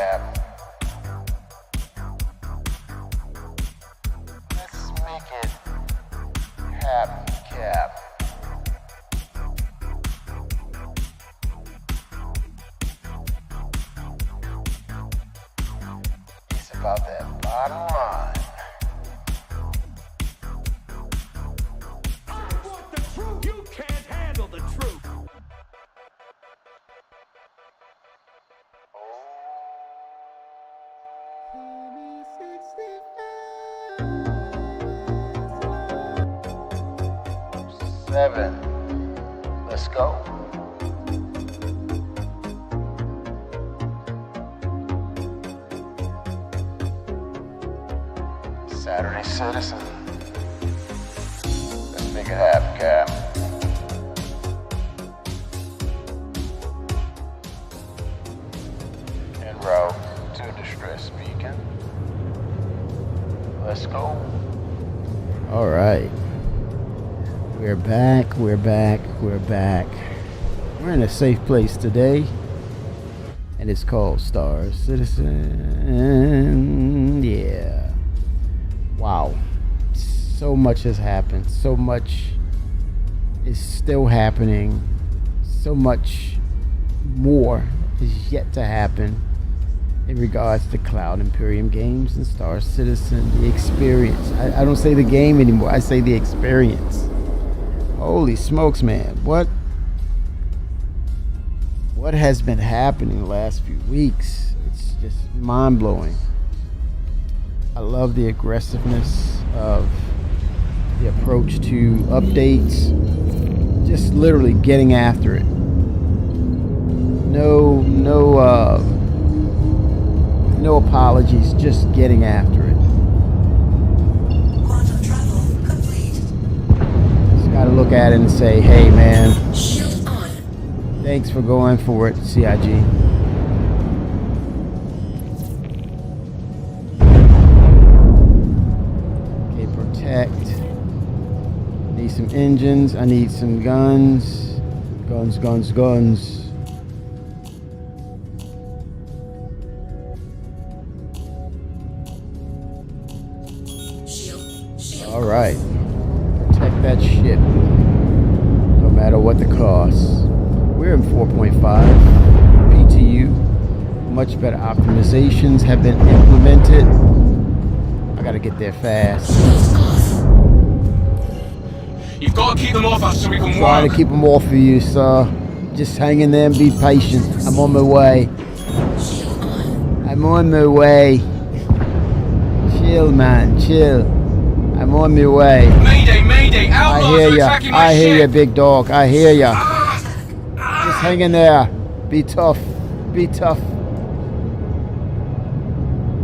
Cap. Let's make it happen, Cap. It's about that bottom line. I want the truth. You can't handle the truth. 7. Let's go. Saturday Citizen. Let's make it happen, Cap. En route to distress beacon. Let's go. All right. We're back. We're in a safe place today, and it's called Star Citizen. Yeah. Wow. So much has happened. So much is still happening. So much more is yet to happen in regards to Cloud Imperium games and Star Citizen, the experience. I don't say the game anymore. I say the experience. Holy smokes, man. What has been happening the last few weeks? It's just mind-blowing. I love the aggressiveness of the approach to updates. Just literally getting after it. No apologies, just getting after it. Quantum travel complete. Just gotta look at it and say, hey man, Shield on. thanks for going for it, CIG. Okay, protect. Need some engines, I need some guns. Guns. Shield. Alright. Protect that ship. No matter what the cost. We're in 4.5 PTU. Much better optimizations have been implemented. I gotta get there fast. You've got to keep them off us so we can Trying work. to keep them off of you, sir. Just hang in there and be patient. I'm on my way. Shield on. I'm on my way. Chill, man. Chill. I'm on my way. Mayday! I Outlaws hear are ya. attacking my I hear ya, ship. big dog. I hear ya. Just hang in there. Be tough. Be tough.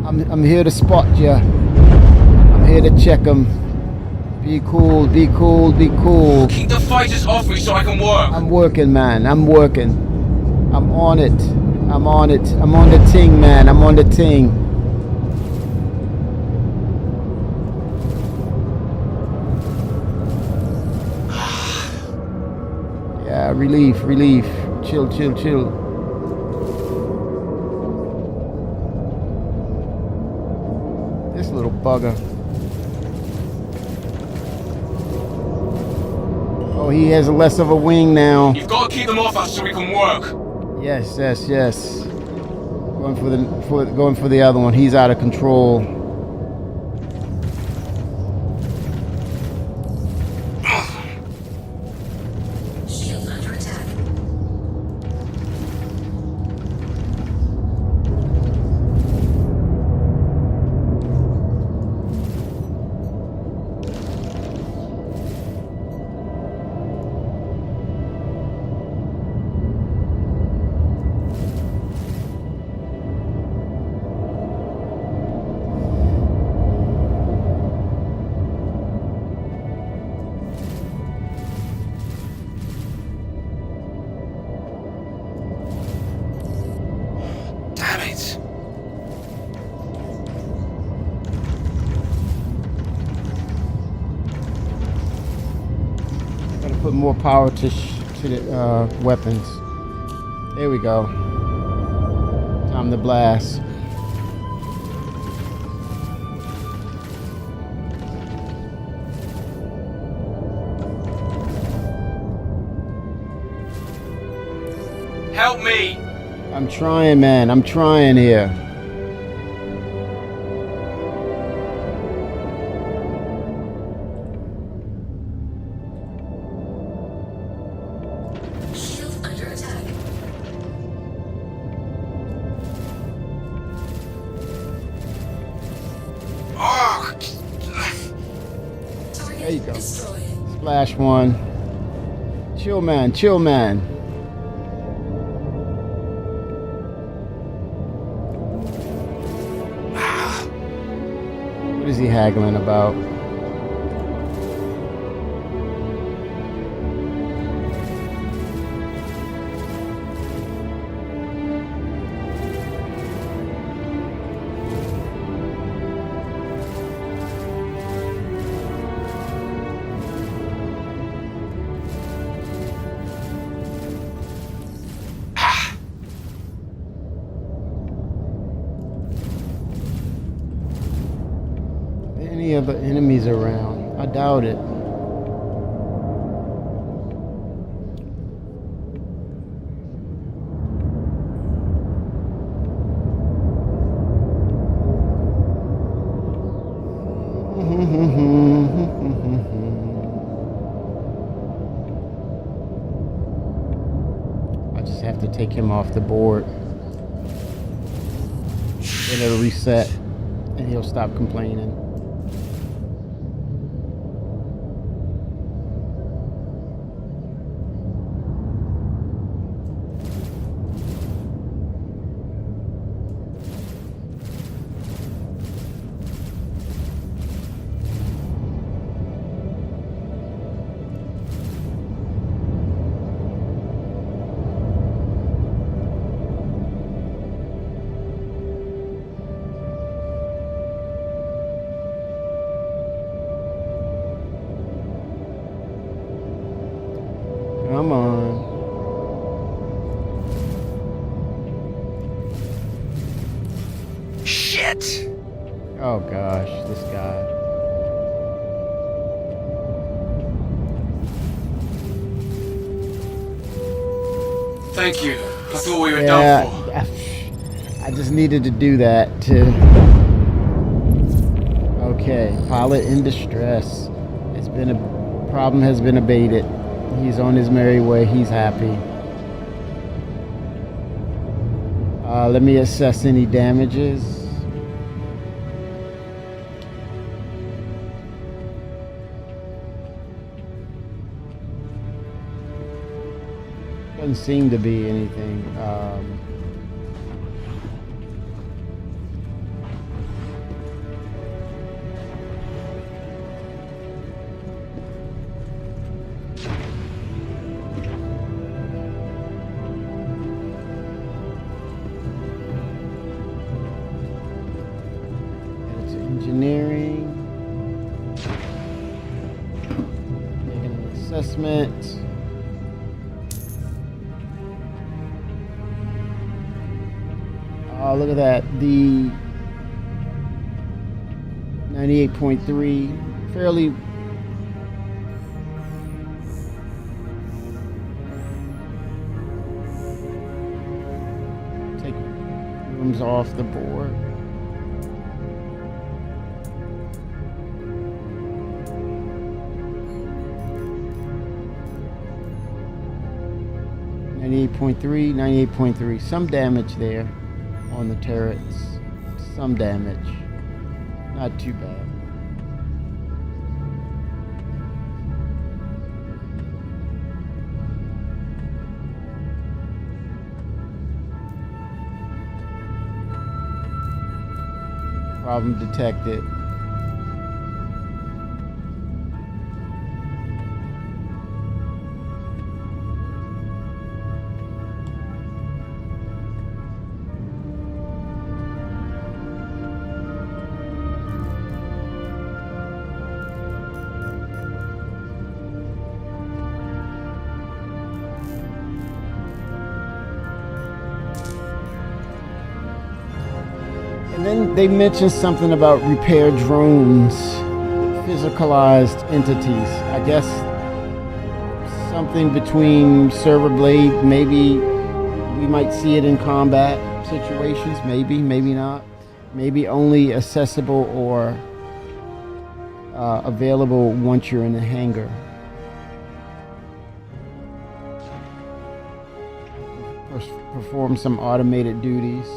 I'm here to spot ya. I'm here to check 'em. Be cool. Be cool. Be cool. Keep the fighters off me so I can work. I'm working, man. I'm working. I'm on it. I'm on it. I'm on the ting, man. I'm on the ting. Yeah, relief. Chill. This little bugger. Oh, he has less of a wing now. You've got to keep them off us so we can work. Yes. Going for the other one. He's out of control. Shield under attack. Damn it. Gotta put more power to the weapons. There we go. Time to blast. help me! I'm trying, man. I'm trying here. Shield under attack. Oh, Target There you go. destroyed. Splash one. Chill, man. Chill, man. What is he haggling about? Any other enemies around? I doubt it. I just have to take him off the board. Then it'll reset and he'll stop complaining. Come on. shit! Oh gosh, this guy. Thank you. I thought we were Yeah, done for. I just needed to do that to. Okay, pilot in distress. It's been a problem has been abated. He's on his merry way. He's happy. Let me assess any damages. Doesn't seem to be anything. It's engineering. Making an assessment. Oh, look at that. The 98.3, fairly take rooms off the board. .98.3, 98.3. Some damage there on the turrets. Some damage. Not too bad. Problem detected. And then they mentioned something about repair drones, physicalized entities. I guess something between Server Blade, maybe We might see it in combat situations, maybe, maybe not. Maybe only accessible or available once you're in the hangar. Perform some automated duties.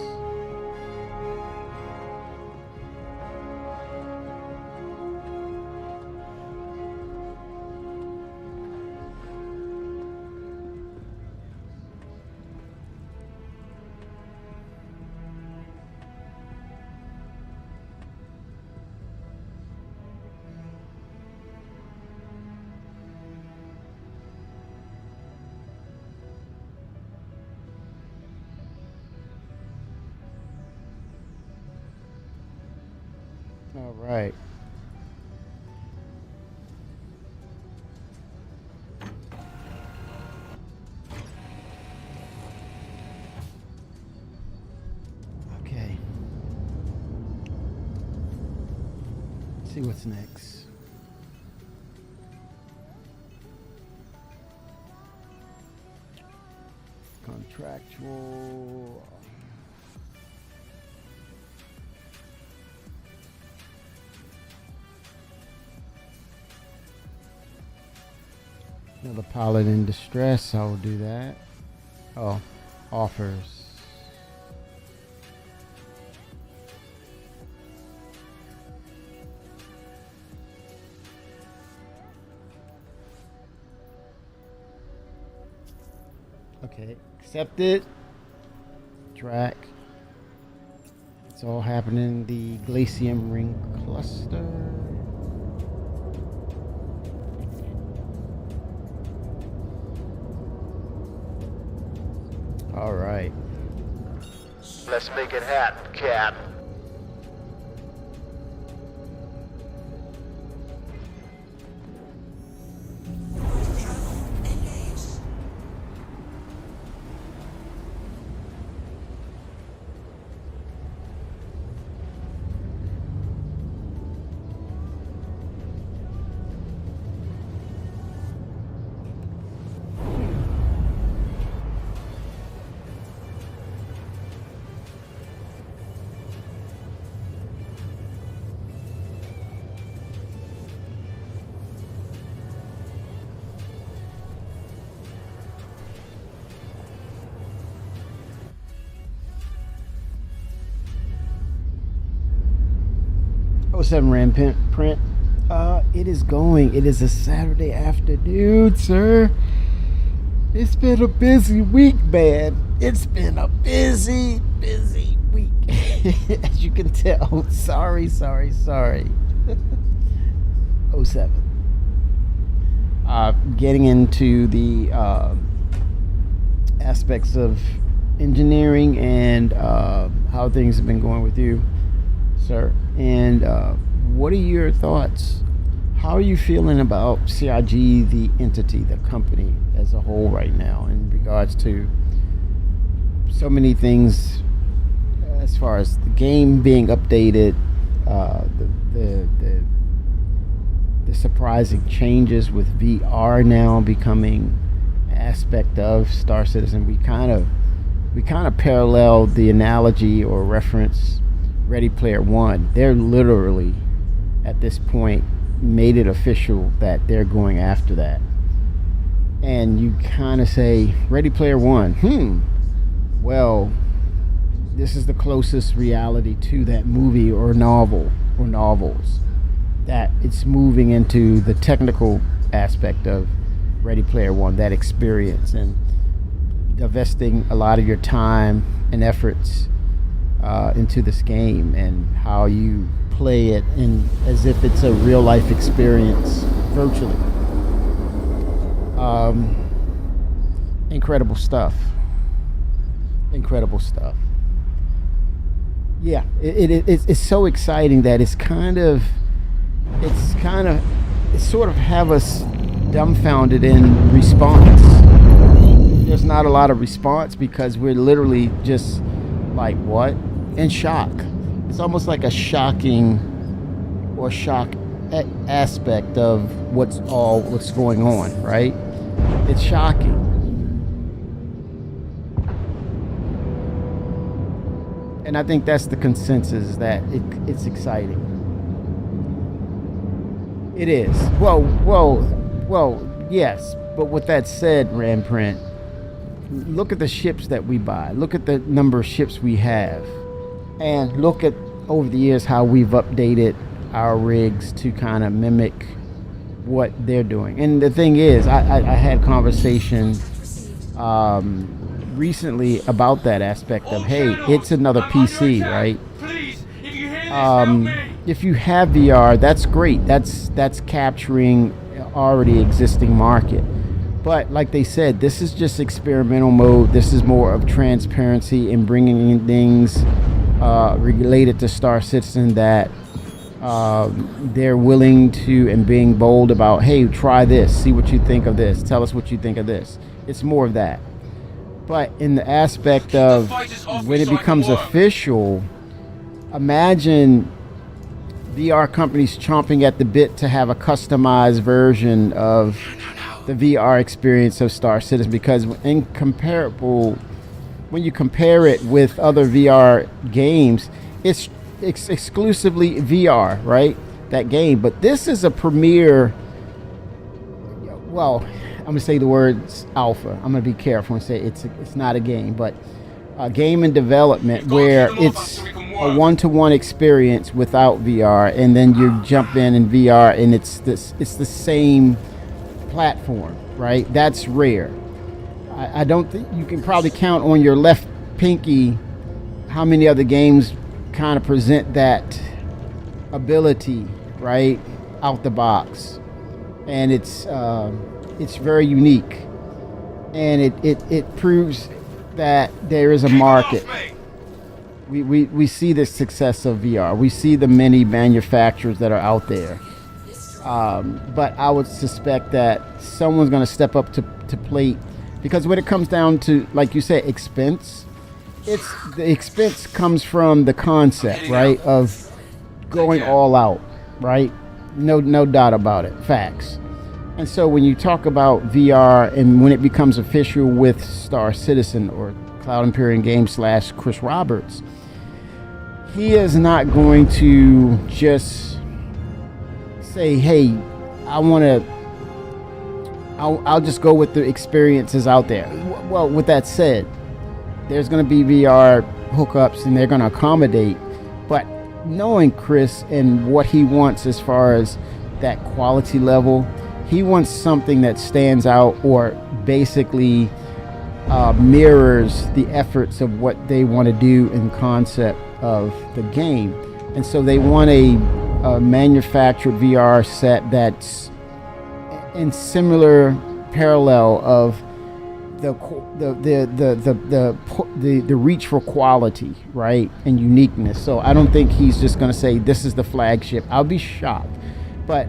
All right. Okay. Let's see what's next. Contractual. Another pilot in distress. I will do that. Oh, offers. Okay, accepted. Track. It's all happening in the Glacium Ring cluster. All right. Let's make it happen, Cap. Oh, 07 Rampant print. It is going. It is a Saturday afternoon, sir. It's been a busy week, man. It's been a busy week. As you can tell. Sorry. 07. Getting into the aspects of engineering and how things have been going with you, sir. And what are your thoughts? How are you feeling about CIG, the entity, the company as a whole right now in regards to so many things as far as the game being updated, the surprising changes with VR now becoming an aspect of Star Citizen? We kind of paralleled the analogy or reference Ready Player One. They're literally at this point made it official that they're going after that. And you kind of say, Ready Player One, well, this is the closest reality to that movie or novel or novels, that it's moving into the technical aspect of Ready Player One, that experience, and divesting a lot of your time and efforts into this game and how you play it in as if it's a real life experience virtually. Incredible stuff. Yeah, it's so exciting that it sort of have us dumbfounded in response. There's not a lot of response because we're literally just like, what? In shock. It's almost like a shocking or shock aspect of what's going on, right? It's shocking. And I think that's the consensus, that it's exciting. It is. Well, yes. But with that said, Ramprint, look at the ships that we buy. Look at the number of ships we have. And look at, over the years, how we've updated our rigs to kind of mimic what they're doing. And the thing is, I had conversation recently about that aspect of, hey, it's another PC, right? If you have VR, that's great. That's capturing already existing market. But like they said, this is just experimental mode. This is more of transparency and bringing in things related to Star Citizen that they're willing to, and being bold about, hey, try this, see what you think of this, tell us what you think of this. It's more of that. But in the aspect of when it becomes official, imagine VR companies chomping at the bit to have a customized version of the VR experience of Star Citizen, because when you compare it with other VR games, it's exclusively VR, right? That game. But this is a premiere, well, I'm gonna say the words alpha. I'm gonna be careful and say it's not a game, but a game in development where it's a one-to-one experience without VR, and then you jump in VR, and it's the same platform, right? That's rare. I don't think you can probably count on your left pinky how many other games kind of present that ability, right, out the box. And it's very unique, and it proves that there is a market. We see the success of VR. We see the many manufacturers that are out there. But I would suspect that someone's going to step up to plate, because when it comes down to, like you said, expense, the expense comes from the concept, right, of going all out, right? No doubt about it. Facts. And so when you talk about VR, and when it becomes official with Star Citizen or Cloud Imperium Games / Chris Roberts, he is not going to just say, hey, I'll just go with the experiences out there. Well, with that said, there's going to be VR hookups, and they're going to accommodate. But knowing Chris and what he wants as far as that quality level, he wants something that stands out, or basically mirrors the efforts of what they want to do in concept of the game. And so they want a manufactured VR set that's in similar parallel of the reach for quality, right, and uniqueness. So I don't think he's just going to say this is the flagship. I'll be shocked. But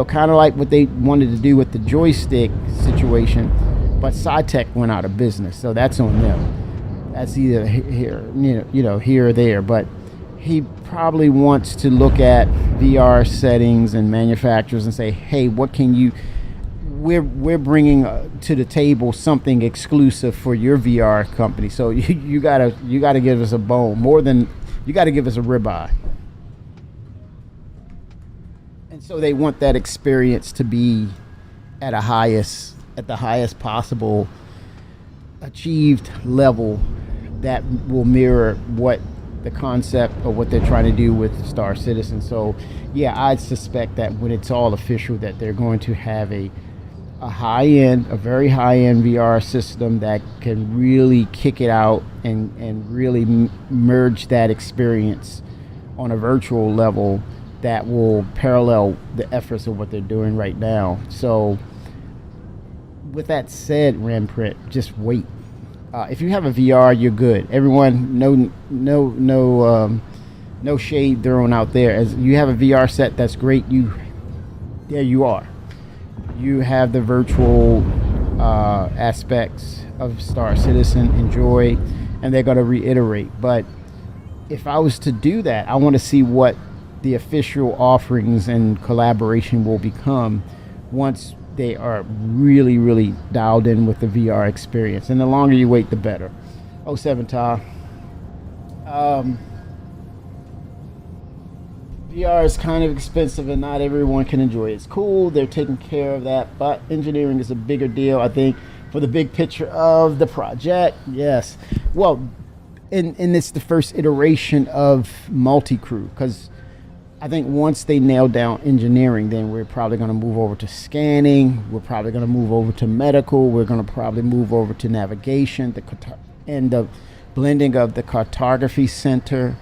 kind of like what they wanted to do with the joystick situation, but SciTech went out of business, so that's on them. That's either here or there. But he probably wants to look at VR settings and manufacturers and say, hey, what can you? We're bringing to the table something exclusive for your VR company. So you gotta give us a bone, more than you gotta give us a ribeye. And so they want that experience to be at the highest possible achieved level that will mirror what the concept of what they're trying to do with Star Citizen. So yeah, I suspect that when it's all official, that they're going to have a very high-end VR system that can really kick it out and really merge that experience on a virtual level that will parallel the efforts of what they're doing right now. So with that said, Ramprint, just wait. If you have a VR, you're good. Everyone, no shade thrown out there. As you have a VR set, that's great. There you are. You have the virtual aspects of Star Citizen. Enjoy, and they're going to reiterate. But if I was to do that, I want to see what the official offerings and collaboration will become once they are really, really dialed in with the VR experience. And the longer you wait, the better. 07 Ta. VR is kind of expensive and not everyone can enjoy it. It's cool, they're taking care of that, but engineering is a bigger deal, I think, for the big picture of the project. Yes. Well, and it's the first iteration of multi-crew, because I think once they nail down engineering, then we're probably going to move over to scanning. We're probably going to move over to medical. We're going to probably move over to navigation, and the blending of the cartography center,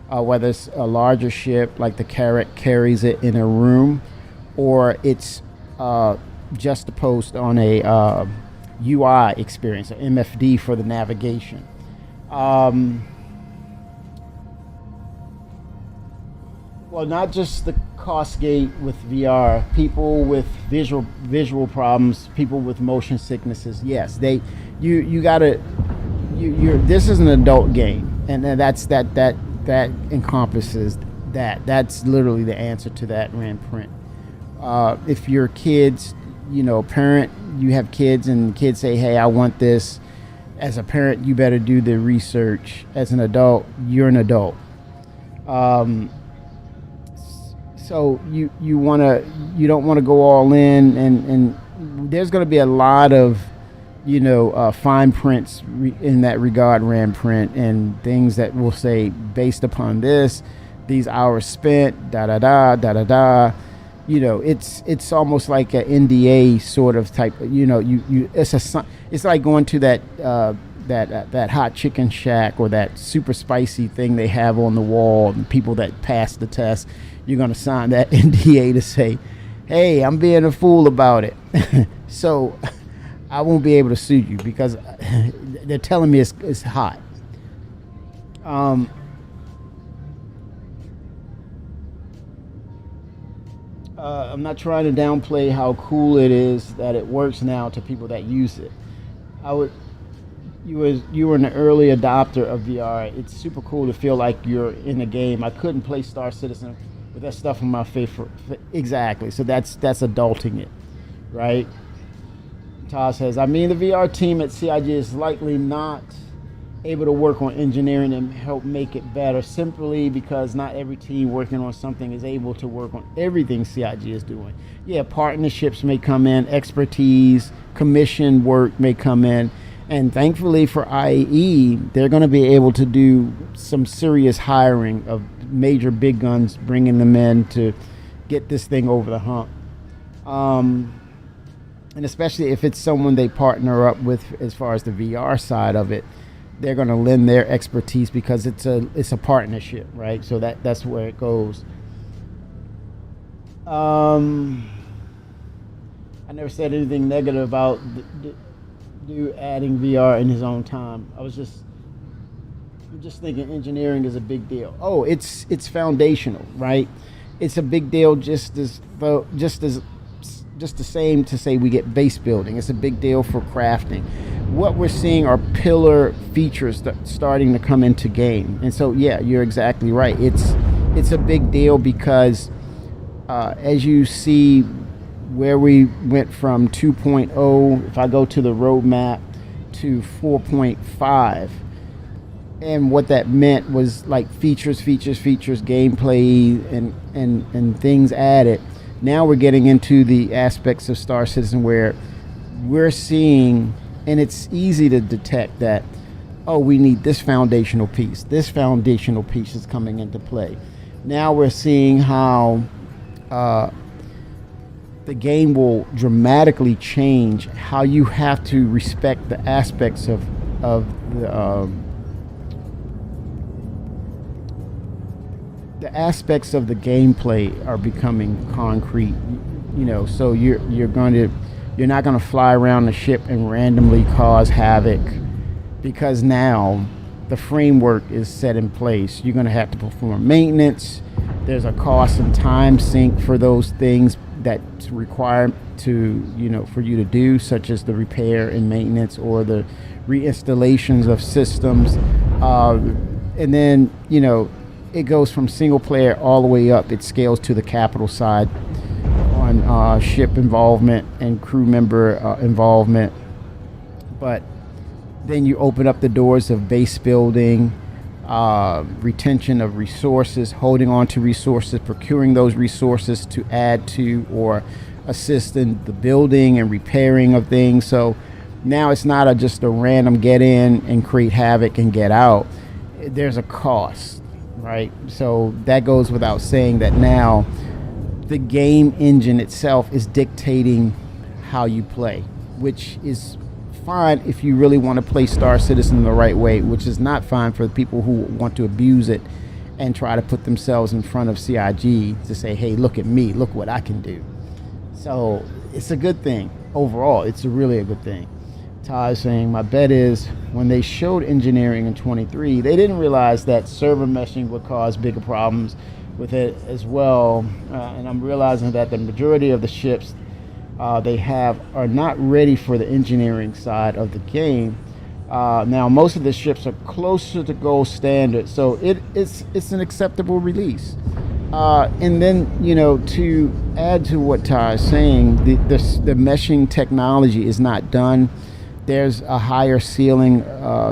whether it's a larger ship like the Carrack carries it in a room, or it's juxtaposed on a UI experience, an MFD for the navigation. Well, not just the cost gate with VR. People with visual problems, people with motion sicknesses. Yes, you gotta. This is an adult game, and that encompasses that. That's literally the answer to that Rand print. If your kids, parent, you have kids, and kids say, "Hey, I want this." As a parent, you better do the research. As an adult, you're an adult. So you don't want to go all in, and there's going to be a lot of fine prints in that regard, Rand print, and things that will say based upon this, these hours spent, da da da da da da. It's almost like an NDA sort of type. It's like going to that hot chicken shack or that super spicy thing they have on the wall, and people that pass the test. You're going to sign that NDA to say, hey, I'm being a fool about it. So I won't be able to sue you because they're telling me it's hot. I'm not trying to downplay how cool it is that it works now to people that use it. You were an early adopter of VR. It's super cool to feel like you're in a game. I couldn't play Star Citizen with that stuff on my face. Exactly. So that's adulting it, right? Todd says, the VR team at CIG is likely not able to work on engineering and help make it better simply because not every team working on something is able to work on everything CIG is doing. Yeah, partnerships may come in, expertise, commission work may come in, and thankfully for IAE, they're going to be able to do some serious hiring of major big guns, bringing them in to get this thing over the hump. And especially if it's someone they partner up with as far as the VR side of it, they're going to lend their expertise because it's a partnership, right? So that's where it goes. I never said anything negative about dude adding VR in his own time. I'm just thinking engineering is a big deal. Oh, it's foundational, right? It's a big deal just the same to say we get base building. It's a big deal for crafting. What we're seeing are pillar features that starting to come into game. And so, yeah, you're exactly right. It's a big deal because as you see where we went from 2.0, if I go to the roadmap, to 4.5, and what that meant was like features, gameplay, and things added. Now we're getting into the aspects of Star Citizen where we're seeing, and it's easy to detect that, oh, we need this foundational piece. This foundational piece is coming into play. Now we're seeing how the game will dramatically change how you have to respect the aspects of the aspects of the gameplay are becoming concrete. So you're not going to fly around the ship and randomly cause havoc, because now the framework is set in place. You're going to have to perform maintenance. There's a cost and time sink for those things that's required for you to do, such as the repair and maintenance or the reinstallations of systems. And then, it goes from single player all the way up. It scales to the capital side on ship involvement and crew member involvement. But then you open up the doors of base building, retention of resources, holding on to resources, procuring those resources to add to or assist in the building and repairing of things. So now it's not just a random get in and create havoc and get out. There's a cost, right? So that goes without saying that now the game engine itself is dictating how you play, which is fine if you really want to play Star Citizen the right way, which is not fine for the people who want to abuse it and try to put themselves in front of CIG to say, hey, look at me, look what I can do. So it's a good thing. Overall, it's really a good thing. Ty is saying, my bet is when they showed engineering in 23, they didn't realize that server meshing would cause bigger problems with it as well. And I'm realizing that the majority of the ships they have are not ready for the engineering side of the game. Now, most of the ships are closer to gold standard, so it's an acceptable release. And then, you know, to add to what Ty is saying, the meshing technology is not done. There's a higher ceiling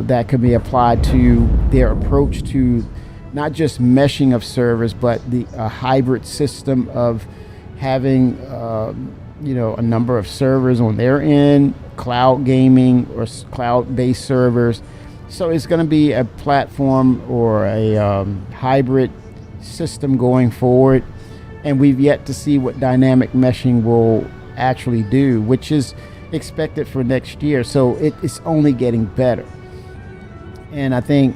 that can be applied to their approach to not just meshing of servers, but the hybrid system of having you know, a number of servers on their end, cloud gaming or cloud-based servers. So it's going to be a platform or a hybrid system going forward, and we've yet to see what dynamic meshing will actually do, which is expected for next year. So it's only getting better, and I think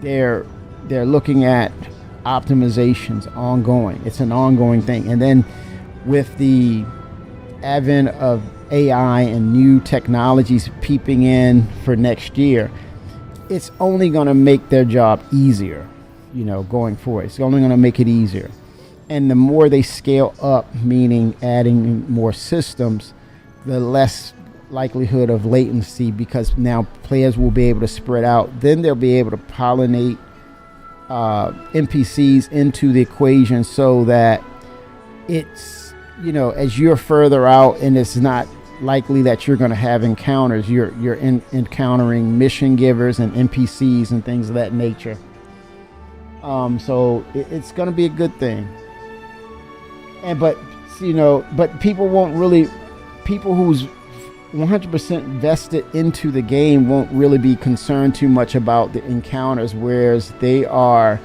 they're looking at optimizations ongoing. It's an ongoing thing, and then with the advent of AI and new technologies peeping in for next year, it's only going to make their job easier, you know, going forward. It's only going to make it easier. And the more they scale up, meaning adding more systems, the less likelihood of latency, because now players will be able to spread out. Then they'll be able to pollinate NPCs into the equation so that it's, you know, as you're further out and it's not likely that you're going to have encounters, you're encountering mission givers and NPCs and things of that nature. So it's going to be a good thing. But people won't really, people who's 100% vested into the game won't really be concerned too much about the encounters, whereas they are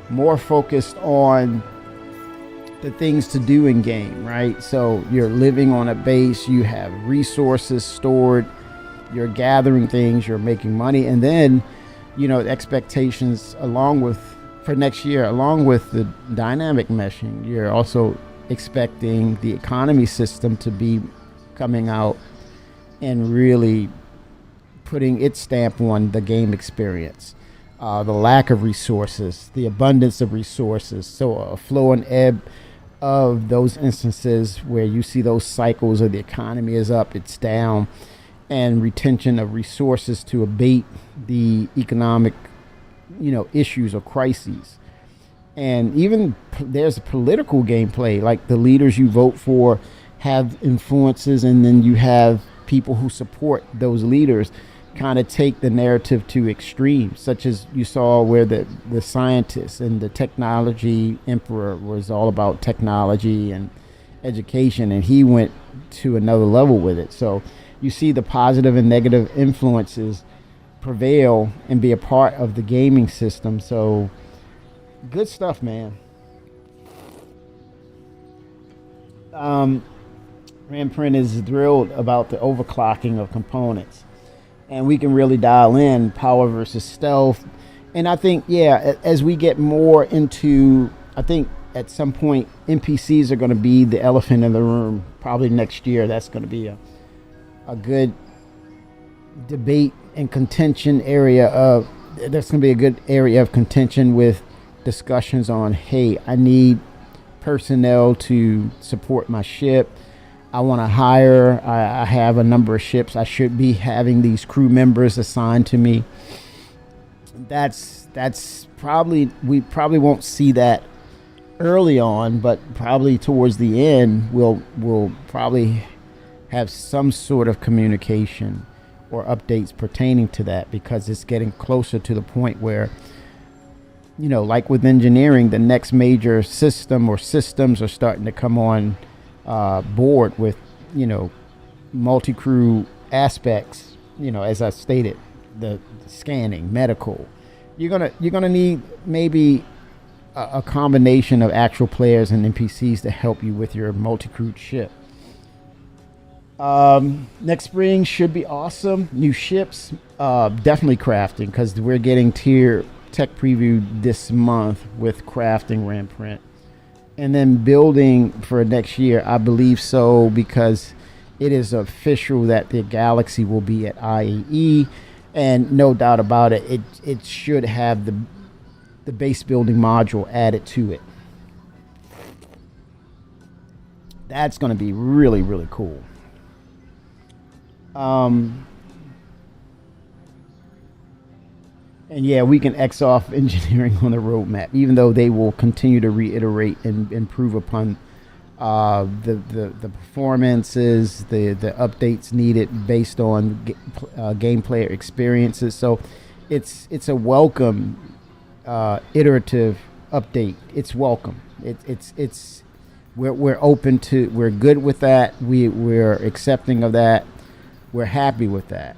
more focused on the things to do in game, right? So you're living on a base, you have resources stored, you're gathering things, you're making money, and then, you know, expectations for next year, along with the dynamic meshing, you're also expecting the economy system to be coming out and really putting its stamp on the game experience. The lack of resources, the abundance of resources, so a flow and ebb of those instances where you see those cycles of the economy is up, it's down, and retention of resources to abate the economic, you know, issues or crises. And even there's political gameplay, like the leaders you vote for have influences, and then you have people who support those leaders kind of take the narrative to extremes, such as you saw where the scientists and the technology emperor was all about technology and education, and he went to another level with it. So you see the positive and negative influences prevail and be a part of the gaming system. So good stuff, man. Ramprint is thrilled about the overclocking of components, and we can really dial in power versus stealth. And I think, yeah, as we get more into, I think at some point NPCs are going to be the elephant in the room. Probably next year, that's going to be a good debate and contention area of, that's going to be a good area of contention with discussions on, hey, I need personnel to support my ship. I want to hire, I have a number of ships. I should be having these crew members assigned to me. That's probably, we probably won't see that early on, but probably towards the end, we'll probably have some sort of communication or updates pertaining to that, because it's getting closer to the point where, like with engineering, the next major system or systems are starting to come on board with, multi-crew aspects. As I stated, the scanning, medical. You're gonna need maybe a combination of actual players and NPCs to help you with your multi-crewed ship. Next spring should be awesome. New ships, definitely crafting, because we're getting tier tech preview this month with crafting rampant, and then building for next year. I believe so, because it is official that the Galaxy will be at IAE, and no doubt about it, it should have the base building module added to it. That's going to be really, really cool. And yeah, we can X off engineering on the roadmap, even though they will continue to reiterate and improve upon the performances, the updates needed based on game player experiences. So it's a welcome iterative update. It's welcome. We're open to, we're good with that. We're accepting of that. We're happy with that.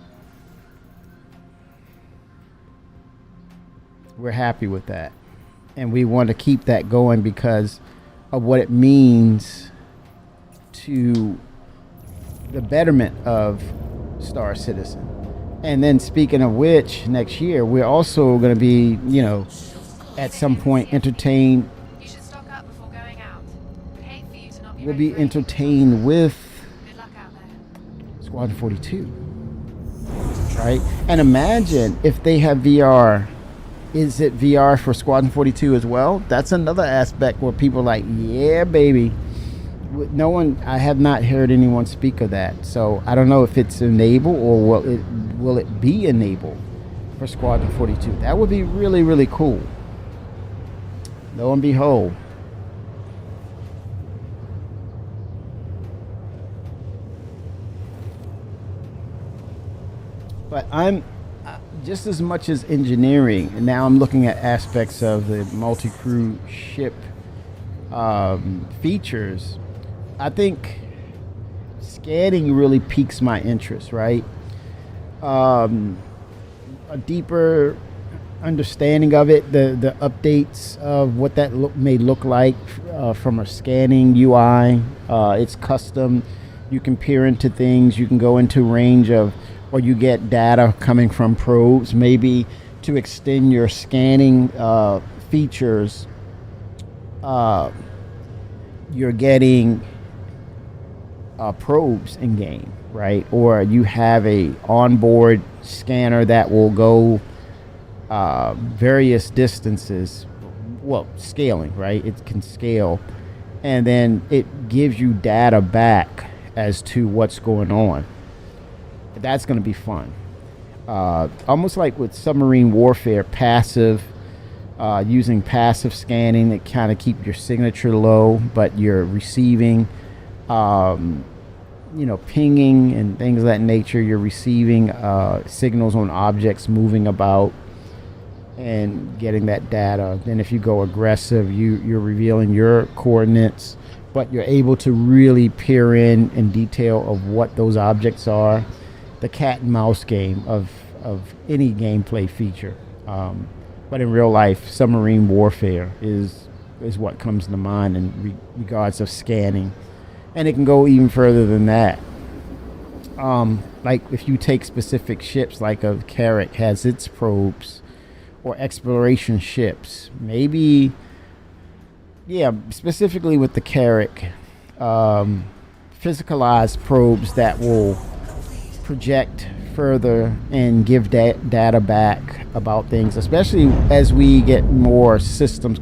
We're happy with that. And we want to keep that going because of what it means to the betterment of Star Citizen. And then speaking of which, next year, we're also going to be, at some point entertained. You should stock up before going out. I'd hate for you to not be We'll ready be for entertained with Good luck out there. Squadron 42. Right? And imagine if they have VR. Is it VR for Squadron 42 as well? That's another aspect where people are like, yeah, baby. No one, I have not heard anyone speak of that. So I don't know if it's enabled or will it be enabled for Squadron 42. That would be really, really cool. Lo and behold. But I'm just as much as engineering, and now I'm looking at aspects of the multi-crew ship features. I think scanning really piques my interest, right? A deeper understanding of it, the updates of what that may look like from a scanning UI. It's custom. You can peer into things. You can go into range of, or you get data coming from probes, maybe to extend your scanning features. You're getting probes in game, right? Or you have a onboard scanner that will go various distances. Well, scaling, right? It can scale, and then it gives you data back as to what's going on. That's going to be fun. Almost like with submarine warfare, passive, using passive scanning to kind of keep your signature low, but you're receiving, pinging and things of that nature. You're receiving signals on objects moving about and getting that data. Then if you go aggressive, you're revealing your coordinates, but you're able to really peer in detail of what those objects are. The cat and mouse game of any gameplay feature, but in real life, submarine warfare is what comes to mind in regards of scanning, and it can go even further than that. Like if you take specific ships, like a Carrack has its probes, or exploration ships, maybe, specifically with the Carrack, physicalized probes that will project further and give data back about things, especially as we get more systems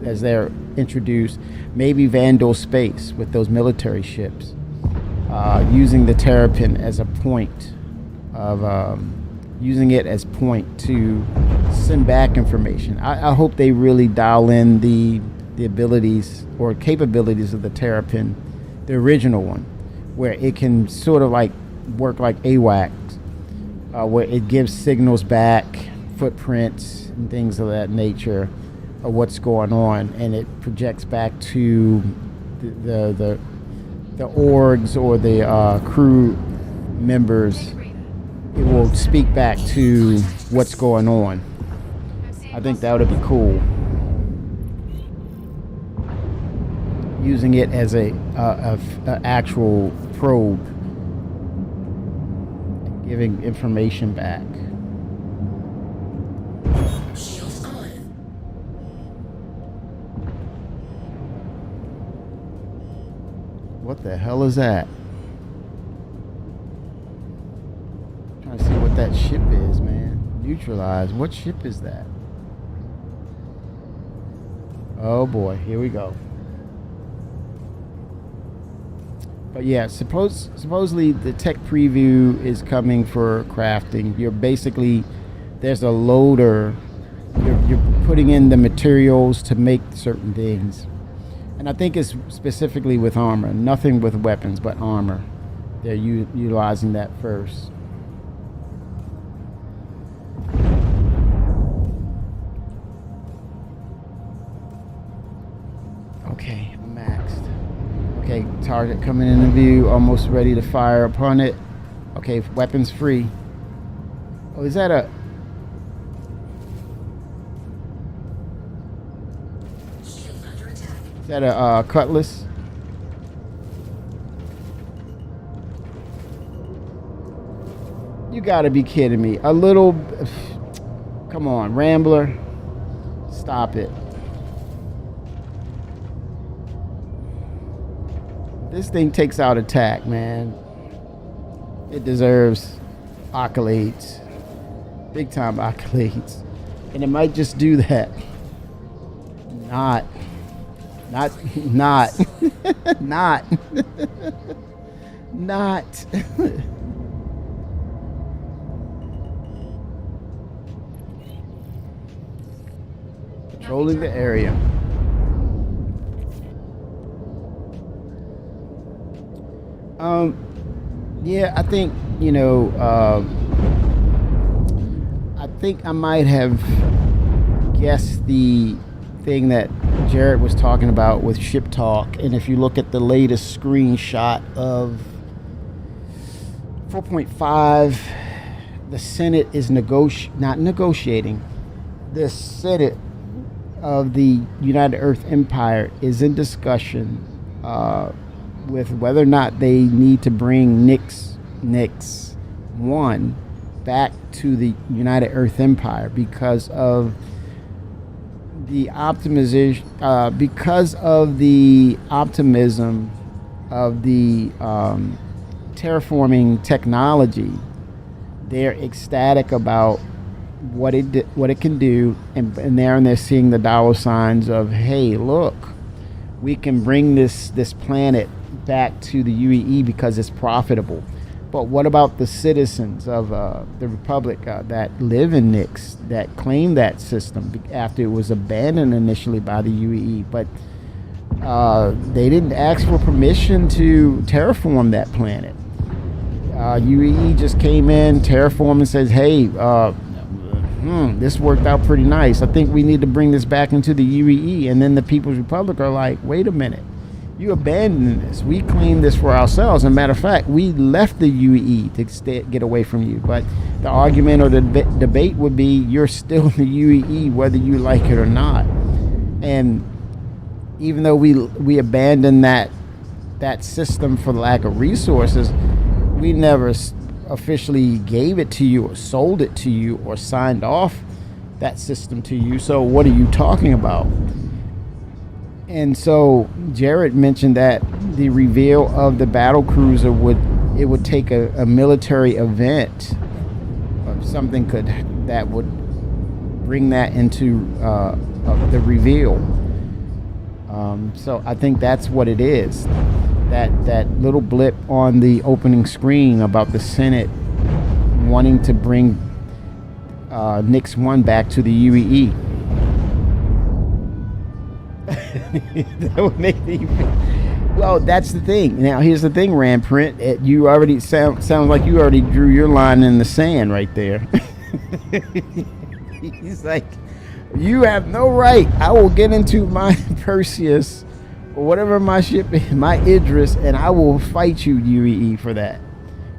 as they're introduced. Maybe Vandal space with those military ships, using the Terrapin as a point of using it as point to send back information. I hope they really dial in the abilities or capabilities of the Terrapin, the original one, where it can sort of like work like AWACS, where it gives signals back, footprints and things of that nature of what's going on, and it projects back to the orgs or the crew members. It will speak back to what's going on. I think that would be cool. Using it as a actual probe, giving information back. Shields on. What the hell is that? Trying to see what that ship is, man. Neutralized. What ship is that? Oh boy, here we go. But yeah, supposedly the tech preview is coming for crafting. You're basically, there's a loader. You're putting in the materials to make certain things. And I think it's specifically with armor. Nothing with weapons, but armor. They're utilizing that first. Okay, I'm maxed. Okay, target coming into view, almost ready to fire upon it. Okay, weapons free. Oh, is that a... Shield under attack. Is that a cutlass? You gotta be kidding me. A little... Come on, Rambler. Stop it. This thing takes out attack, man. It deserves accolades. Big time accolades. And it might just do that. Not. Patrolling the area. Yeah, I think, I think I might have guessed the thing that Jared was talking about with ship talk. And if you look at the latest screenshot of 4.5, the Senate is not negotiating. The Senate of the United Earth Empire is in discussion with whether or not they need to bring Nix 1 back to the United Earth Empire because of the optimization, because of the optimism of the terraforming technology. They're ecstatic about what it can do, and they're seeing the dollar signs of, hey, look, we can bring this planet back to the UEE because it's profitable. But what about the citizens of the Republic that live in Nix, that claim that system after it was abandoned initially by the UEE? But they didn't ask for permission to terraform that planet. UEE just came in, terraformed, and says, hey, this worked out pretty nice. I think we need to bring this back into the UEE. And then the People's Republic are like, wait a minute. You abandoned this. We claimed this for ourselves. As a matter of fact, we left the UEE to get away from you. But the argument or the debate would be, you're still in the UEE whether you like it or not. And even though we abandoned that system for lack of resources, we never officially gave it to you or sold it to you or signed off that system to you. So what are you talking about? And so Jared mentioned that the reveal of the battle cruiser would take a military event or something that would bring that into the reveal. So I think that's what it is. That little blip on the opening screen about the Senate wanting to bring Nix 1 back to the UEE. That would make me. Well, that's the thing. Now, here's the thing, Ramprint. You already sounds like you already drew your line in the sand right there. He's like, you have no right. I will get into my Perseus or whatever my ship is, my Idris, and I will fight you, UEE, for that.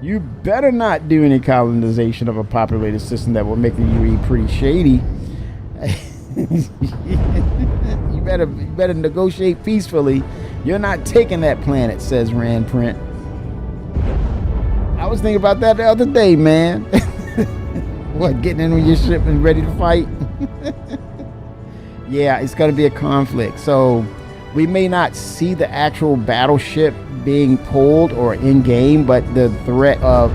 You better not do any colonization of a populated system that will make the UEE pretty shady. You better negotiate peacefully. You're not taking that planet, says Ramprint. I was thinking about that the other day, man. What, getting in on your ship and ready to fight? Yeah, it's going to be a conflict. So we may not see the actual battleship being pulled or in game, but the threat of,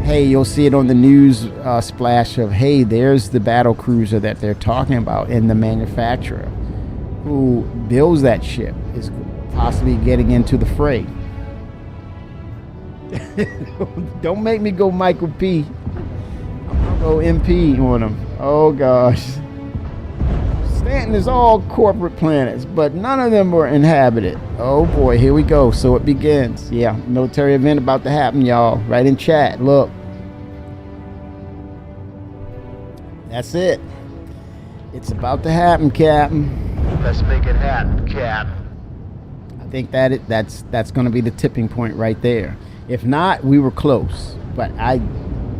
hey, you'll see it on the news splash of, hey, there's the battle cruiser that they're talking about, and the manufacturer who builds that ship is possibly getting into the fray. Don't make me go Michael P. I'm gonna go MP on him. Oh gosh. Stanton is all corporate planets, but none of them were inhabited. Oh boy, here we go. So it begins. Yeah, military event about to happen, y'all. Right in chat. Look. That's it. It's about to happen, Captain. Let's make it happen, Cap. I think that's going to be the tipping point right there. If not, we were close. But I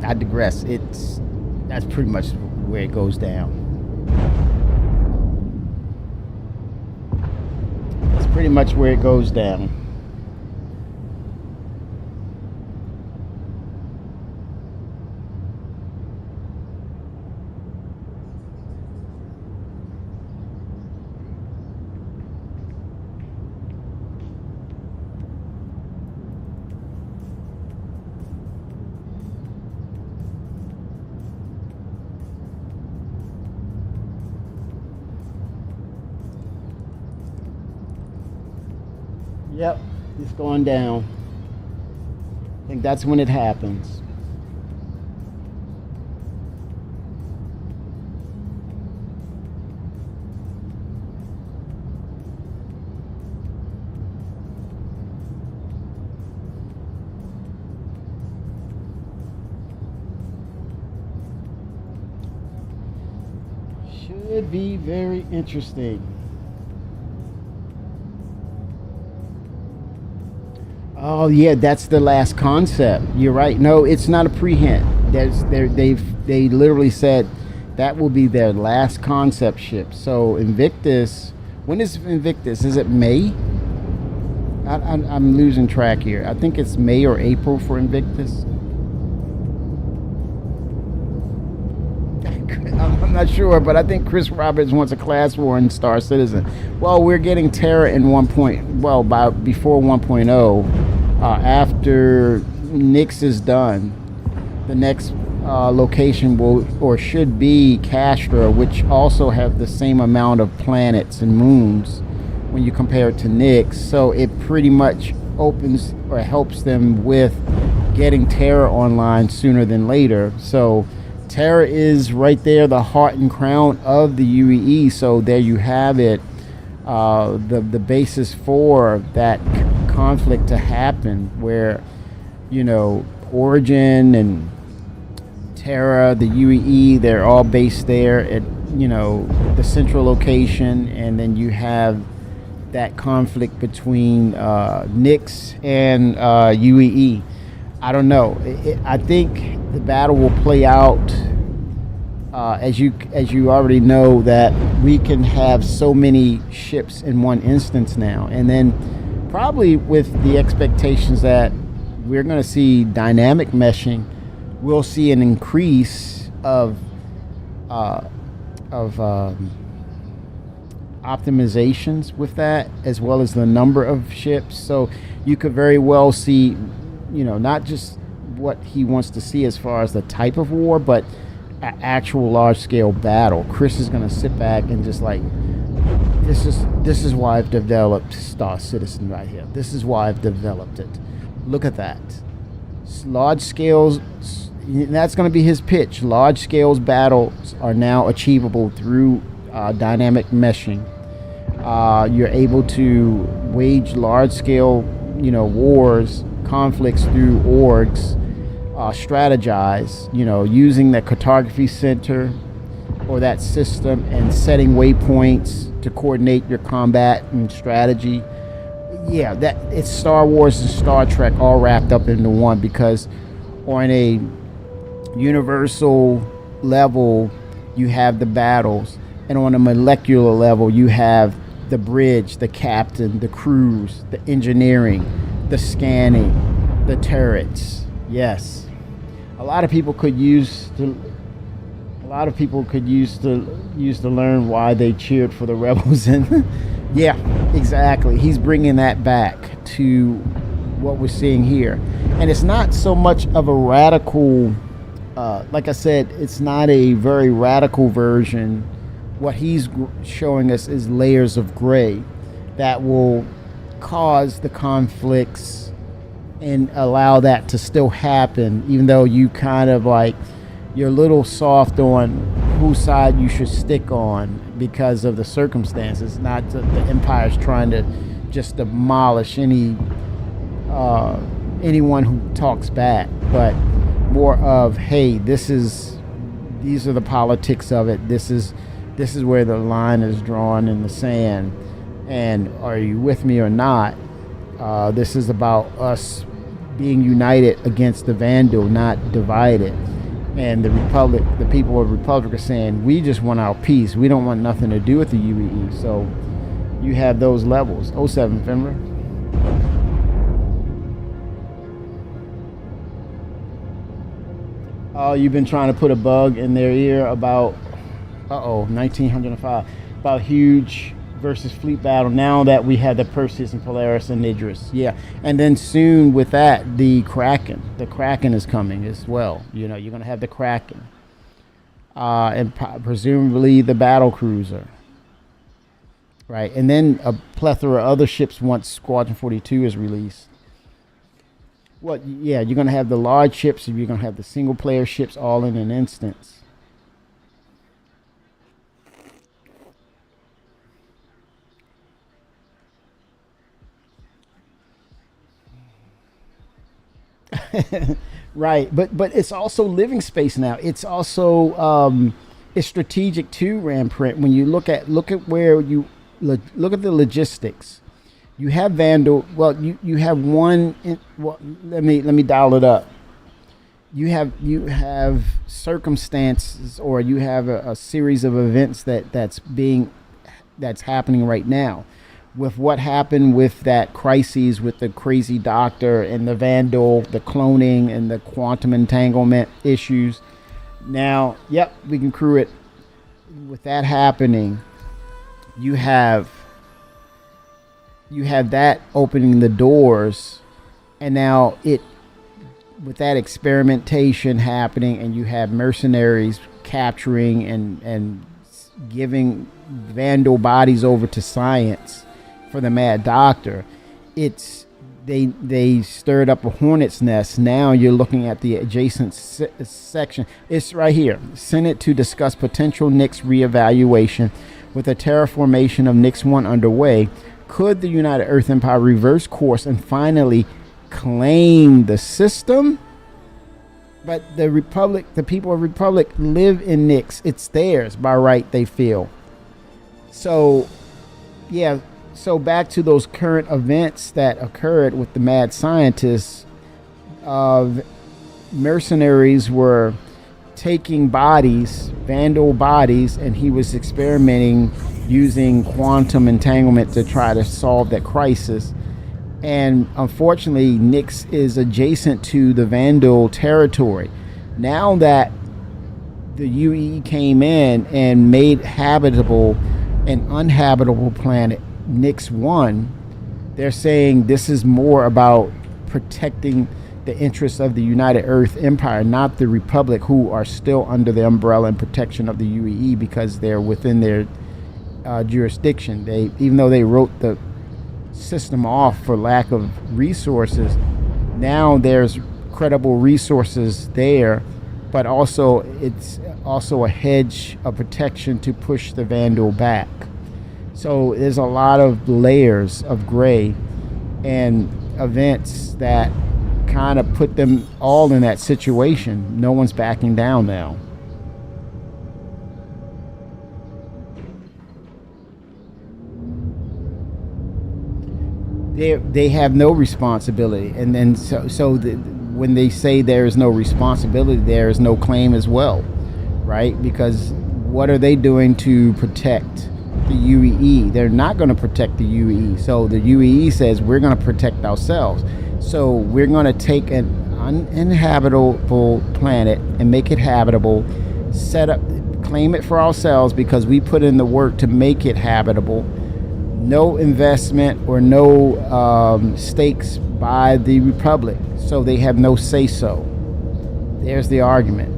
digress. That's pretty much where it goes down. It's pretty much where it goes down. Yep, it's going down. I think that's when it happens. Should be very interesting. Oh yeah, that's the last concept. You're right. No, it's not a pre-hint. They literally said that will be their last concept ship. So Invictus, when is Invictus? Is it May? I'm losing track here. I think it's May or April for Invictus. I'm not sure, but I think Chris Roberts wants a class war in Star Citizen. Well, we're getting Terra in before 1.0. After Nyx is done, the next location will or should be Castra, which also have the same amount of planets and moons when you compare it to Nyx. So it pretty much opens or helps them with getting Terra online sooner than later. So Terra is right there, the heart and crown of the UEE. So there you have it, the basis for that conflict to happen, where, you know, Origin and Terra, the UEE, they're all based there at, you know, the central location, and then you have that conflict between Nyx and UEE. I don't know. I think the battle will play out as you already know, that we can have so many ships in one instance now, and then probably with the expectations that we're going to see dynamic meshing, we'll see an increase of optimizations with that, as well as the number of ships. So you could very well see, you know, not just what he wants to see as far as the type of war, but an actual large-scale battle. Chris is going to sit back and just like, this is why I've developed Star Citizen right here. This is why I've developed it. Look at that. Large scales, that's going to be his pitch. Large scales battles are now achievable through dynamic meshing. You're able to wage large-scale, wars, conflicts through orgs, strategize, using the cartography center or that system and setting waypoints to coordinate your combat and strategy. Yeah, that it's Star Wars and Star Trek all wrapped up into one, because on a universal level you have the battles, and on a molecular level you have the bridge, the captain, the crews, the engineering, the scanning, the turrets. Yes, a lot of people could use to learn why they cheered for the rebels. And yeah, exactly, he's bringing that back to what we're seeing here. And it's not so much of a radical, like I said, it's not a very radical version. What he's showing us is layers of gray that will cause the conflicts and allow that to still happen, even though you kind of like, you're a little soft on whose side you should stick on because of the circumstances. Not that the Empire's trying to just demolish anyone who talks back, but more of, hey, these are the politics of it. This is where the line is drawn in the sand, and are you with me or not? This is about us being united against the Vandal, not divided. And the Republic, the people of the Republic are saying, we just want our peace. We don't want nothing to do with the UEE. So you have those levels. 07, Fenrir. Oh, you've been trying to put a bug in their ear about, 1905, about huge versus fleet battle. Now that we have the Perseus and Polaris and Idris. Yeah. And then soon with that, the Kraken. The Kraken is coming as well. You're going to have the Kraken. And presumably the battle cruiser. Right. And then a plethora of other ships once Squadron 42 is released. Well, yeah, you're going to have the large ships, and you're going to have the single player ships all in an instance. Right, but it's also living space now. It's also it's strategic too, Ramprint. When you look at where you look at the logistics, you have Vandal. Well, you have one. Let me dial it up. You have circumstances, or you have a series of events that's happening right now. With what happened with that crises with the crazy doctor and the Vandal, the cloning and the quantum entanglement issues. Now, yep, we can crew it. With that happening, you have that opening the doors, and now with that experimentation happening, and you have mercenaries capturing and giving Vandal bodies over to science for the Mad Doctor. They stirred up a hornet's nest. Now you're looking at the adjacent section. It's right here. Senate to discuss potential Nix reevaluation. With a terraformation of Nix 1 underway, could the United Earth Empire reverse course and finally claim the system? But the Republic, the people of Republic, live in Nix. It's theirs by right, they feel. So, yeah. So back to those current events that occurred with the mad scientists. Mercenaries were taking bodies, Vandal bodies, and he was experimenting using quantum entanglement to try to solve that crisis. And unfortunately, Nix is adjacent to the Vandal territory. Now that the UE came in and made habitable an uninhabitable planet, Nix 1, they're saying this is more about protecting the interests of the United Earth Empire, not the Republic, who are still under the umbrella and protection of the UEE because they're within their jurisdiction. Even though they wrote the system off for lack of resources, now there's credible resources there, but it's also a hedge of protection to push the Vandal back. So there's a lot of layers of gray and events that kind of put them all in that situation. No one's backing down now. They have no responsibility, and then when they say there is no responsibility, there is no claim as well, right? Because what are they doing to protect the UEE? They're not going to protect the UEE. So the UEE says we're going to protect ourselves. So we're going to take an uninhabitable planet and make it habitable, claim it for ourselves because we put in the work to make it habitable. No investment or no stakes by the Republic, so they have no say-so. There's the argument.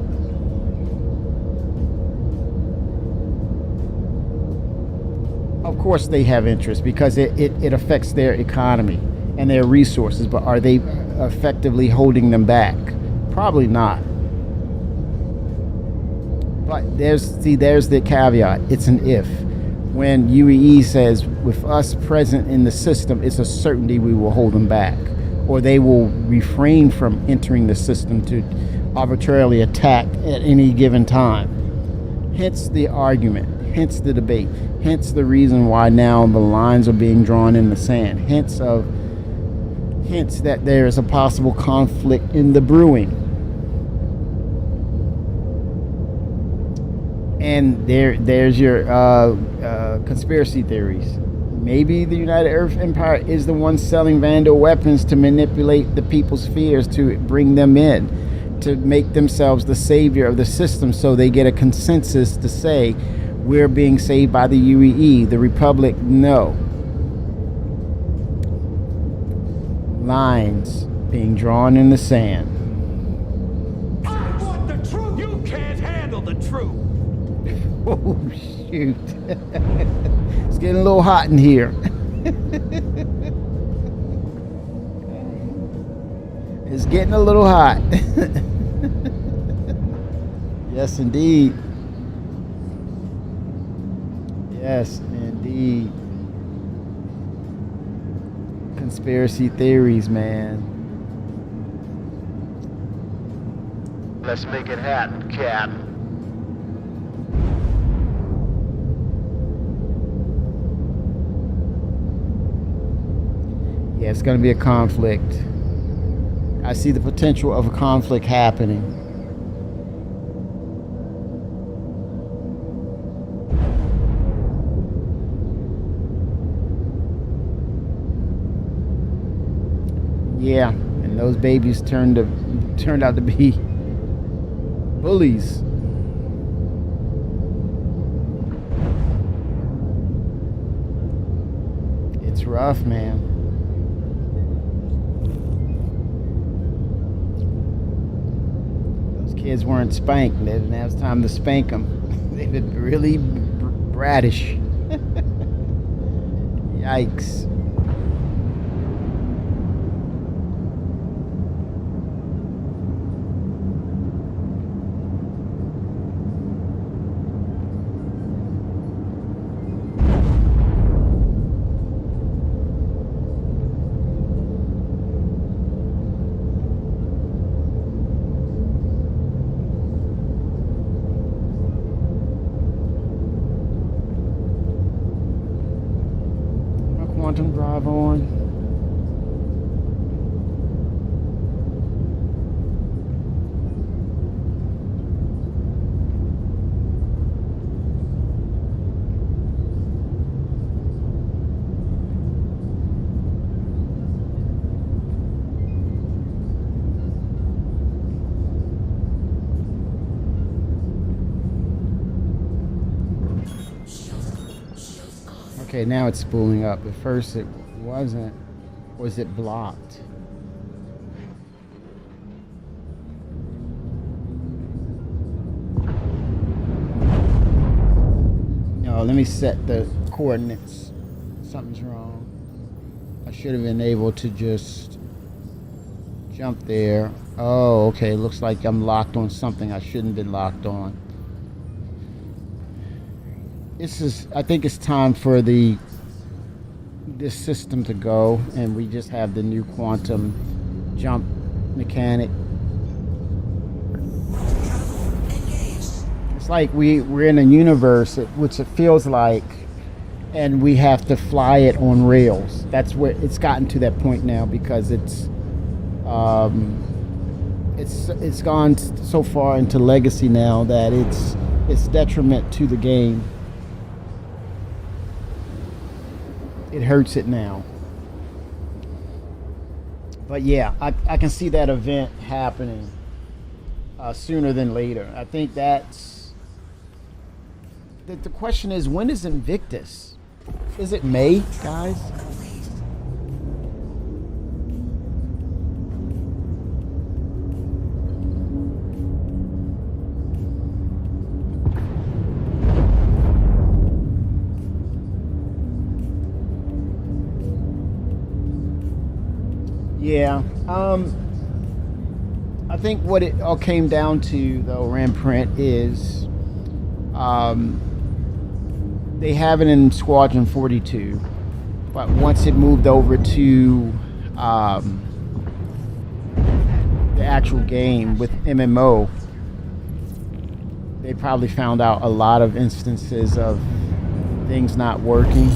Of course they have interest because it affects their economy and their resources, but are they effectively holding them back? Probably not. But there's the caveat. It's an if. When UEE says, with us present in the system, it's a certainty we will hold them back, or they will refrain from entering the system to arbitrarily attack at any given time. Hence the argument, hence the debate, hence the reason why now the lines are being drawn in the sand, hence that there is a possible conflict in the brewing. And there's your conspiracy theories. Maybe the United Earth Empire is the one selling Vandal weapons to manipulate the people's fears, to bring them in, to make themselves the savior of the system, so they get a consensus to say, we're being saved by the UEE. The Republic, no. Lines being drawn in the sand. I want the truth. You can't handle the truth. Oh, shoot. It's getting a little hot in here. It's getting a little hot. Yes, indeed. Yes, indeed. Conspiracy theories, man. Let's make it happen, Cap. Yeah, it's going to be a conflict. I see the potential of a conflict happening. Yeah, and those babies turned out to be bullies. It's rough, man. Kids weren't spanked. Now it's time to spank them. They've been really bratish. Yikes. Quantum drive on. Okay, now it's spooling up. At first it wasn't. Was it blocked? No, let me set the coordinates. Something's wrong. I should have been able to just jump there. Oh, okay. Looks like I'm locked on something I shouldn't have been locked on. I think it's time for this system to go, and we just have the new quantum jump mechanic. It's like we're in a universe, which it feels like, and we have to fly it on rails. That's where it's gotten to that point now, because it's gone so far into legacy now that it's detriment to the game. It hurts it now. But yeah, I can see that event happening sooner than later. I think that's the question is, when is Invictus? Is it May, guys? Yeah. I think what it all came down to, though, Ramprint, is they have it in Squadron 42, but once it moved over to the actual game with MMO, they probably found out a lot of instances of things not working,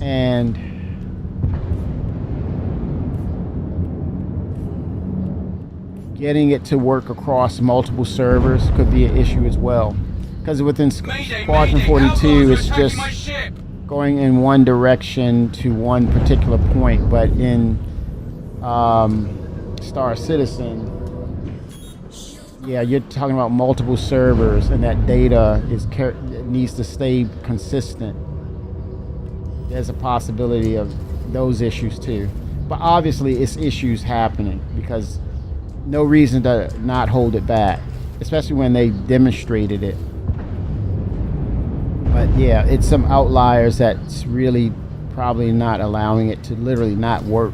and getting it to work across multiple servers could be an issue as well. Because within Squadron 42, it's just going in one direction to one particular point, but in Star Citizen, yeah, you're talking about multiple servers, and that data needs to stay consistent. There's a possibility of those issues too, but obviously it's issues happening, because no reason to not hold it back, especially when they demonstrated it. But yeah, it's some outliers that's really probably not allowing it to literally not work.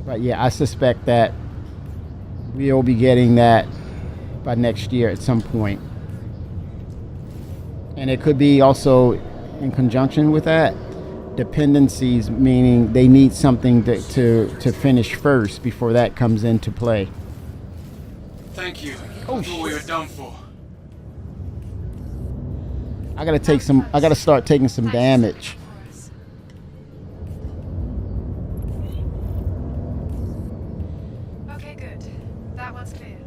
But yeah, I suspect that we'll be getting that by next year at some point. And it could be also in conjunction with that, dependencies, meaning they need something to finish first before that comes into play. Thank you. Oh, I thought we were done for. I gotta start taking some damage. Okay, good. That one's clear.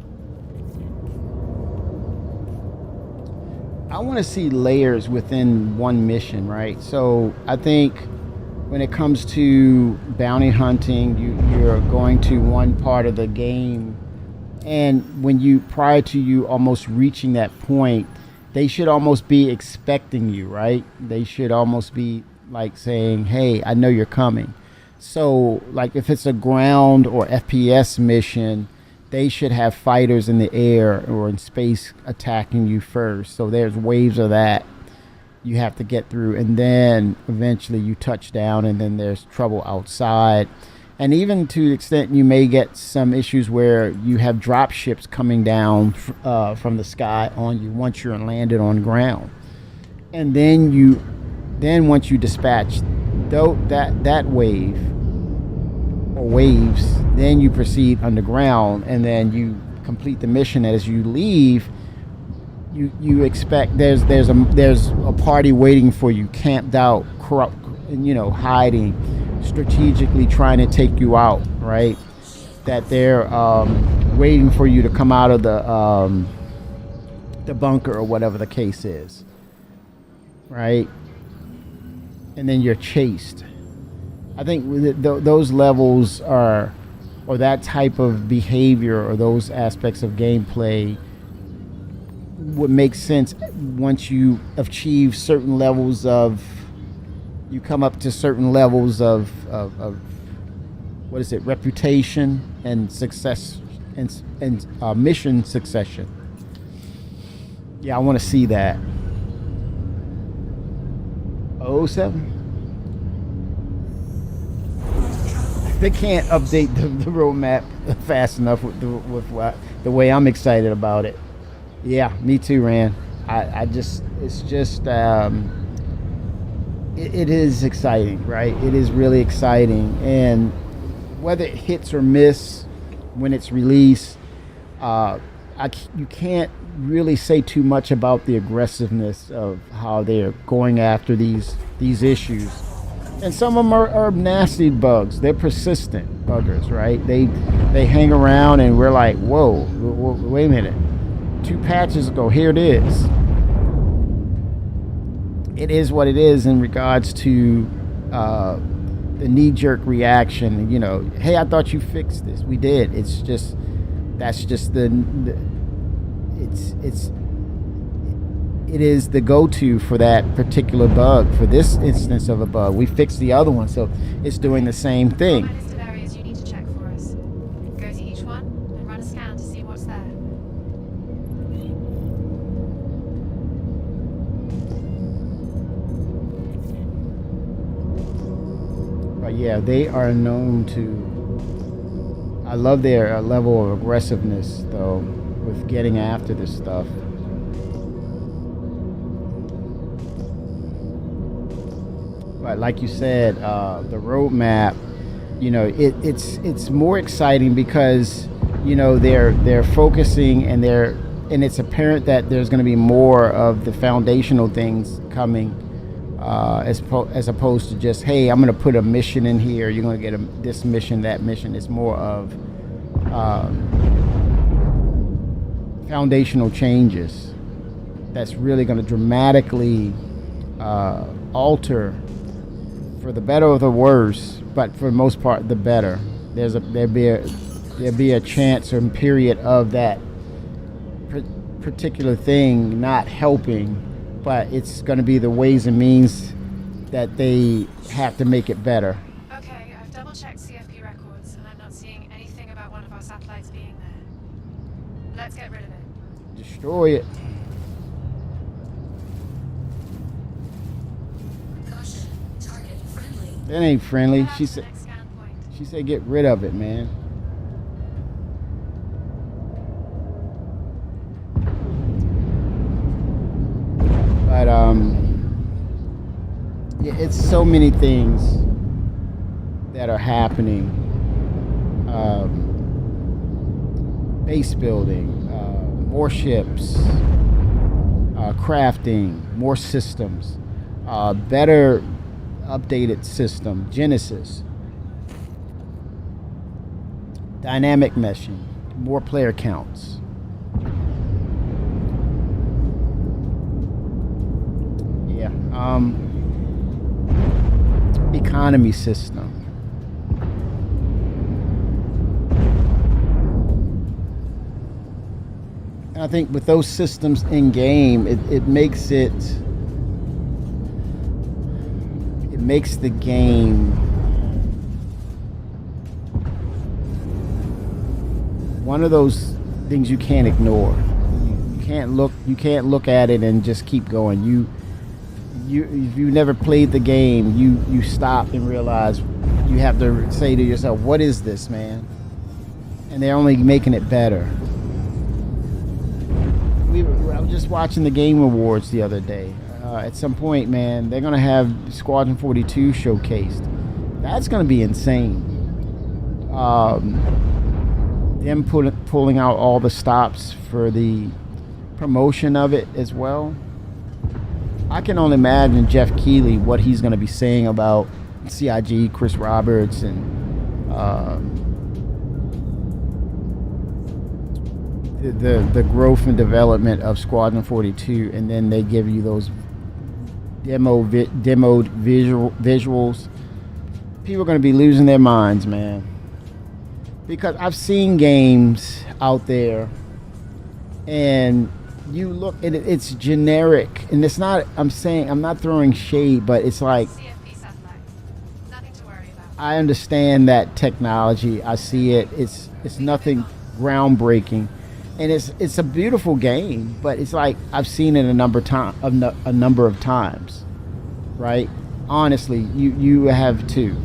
I want to see layers within one mission, right? So I think when it comes to bounty hunting, you're going to one part of the game, and prior to you almost reaching that point, they should almost be expecting you, right? They should almost be like saying, hey, I know you're coming. So like if it's a ground or FPS mission, they should have fighters in the air or in space attacking you first. So there's waves of that you have to get through, and then eventually you touch down, and then there's trouble outside. And even to the extent you may get some issues where you have drop ships coming down from the sky on you once you're landed on ground. And then once you dispatch that wave or waves, then you proceed underground, and then you complete the mission. As you leave, you expect there's a party waiting for you, camped out, corrupt, hiding, strategically trying to take you out, right? That they're waiting for you to come out of the bunker or whatever the case is, right? And then you're chased. I think those levels or that type of behavior or those aspects of gameplay would make sense once you achieve certain levels of, you come up to certain levels of what is it, reputation and success and mission succession. Yeah, I want to see that. 07? They can't update the roadmap fast enough the way I'm excited about it. Yeah, me too, Rand. I just it's just it is exciting, right? It is really exciting, and whether it hits or miss when it's released, you can't really say too much about the aggressiveness of how they're going after these issues. And some of them are nasty bugs. They're persistent buggers, right? They hang around, and we're like, whoa, wait a minute. 2 patches ago, here it is. It is what it is in regards to the knee-jerk reaction. You know, hey, I thought you fixed this. We did. It's just that's just it is the go-to for that particular bug. For this instance of a bug, we fixed the other one, so it's doing the same thing. A list of areas you need to check for us. Go to each one and run a scan to see what's there. But yeah, they are known to. I love their level of aggressiveness, though, with getting after this stuff. But like you said, the roadmap, you know, it's more exciting because, you know, they're focusing, and it's apparent that there's going to be more of the foundational things coming, as opposed to just, hey, I'm going to put a mission in here. You're going to get this mission, that mission. It's more of foundational changes that's really going to dramatically alter, for the better or the worse, but for the most part, the better. There'll be a chance or period of that particular thing not helping, but it's going to be the ways and means that they have to make it better. Okay, I've double-checked CFP records, and I'm not seeing anything about one of our satellites being there. Let's get rid of it. Destroy it. Caution. Target friendly. That ain't friendly. Head She out to said. the next scan point. She said, "Get rid of it, man." But yeah, it's so many things that are happening. Base building, more ships, crafting, more systems, better updated system, Genesis, dynamic meshing, more player counts. Yeah. Economy system. And I think with those systems in game, it makes the game one of those things you can't ignore. You can't look at it and just keep going. If you never played the game, you stop and realize you have to say to yourself, what is this, man? And they're only making it better. I was just watching the Game Awards the other day. At some point, man, they're going to have Squadron 42 showcased. That's going to be insane. Them pulling out all the stops for the promotion of it as well. I can only imagine Jeff Keighley, what he's going to be saying about CIG, Chris Roberts, and the growth and development of Squadron 42, and then they give you those demoed visuals. People are going to be losing their minds, man. Because I've seen games out there, and you look at it, it's generic, and it's not, I'm not throwing shade, but it's like, CFP satellite. Nothing to worry about. I understand that technology. I see it. It's nothing groundbreaking, and it's a beautiful game. But it's like I've seen it a number of times, right? Honestly, you have too.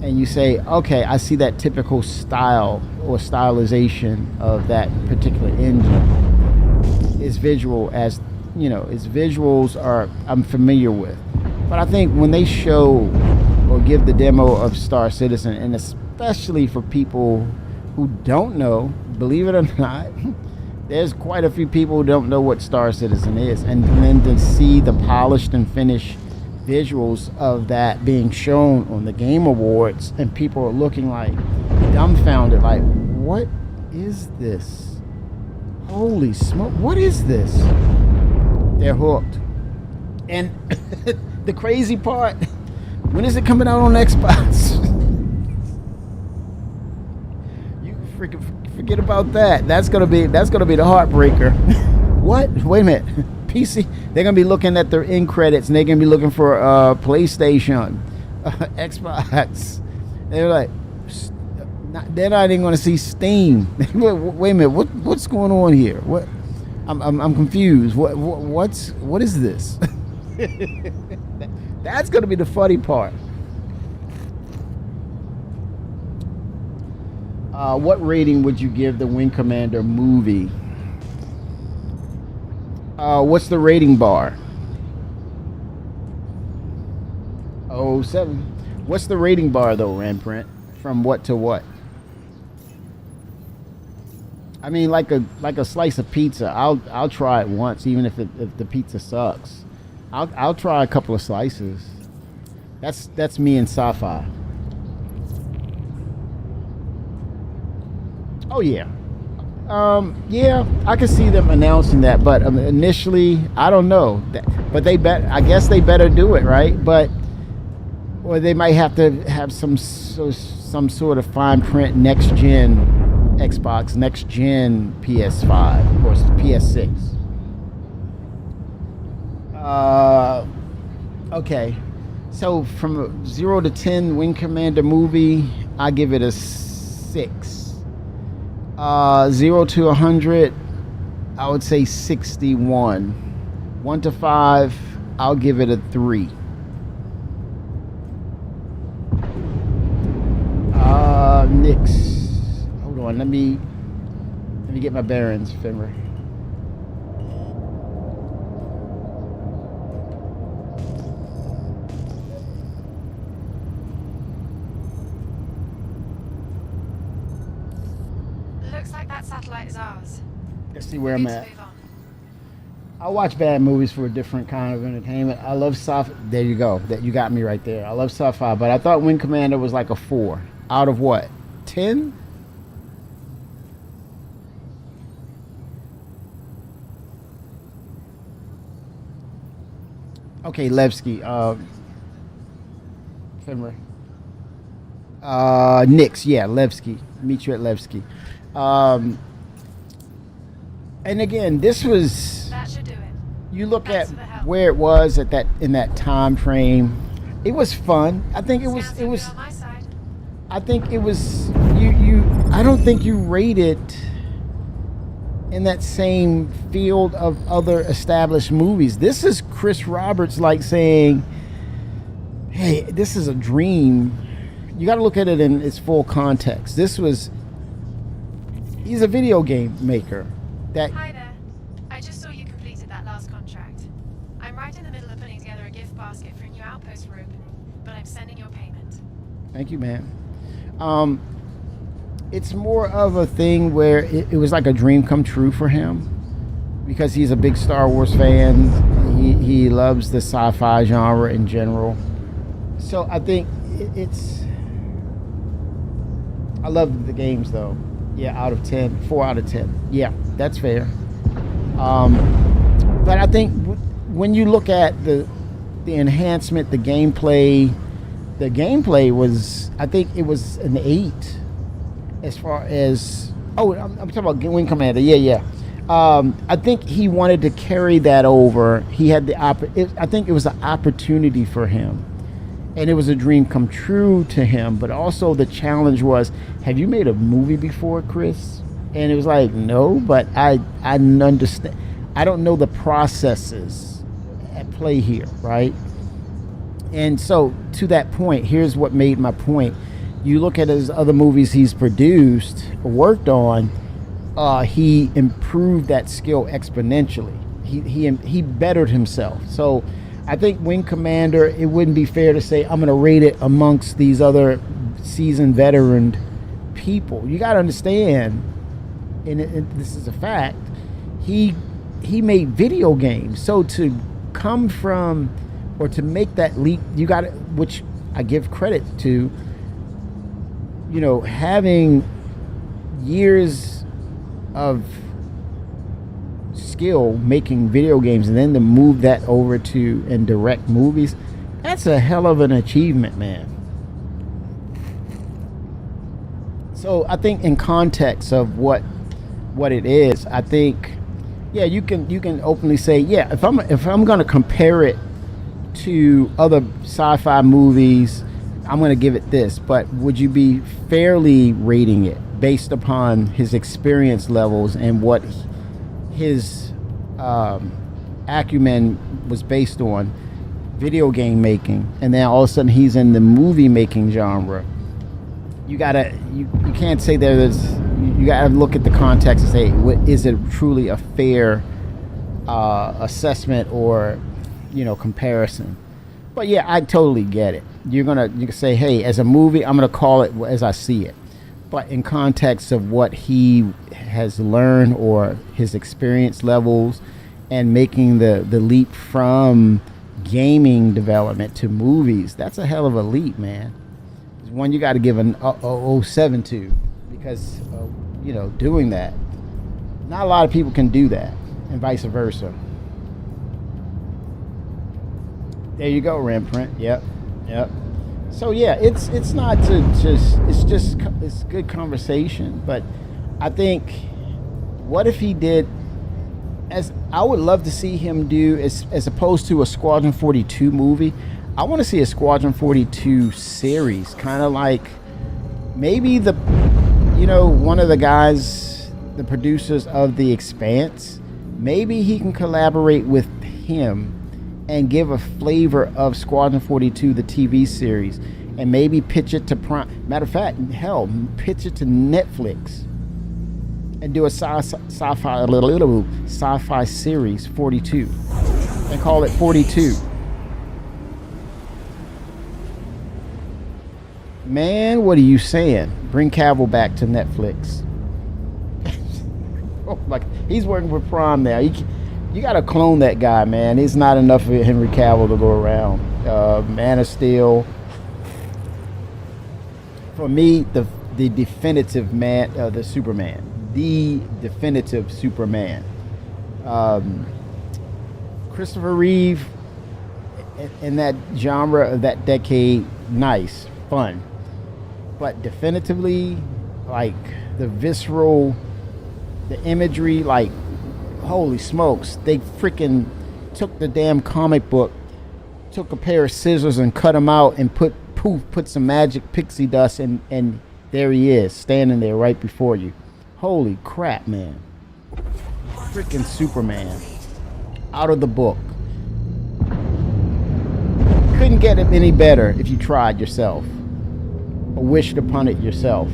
and you say, okay, I see that typical style or stylization of that particular engine. Its visual as its visuals are I'm familiar with. But I think when they show or give the demo of Star Citizen, and especially for people who don't know, believe it or not, there's quite a few people who don't know what Star Citizen is, and then to see the polished and finished visuals of that being shown on the Game Awards, and people are looking like dumbfounded, like, what is this? Holy smoke, what is this? They're hooked. And the crazy part, when is it coming out on Xbox? You freaking forget about that. That's gonna be the heartbreaker. What? Wait a minute. PC. They're gonna be looking at their end credits, and they're gonna be looking for PlayStation, Xbox. They're like, they're not even gonna see Steam. Wait a minute. What's going on here? What? I'm confused. What is this? That's gonna be the funny part. What rating would you give the Wing Commander movie? What's the rating bar? 07. What's the rating bar though, Ramprint? From what to what? I mean, like a slice of pizza. I'll try it once, even if the pizza sucks. I'll try a couple of slices. That's me and sci-fi. Oh yeah. Yeah, I can see them announcing that, but initially, I don't know. But I guess they better do it, right? Or they might have to have some sort of fine print next gen Xbox, next gen PS5 or PS6. Okay. So from 0 to 10 Wing Commander movie, I give it a 6. 0 to 100, I would say 61. 1 to 5, I'll give it a 3. Nix. Hold on, let me get my bearings, Finra. Looks like that satellite is ours. Let's see where I'm Good to at. move on. I watch bad movies for a different kind of entertainment. I love sci-fi. There you go. That you got me right there. I love sci-fi, but I thought Wing Commander was like a 4 out of what? 10? Okay, Levski. Finra. Nix. Yeah, Levski. Meet you at Levski. And again, this was. That should do it. You look Thanks at for the help. where it was at in that time frame. It was fun. I think it was. Sounds It like was. you're on my side. I think it was. You. I don't think you rated in that same field of other established movies. This is Chris Roberts like saying, "Hey, this is a dream." You got to look at it in its full context. He's a video game maker. That Hi there. I just saw you completed that last contract. I'm right in the middle of putting together a gift basket for a new outpost we're opening, but I'm sending your payment. Thank you, man. It's more of a thing where it was like a dream come true for him because he's a big Star Wars fan. He loves the sci-fi genre in general. So I think it's. I love the games though. Yeah, out of 10, 4 out of 10. Yeah, that's fair. But I think when you look at the enhancement, the gameplay was, I think it was an 8 as far as, I'm talking about Wing Commander. Yeah. I think he wanted to carry that over. He had I think it was an opportunity for him. And it was a dream come true to him, but also the challenge was, have you made a movie before, Chris? And it was like, no, but I understand. I don't know the processes at play here, right? And so to that point, here's what made my point. you look at his other movies he's produced or worked on, he improved that skill exponentially. He bettered himself. So I think Wing Commander, it wouldn't be fair to say I'm going to rate it amongst these other seasoned veteran people. You got to understand, and this is a fact, he made video games. So to come from, or to make that leap, you got to, which I give credit to, you know, having years of skill making video games and then to move that over to and direct movies, that's a hell of an achievement, man. So I think in context of what it is, I think, yeah, you can openly say, yeah, if I'm going to compare it to other sci-fi movies, I'm going to give it this. But would you be fairly rating it based upon his experience levels and what his acumen was based on, video game making, and then all of a sudden he's in the movie making genre? You can't say there's, you gotta look at the context and say, is it truly a fair assessment or, you know, comparison? But yeah, I totally get it. You can say, hey, as a movie, I'm gonna call it as I see it. But in context of what he has learned or his experience levels and making the leap from gaming development to movies, that's a hell of a leap, man. It's one you got to give an 07 to, because you know, doing that, not a lot of people can do that, and vice versa. There you go, Remprint. Yep. So yeah, it's not to it's good conversation, but I think, what if he did, as I would love to see him do, as opposed to a Squadron 42 movie, I want to see a Squadron 42 series, kind of like maybe one of the guys, the producers of The Expanse, maybe he can collaborate with him and give a flavor of Squadron 42, the TV series, and maybe pitch it to Prime. Matter of fact, hell, pitch it to Netflix and do a sci-fi series, 42, and call it 42. Man, what are you saying? Bring Cavill back to Netflix. Oh my, he's working for Prime now. You got to clone that guy, man. It's not enough for Henry Cavill to go around. Man of Steel. For me, the definitive man, the Superman. The definitive Superman. Christopher Reeve, in that genre of that decade, nice, fun. But definitively, like, the visceral, the imagery, like, holy smokes, they freaking took the damn comic book, took a pair of scissors and cut him out and put some magic pixie dust, and there he is, standing there right before you. Holy crap, man. Freaking Superman. Out of the book. Couldn't get it any better if you tried yourself, or wished upon it yourself.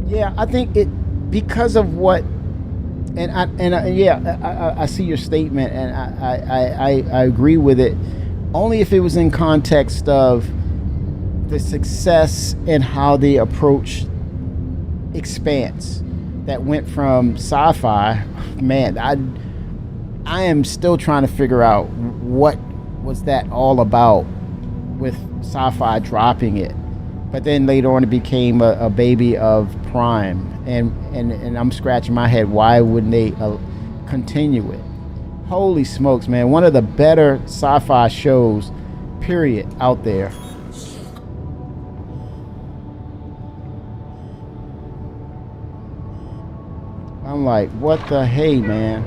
Yeah, I think it, because of what, I see your statement, and I agree with it, only if it was in context of the success and how they approach Expanse, that went from sci-fi. Man, I am still trying to figure out what was that all about, with sci-fi dropping it. But then later on it became a baby of Prime, and I'm scratching my head, why wouldn't they continue it? Holy smokes, man, one of the better sci-fi shows, period, out there. I'm like, what the hey, man?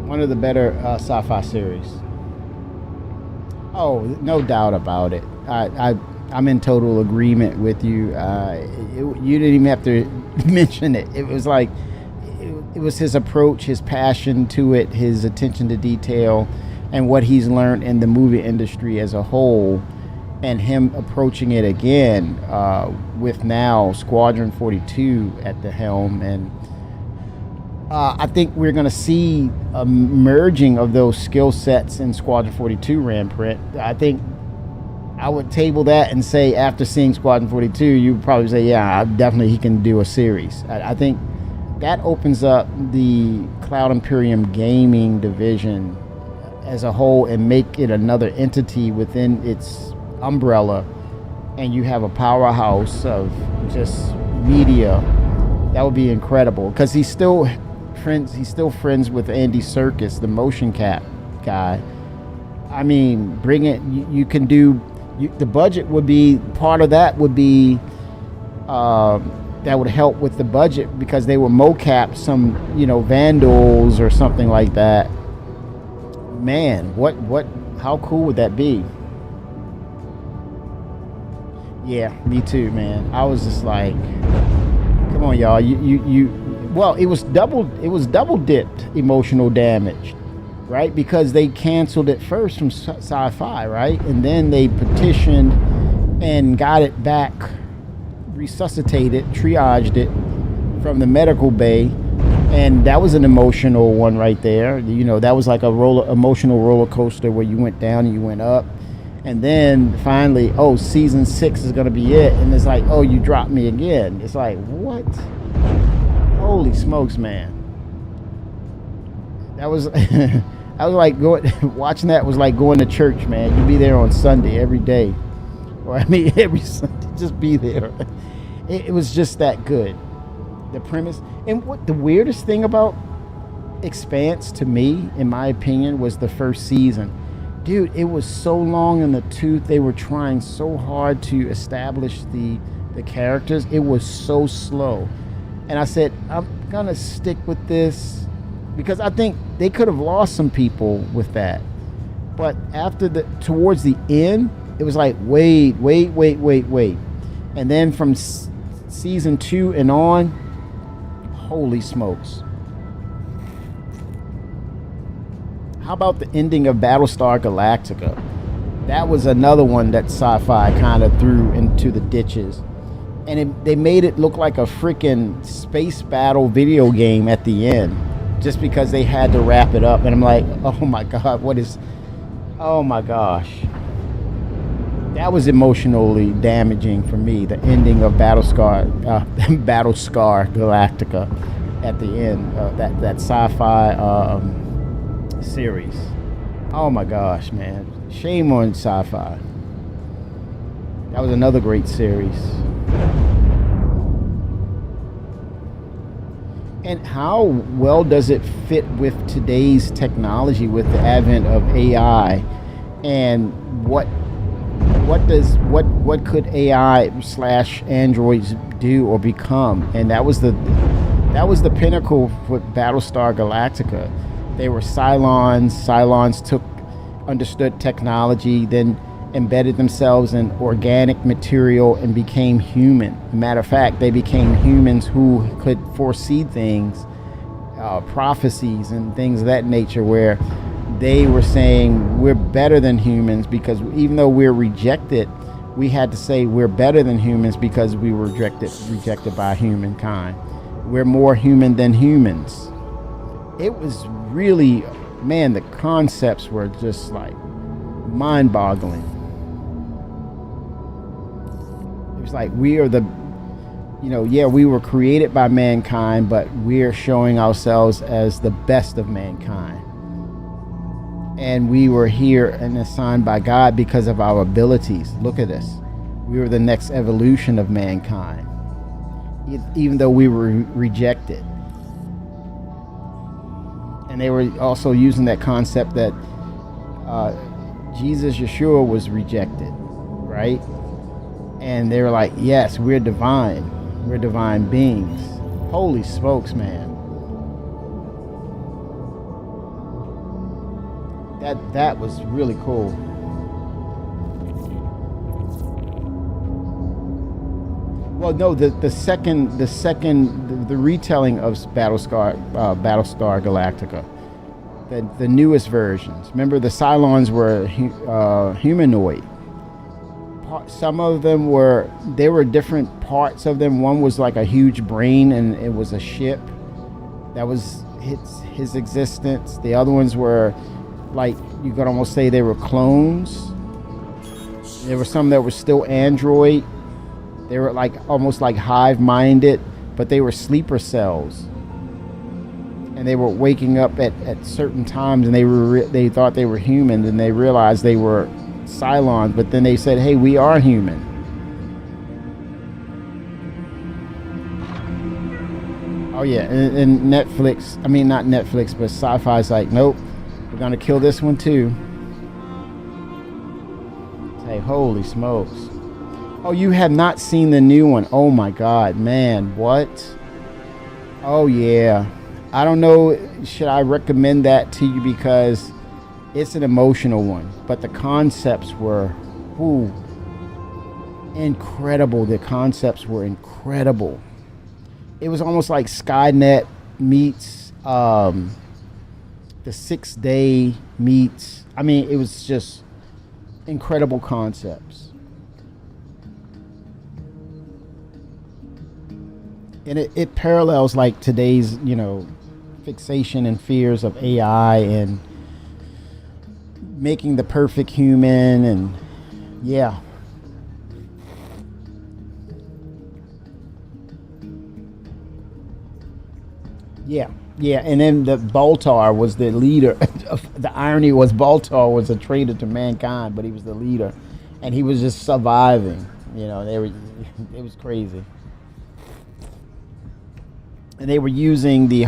One of the better sci-fi series. Oh, no doubt about it. I'm in total agreement with you. You didn't even have to mention it. It was like it was his approach, his passion to it, his attention to detail, and what he's learned in the movie industry as a whole, and him approaching it again with now Squadron 42 at the helm. And I think we're going to see a merging of those skill sets in Squadron 42, Ramprint. I think I would table that and say after seeing Squadron 42, you would probably say, yeah, definitely he can do a series. I think that opens up the Cloud Imperium gaming division as a whole and make it another entity within its umbrella, and you have a powerhouse of just media. That would be incredible, because he's still friends with Andy Serkis, the motion cap guy. I mean, bring it. You can do. The budget would be part of that. Would be that would help with the budget, because they were mocap some vandals or something like that. Man, what? How cool would that be? Yeah, me too, man. I was just like, come on, y'all. Well, it was double dipped emotional damage, right? Because they canceled it first from Sci-Fi, right? And then they petitioned and got it back, resuscitated, triaged it from the medical bay. And that was an emotional one right there. That was like a emotional roller coaster where you went down and you went up. And then finally, season 6 is going to be it. And it's like, you dropped me again. It's like, what? Holy smokes, man. That was, I was like, watching that was like going to church, man. You'd be there on Sunday every day. Or every Sunday, just be there. It was just that good. The premise. And what the weirdest thing about Expanse to me, in my opinion, was the first season. Dude, it was so long in the tooth. They were trying so hard to establish the characters. It was so slow. And I said, I'm going to stick with this, because I think they could have lost some people with that. But towards the end, it was like, wait. And then from season 2 and on, holy smokes. How about the ending of Battlestar Galactica? That was another one that Sci-Fi kind of threw into the ditches. And they made it look like a freaking space battle video game at the end, just because they had to wrap it up. And I'm like, oh my God, oh my gosh. That was emotionally damaging for me, the ending of Battlestar Galactica at the end, that Sci-Fi series. Oh my gosh, man. Shame on Sci-Fi. That was another great series. And how well does it fit with today's technology, with the advent of AI? And what could AI / androids do or become? And that was the pinnacle with Battlestar Galactica. They were Cylons. Cylons understood technology, then embedded themselves in organic material and became human. Matter of fact, they became humans who could foresee things, prophecies and things of that nature, where they were saying we're better than humans, because even though we're rejected, we had to say we're better than humans because we were rejected by humankind. We're more human than humans. It was really, man, the concepts were just like mind-boggling. It was like we are we were created by mankind, but we're showing ourselves as the best of mankind. And we were here and assigned by God because of our abilities. Look at us. We were the next evolution of mankind, even though we were rejected. And they were also using that concept that Jesus, Yeshua, was rejected, right? And they were like, yes, we're divine. We're divine beings. Holy smokes, man. That was really cool. Well, no, the retelling of Battlestar Galactica, the newest versions. Remember, the Cylons were humanoid. Some of them were different parts of them. One was like a huge brain, and it was a ship. That was his existence. The other ones were, like, you could almost say they were clones. There were some that were still android. They were like almost like hive-minded, but they were sleeper cells. And they were waking up at certain times, and they thought they were humans, and they realized they were Cylons, but then they said, hey, we are human. Oh yeah, and Netflix, I mean not Netflix, but Sci-Fi's like, nope, we're gonna kill this one too. Hey, holy smokes. Oh, you have not seen the new one. Oh my God, man, what? Oh yeah. I don't know, should I recommend that to you, because it's an emotional one, but the concepts were incredible. The concepts were incredible. It was almost like Skynet meets the 6th Day meets, I mean, it was just incredible concepts. And it parallels like today's, fixation and fears of AI and making the perfect human, and yeah. Yeah, and then the Baltar was the leader. The irony was Baltar was a traitor to mankind, but he was the leader, and he was just surviving. It was crazy. And they were using the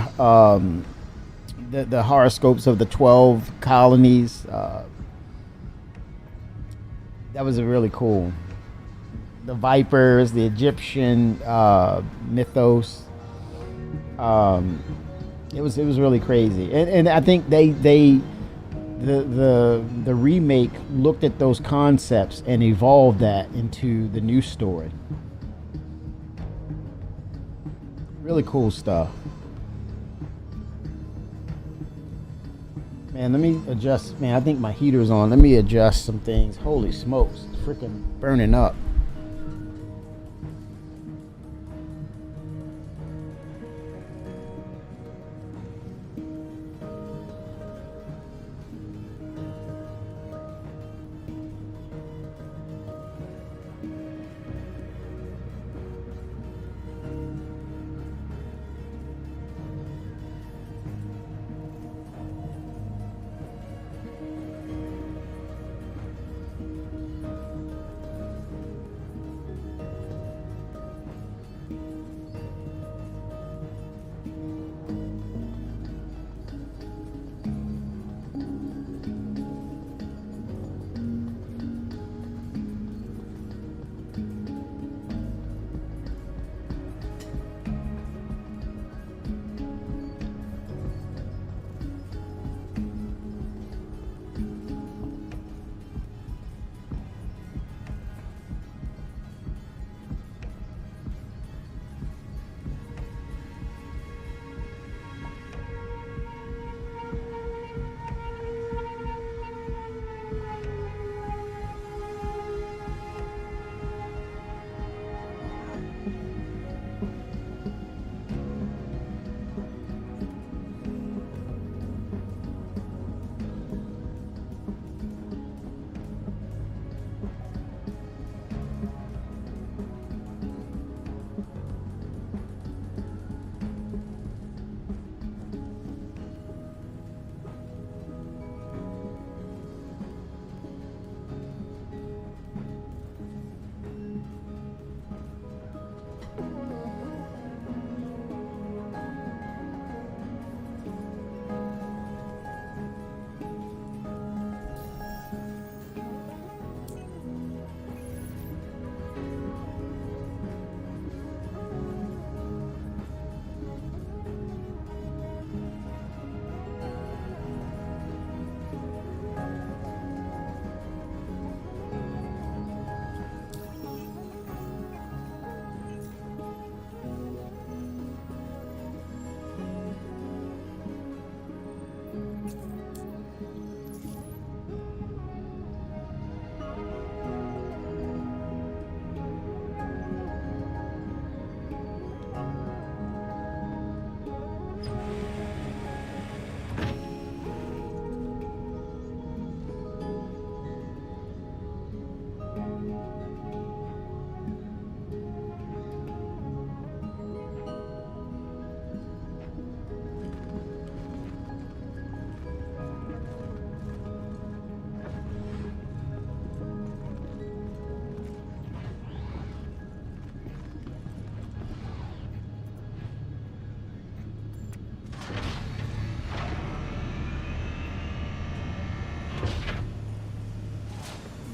horoscopes of the 12 colonies. That was really cool. The Vipers, the Egyptian mythos. It was really crazy, and I think the remake looked at those concepts and evolved that into the new story. Really cool stuff. Man, let me adjust. Man, I think my heater's on. Let me adjust some things. Holy smokes, it's freaking burning up.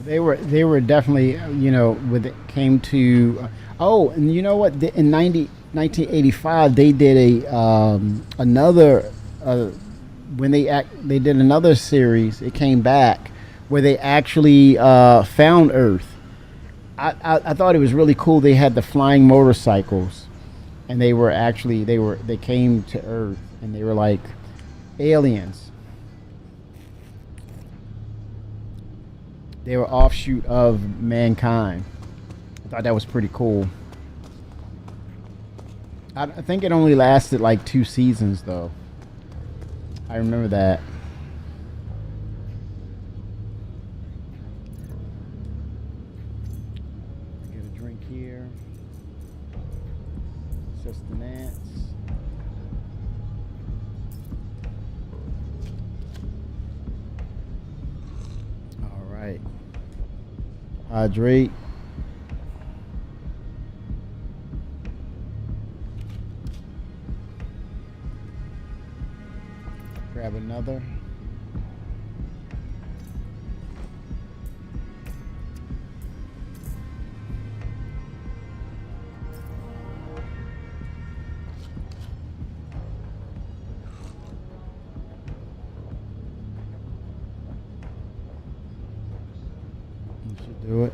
They were definitely, when it came to oh, and you know what, in 1985 they did a another when they did another series. It came back where they actually found Earth. I thought it was really cool. They had the flying motorcycles, and they came to Earth, and they were like aliens. They were offshoot of mankind. I thought that was pretty cool. I think it only lasted like 2 seasons, though. I remember that. Get a drink here. Sustenance. All right. Hydrate. Grab another. You should do it.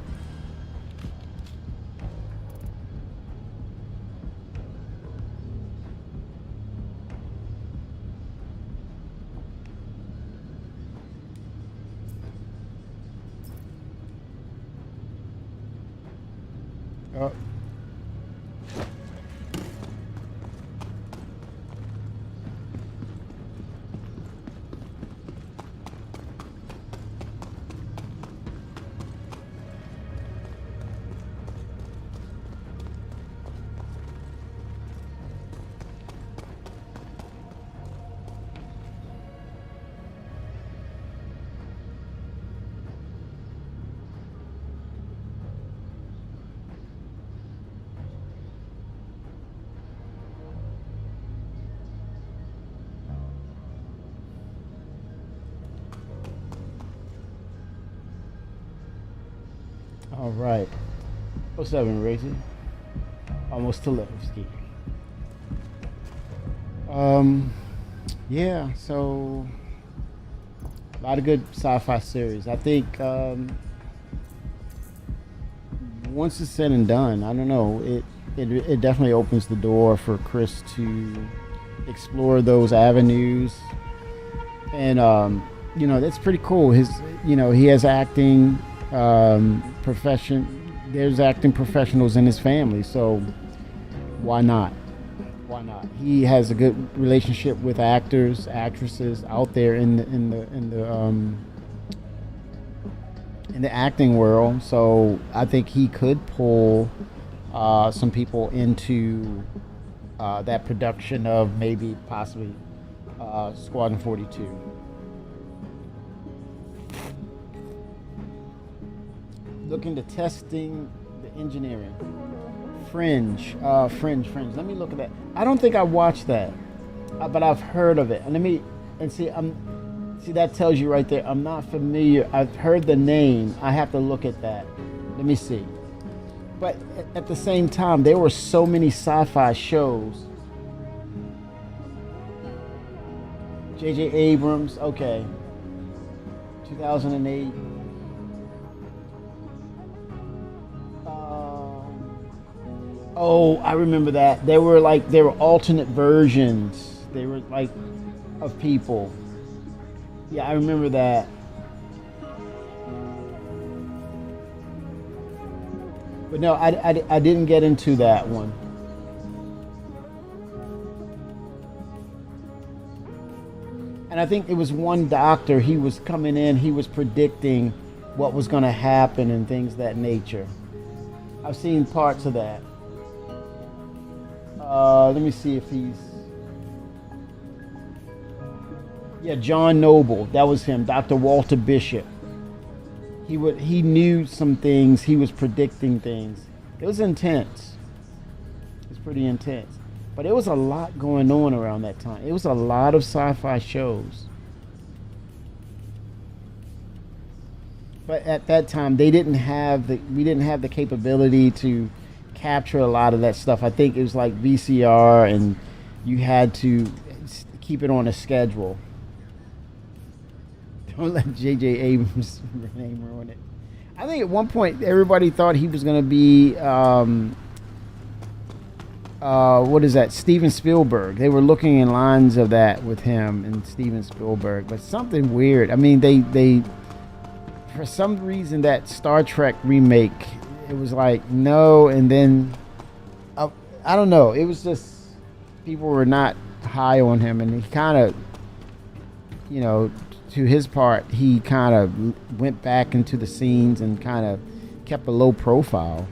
Oh. All right. What's up, Racy? Almost to Levski. Yeah, so a lot of good sci-fi series. I think once it's said and done, I don't know, it definitely opens the door for Chris to explore those avenues, and that's pretty cool. He has acting profession. There's acting professionals in his family, so why not? Why not? He has a good relationship with actors, actresses out there in the acting world. So I think he could pull some people into that production of maybe possibly Squadron 42. Look into testing the engineering. Fringe. Let me look at that. I don't think I watched that, but I've heard of it. And see, that tells you right there. I'm not familiar. I've heard the name. I have to look at that. Let me see. But at the same time, there were so many sci-fi shows. J.J. Abrams. Okay. 2008. Oh, I remember that. They were alternate versions. They were like of people. Yeah, I remember that. But no, I didn't get into that one. And I think it was one doctor. He was coming in. He was predicting what was going to happen and things of that nature. I've seen parts of that. Let me see if he's... Yeah, John Noble. That was him. Dr. Walter Bishop. He knew some things. He was predicting things. It was intense. It was pretty intense. But it was a lot going on around that time. It was a lot of sci-fi shows. But at that time, we didn't have the capability to capture a lot of that stuff. I think it was like VCR, and you had to keep it on a schedule. Don't let J.J. Abrams' name ruin it. I think at one point everybody thought he was going to be what is that? Steven Spielberg. They were looking in lines of that with him and Steven Spielberg, but something weird. I mean, they for some reason that Star Trek remake, it was like no, and then I don't know. It was just people were not high on him, and he kind of, to his part, he kind of went back into the scenes and kind of kept a low profile.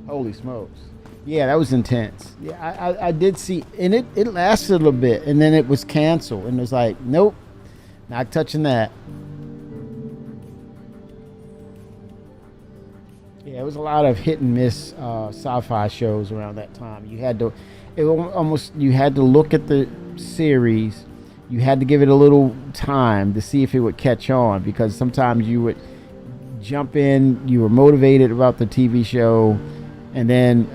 Holy smokes. Yeah, that was intense. Yeah, I did see, and it lasted a little bit, and then it was canceled, and it was like, nope, not touching that. Yeah, it was a lot of hit and miss sci-fi shows around that time. You had to look at the series. You had to give it a little time to see if it would catch on, because sometimes you would jump in, you were motivated about the TV show, and then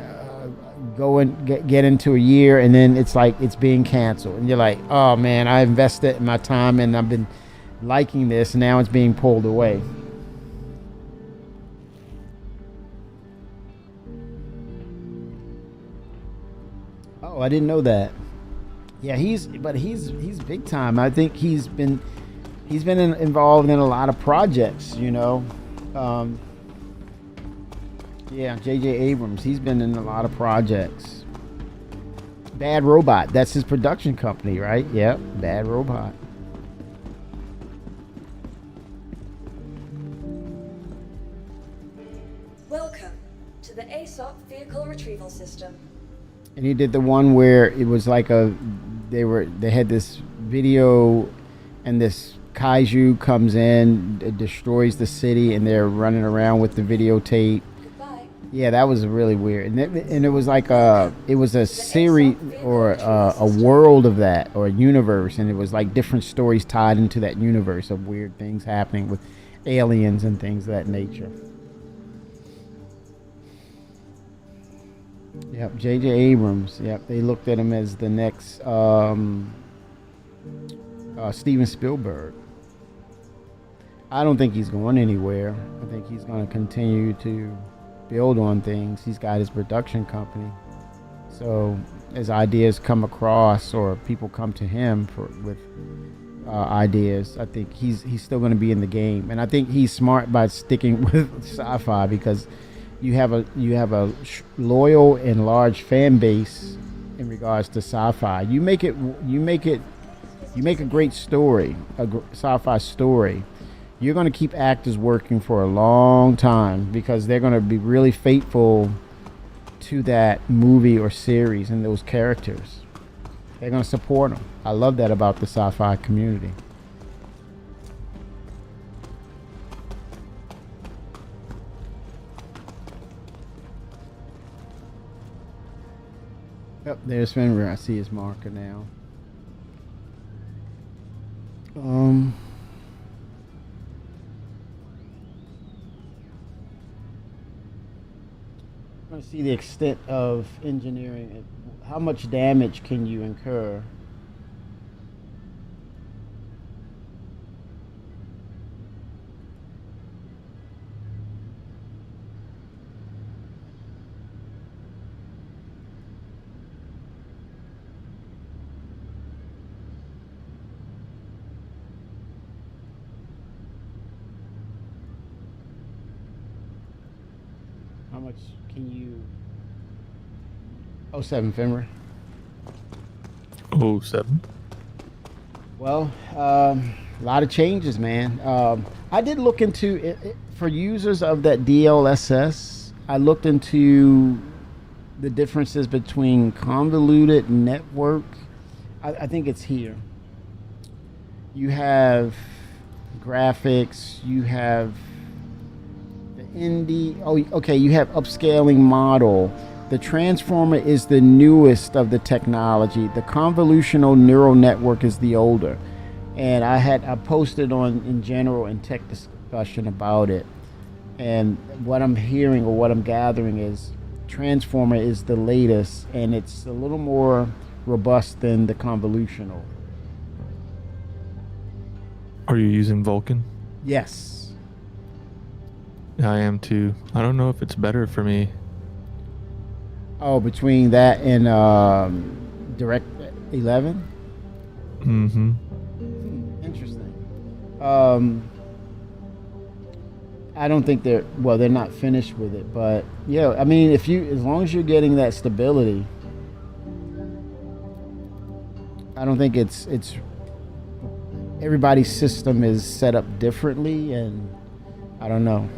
go and get into a year, and then it's like it's being canceled, and you're like, oh man, I invested my time and I've been liking this, and now it's being pulled away. Oh, I didn't know that. Yeah, he's big time. I think he's been involved in a lot of projects, Yeah, J.J. Abrams, he's been in a lot of projects. Bad Robot, that's his production company, right? Yep, Bad Robot. Welcome to the ASOP Vehicle Retrieval System. And he did the one where it was like they had this video, and this kaiju comes in, it destroys the city, and they're running around with the videotape. Yeah, that was really weird, and it was like a series or a world of that, or a universe, and it was like different stories tied into that universe of weird things happening with aliens and things of that nature. Yep, J.J. Abrams. Yep, they looked at him as the next Steven Spielberg. I don't think he's going anywhere. I think he's going to continue to build on things. He's got his production company, so as ideas come across or people come to him with ideas, I think he's still going to be in the game, and I think he's smart by sticking with sci-fi, because you have a loyal and large fan base in regards to sci-fi. You make a great story, sci-fi story. You're going to keep actors working for a long time, because they're going to be really faithful to that movie or series and those characters. They're going to support them. I love that about the sci-fi community. Yep, there's Fenrir. I see his marker now. I want to see the extent of engineering. How much damage can you incur? How much can you... 07 Fenrir. 07. Well, a lot of changes, man. I did look into it for users of that DLSS. I looked into the differences between convoluted network. I think it's here. You have graphics. You have the indie. Oh, okay. You have upscaling model, The transformer is the newest of the technology. The convolutional neural network is the older. And I posted on in general in tech discussion about it. And what I'm hearing or what I'm gathering is transformer is the latest, and it's a little more robust than the convolutional. Are you using Vulkan? Yes. I am too. I don't know if it's better for me. Oh, between that and Direct 11? Mm-hmm. Interesting. I don't think they're not finished with it, but yeah, I mean, as long as you're getting that stability, I don't think it's everybody's system is set up differently, and I don't know.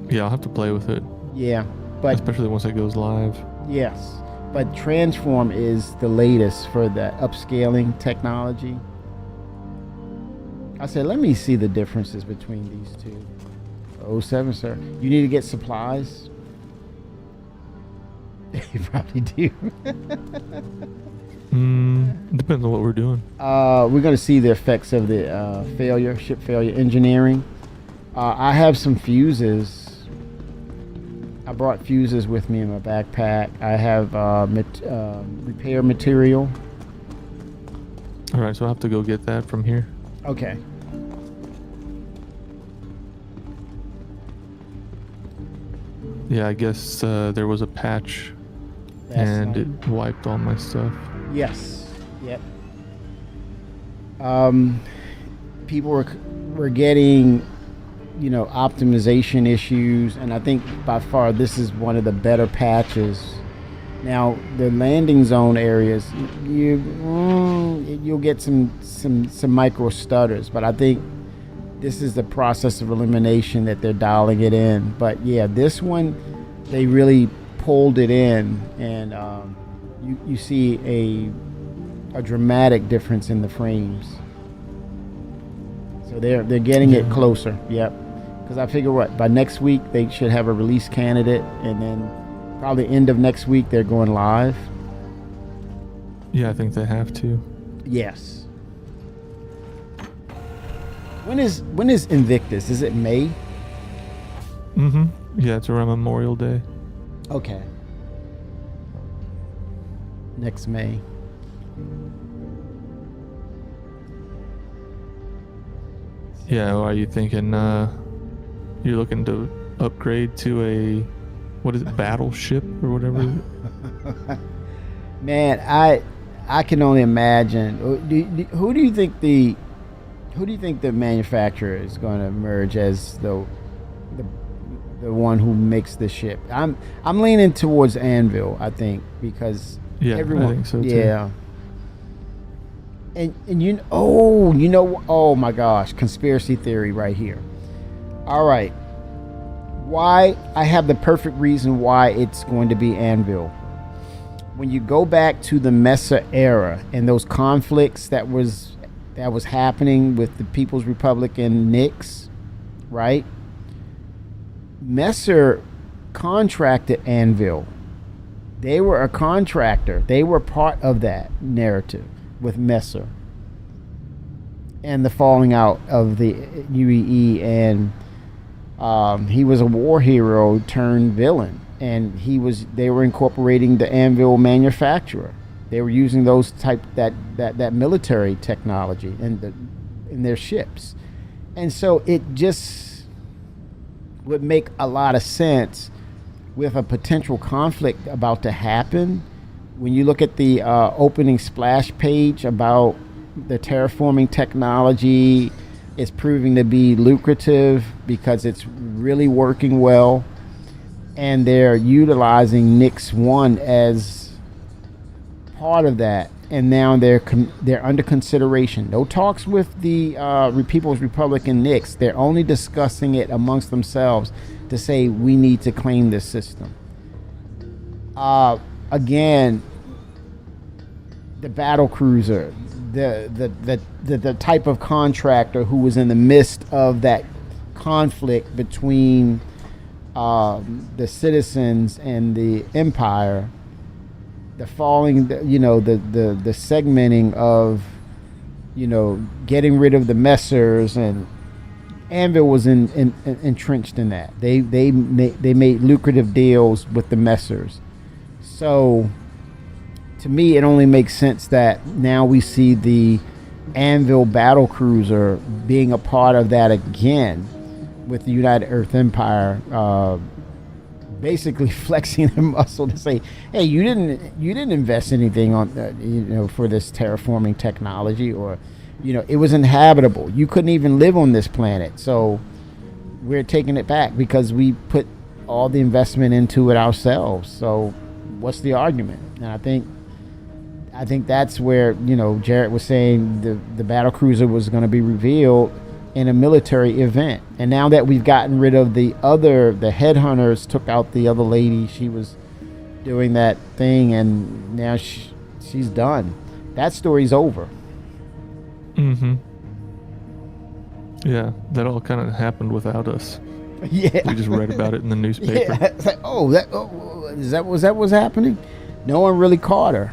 Yeah, I'll have to play with it. Yeah, but especially once it goes live. Yes, but Transform is the latest for the upscaling technology. I said, let me see the differences between these two. 07, sir. You need to get supplies? You probably do. Depends on what we're doing. We're going to see the effects of the ship failure engineering. I have some fuses. I brought fuses with me in my backpack. I have repair material. All right, so I'll have to go get that from here. Okay. Yeah, I guess there was a patch and it wiped all my stuff. Yes. Yep. People were getting, optimization issues, and I think by far this is one of the better patches. Now, the landing zone areas, you'll get some micro stutters, but I think this is the process of elimination that they're dialing it in. But yeah, this one, they really pulled it in, and you see a dramatic difference in the frames. So they're getting it closer. Yep. Because I figure by next week they should have a release candidate, and then probably end of next week they're going live. Yeah, I think they have to. Yes. When is Invictus? Is it May? Mm-hmm. Yeah, it's around Memorial Day. Okay. Next May. Yeah, or are you thinking you're looking to upgrade to a, what is it, battleship or whatever? Man, I can only imagine. Who do you think the manufacturer is going to emerge as the one who makes the ship? I'm leaning towards Anvil, I think, because everyone. I think so too. Yeah. And oh my gosh, conspiracy theory right here. All right. Why? I have the perfect reason why it's going to be Anvil. When you go back to the Messer era and those conflicts that was happening with the People's Republic and Nix, right? Messer contracted Anvil. They were a contractor. They were part of that narrative with Messer and the falling out of the UEE, and he was a war hero turned villain, and they were incorporating the Anvil manufacturer. They were using those that military technology in their ships, and so it just would make a lot of sense with a potential conflict about to happen. When you look at the opening splash page about the terraforming technology, it's proving to be lucrative because it's really working well, and they're utilizing Nix 1 as part of that, and now they're under consideration. No talks with the People's Republic and Nix. They're only discussing it amongst themselves to say we need to claim this system. Again, the battle cruiser, the type of contractor who was in the midst of that conflict between the citizens and the empire, the falling, the segmenting of, getting rid of the messers, and Anvil was entrenched in that. They made lucrative deals with the messers. So to me, it only makes sense that now we see the Anvil battle cruiser being a part of that again, with the United Earth Empire basically flexing their muscle to say, "Hey, you didn't invest anything on for this terraforming technology, or it was inhabitable. You couldn't even live on this planet. So we're taking it back because we put all the investment into it ourselves. So what's the argument?" And I think that's where Jarrett was saying the battle cruiser was going to be revealed in a military event. And now that we've gotten rid of the headhunters took out the other lady, she was doing that thing, and now she's done. That story's over. Mm-hmm. Yeah, that all kind of happened without us. Yeah, we just read about it in the newspaper. Yeah, it's like, was that what's happening? No one really caught her,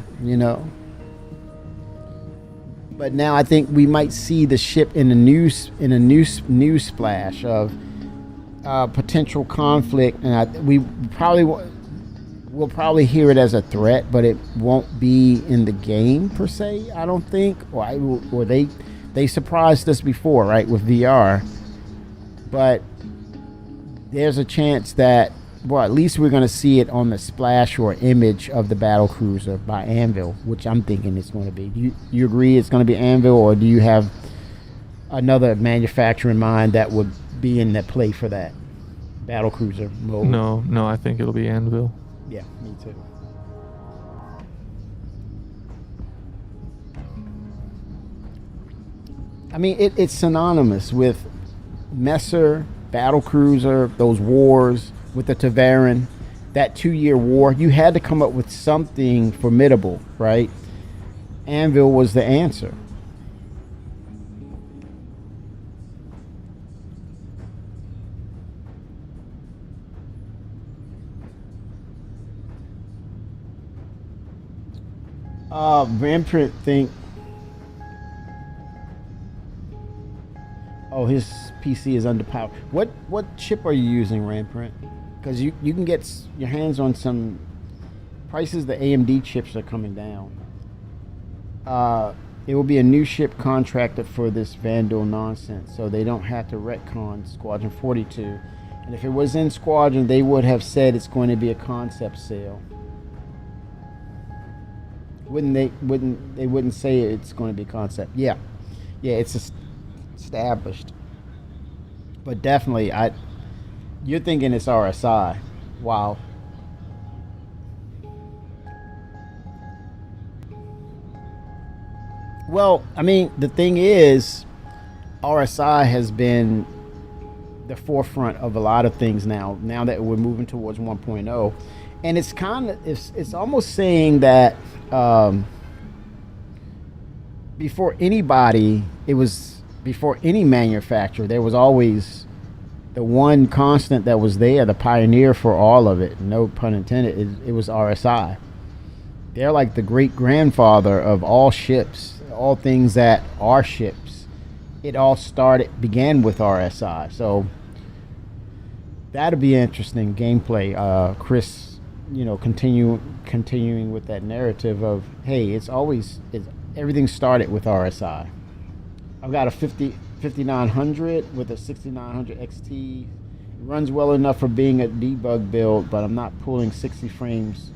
But now I think we might see the ship in a news splash of potential conflict, and we'll probably hear it as a threat, but it won't be in the game per se. I don't think, or they surprised us before, right, with VR. But there's a chance that, at least we're going to see it on the splash or image of the battle cruiser by Anvil, which I'm thinking it's going to be. Do you agree it's going to be Anvil, or do you have another manufacturer in mind that would be in the play for that battle cruiser mode? No, I think it'll be Anvil. Yeah, me too. I mean, it's synonymous with Messer, battle cruiser, those wars with the Tavaran, that 2-year war. You had to come up with something formidable, right? Anvil was the answer. Ramprint think. Oh, his PC is underpowered. What chip are you using, Ramprint? Because you can get your hands on some prices. The AMD chips are coming down. It will be a new ship contracted for this Vandal nonsense, so they don't have to retcon Squadron 42. And if it was in Squadron, they would have said it's going to be a concept sale. They wouldn't say it's going to be concept. Yeah, it's established. But definitely, you're thinking it's RSI. Wow. Well, I mean, the thing is, RSI has been the forefront of a lot of things now that we're moving towards 1.0. And it's almost saying that before anybody, before any manufacturer, there was always the one constant that was there, the pioneer for all of it, no pun intended, it was RSI. They're like the great grandfather of all ships, all things that are ships. It all began with RSI. So that'll be interesting gameplay. Chris, continuing with that narrative of, hey, everything started with RSI. I've got a 5900 with a 6900 XT. It runs well enough for being a debug build, but I'm not pulling 60 frames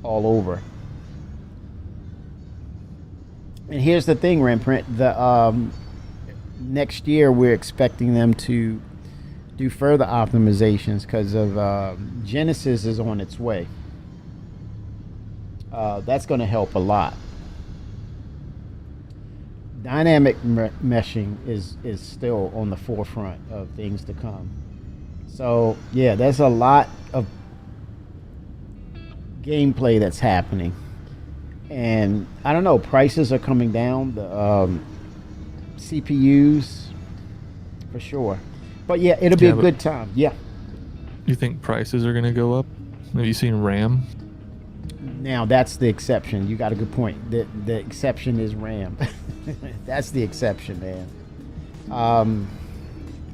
all over. And here's the thing, Ramprint. Next year we're expecting them to do further optimizations because of Genesis is on its way. That's going to help a lot. Dynamic meshing is still on the forefront of things to come. So yeah, there's a lot of gameplay that's happening, and I don't know, prices are coming down, the CPUs for sure. But yeah, it'll be a good time. Yeah. You think prices are gonna go up? Have you seen RAM? Now that's the exception. You got a good point. The exception is RAM. That's the exception, man.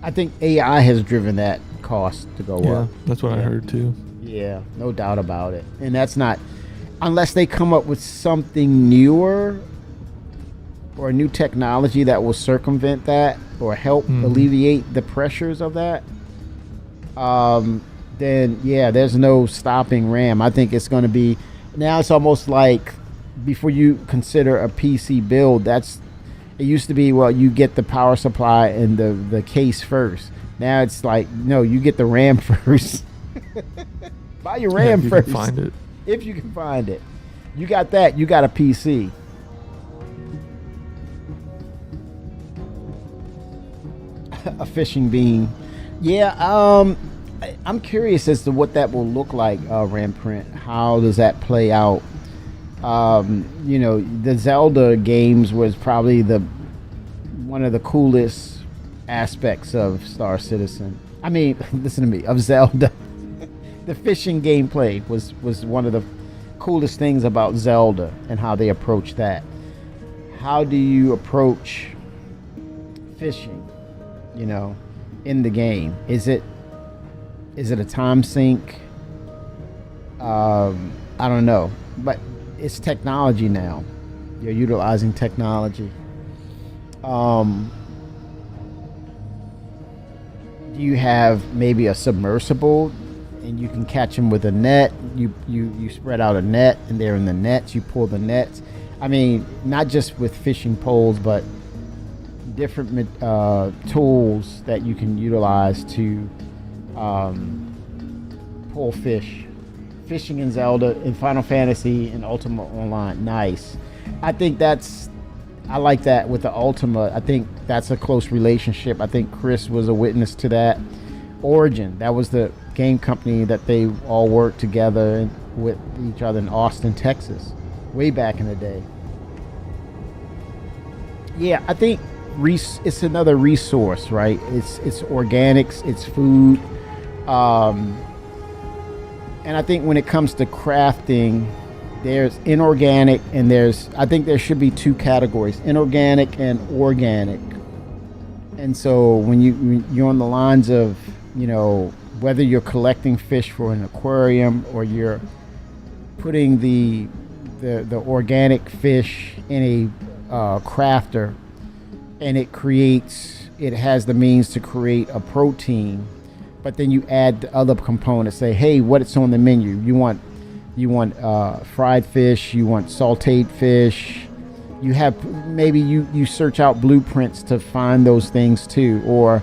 I think AI has driven that cost to go Yeah, up. that's what I heard too. Yeah, no doubt about it. And that's not unless they come up with something newer or a new technology that will circumvent that or help alleviate the pressures of that. Then yeah, there's no stopping RAM. I think it's going to be now. It's almost like before you consider a PC build, it used to be, well, you get the power supply and the case first. Now it's like, no, you get the RAM first. Buy your RAM if you first. can find it. If you can find it. You got that, you got a PC. A fishing beam. Yeah, I'm curious as to what that will look like, Ramprint. How does that play out? The Zelda games was probably one of the coolest aspects of Star Citizen. I mean, listen to me, of Zelda. The fishing gameplay was one of the coolest things about Zelda and how they approach that. How do you approach fishing, in the game? Is it a time sink? I don't know, but it's technology now. You're utilizing technology. Do you have maybe a submersible and you can catch them with a net? You spread out a net and they're in the nets. You pull the nets. I mean, not just with fishing poles, but different tools that you can utilize to pull fish. Fishing in Zelda, in Final Fantasy, and Ultima Online. Nice. I like that with the Ultima. I think that's a close relationship. I think Chris was a witness to that. Origin, that was the game company that they all worked together with each other in Austin, Texas, way back in the day. Yeah, I think it's another resource, right? It's organics, it's food. And I think when it comes to crafting, there's inorganic and I think there should be two categories, inorganic and organic. And so when you're on the lines of, whether you're collecting fish for an aquarium or you're putting the organic fish in a crafter, and it has the means to create a protein, but then you add the other components. Say, hey, what's on the menu? You want fried fish, you want sauteed fish. You have maybe you search out blueprints to find those things too, or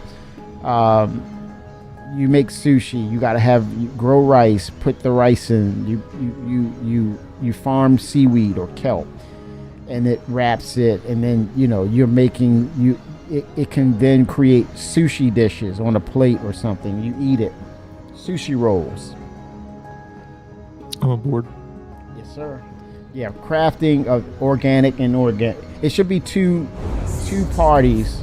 you make sushi. You got to grow rice, put the rice in. You farm seaweed or kelp, and it wraps it, and then you're making it can then create sushi dishes on a plate or something. You eat it. Sushi rolls. I'm aboard. Yes, sir. Yeah, crafting of organic and inorganic. It should be two parties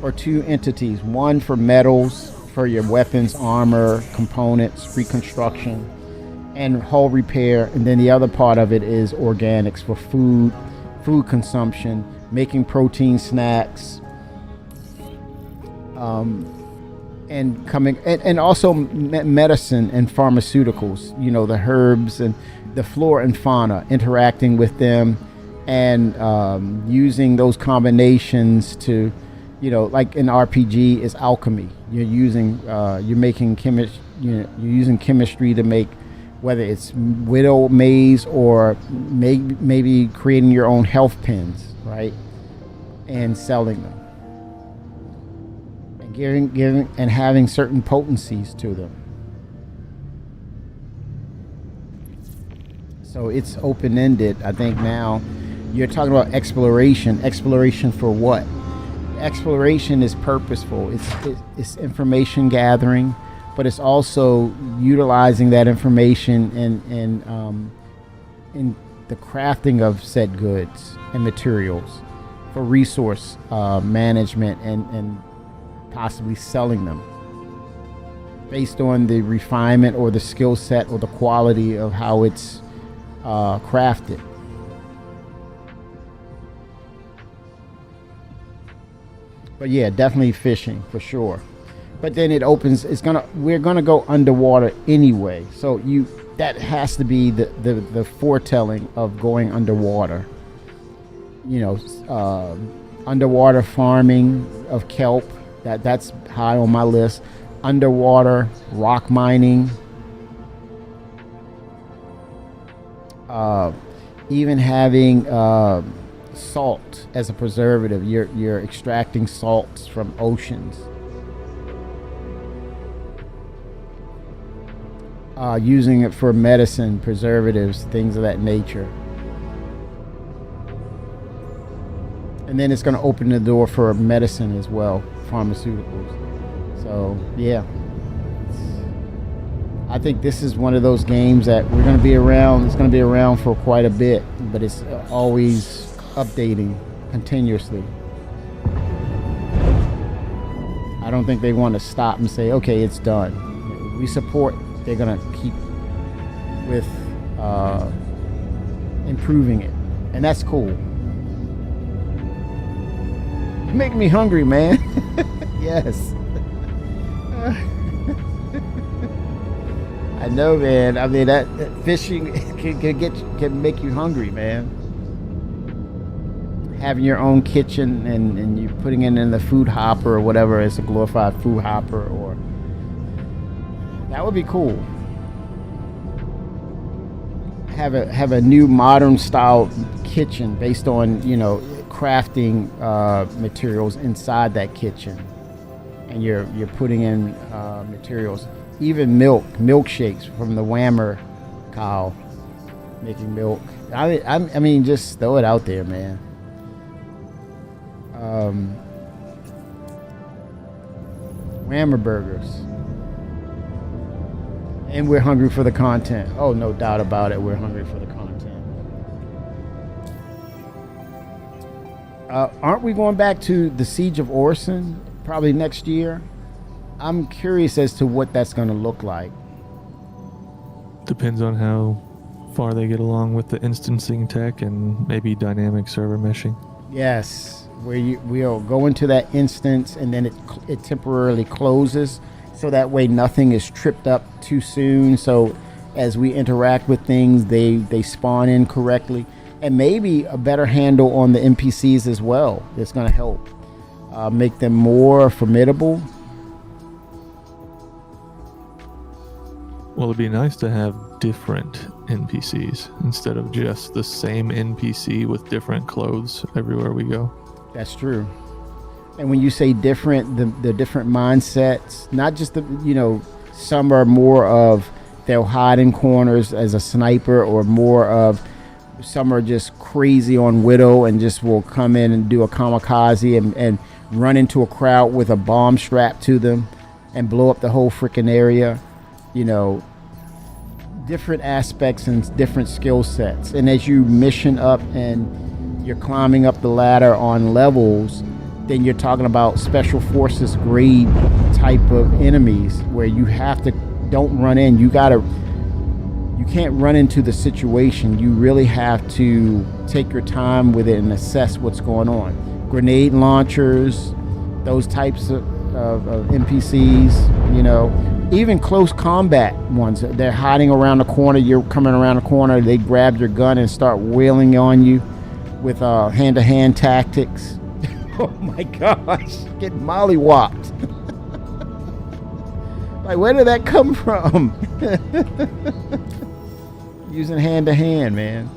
or two entities. One for metals, for your weapons, armor, components, reconstruction, and hull repair. And then the other part of it is organics for food consumption, making protein snacks, and also medicine and pharmaceuticals. The herbs and the flora and fauna, interacting with them, and using those combinations to, like in RPG is alchemy. You're using you're using chemistry to make, whether it's widow maize or maybe creating your own health pins, right, and selling them. Giving and having certain potencies to them. So it's open-ended. I think now you're talking about exploration. Exploration for what? Exploration is purposeful. It's information gathering, but it's also utilizing that information in the crafting of said goods and materials for resource management and possibly selling them. based on the refinement or the skill set or the quality of how it's crafted. But yeah, definitely fishing for sure. But then it opens. We're gonna go underwater anyway. So that has to be the foretelling of going underwater. You know, underwater farming of kelp. That's high on my list. Underwater rock mining. Even having salt as a preservative. You're extracting salts from oceans. Using it for medicine, preservatives, things of that nature. And then it's going to open the door for medicine as well, pharmaceuticals. So, yeah. I think this is one of those games that we're going to be around. It's going to be around for quite a bit, but it's always updating continuously. I don't think they want to stop and say, okay, it's done. We support. They're going to keep with improving it. And that's cool. You make me hungry, man. Yes. I know, man. I mean, that fishing can make you hungry, man. Having your own kitchen and you putting it in the food hopper or whatever, it's a glorified food hopper, or that would be cool. Have a new modern style kitchen based on, you know, crafting materials inside that kitchen, and you're putting in materials. Even milkshakes from the Whammer cow, making milk. I mean, just throw it out there, man. Whammer burgers. And we're hungry for the content. Oh, no doubt about it. We're hungry for the content. Aren't we going back to the Siege of Orson probably next year? I'm curious as to what that's going to look like. Depends on how far they get along with the instancing tech and maybe dynamic server meshing. Yes, where we'll go into that instance and then it temporarily closes, so that way nothing is tripped up too soon. So as we interact with things, they spawn in correctly, and maybe a better handle on the NPCs as well. It's going to help make them more formidable. Well, it'd be nice to have different NPCs instead of just the same NPC with different clothes everywhere we go. That's true. And when you say different, the different mindsets, not just some are more of they'll hide in corners as a sniper, or more of some are just crazy on Widow and just will come in and do a kamikaze and run into a crowd with a bomb strapped to them and blow up the whole freaking area. You know, different aspects and different skill sets. And as you mission up and you're climbing up the ladder on levels, then you're talking about special forces grade type of enemies where you have to, don't run in. You can't run into the situation. You really have to take your time with it and assess what's going on. Grenade launchers, those types of NPCs, you know, even close combat ones. They're hiding around the corner. You're coming around the corner. They grab your gun and start wailing on you with hand-to-hand tactics. Oh my gosh, getting mollywopped. Like, where did that come from? Using hand-to-hand, man.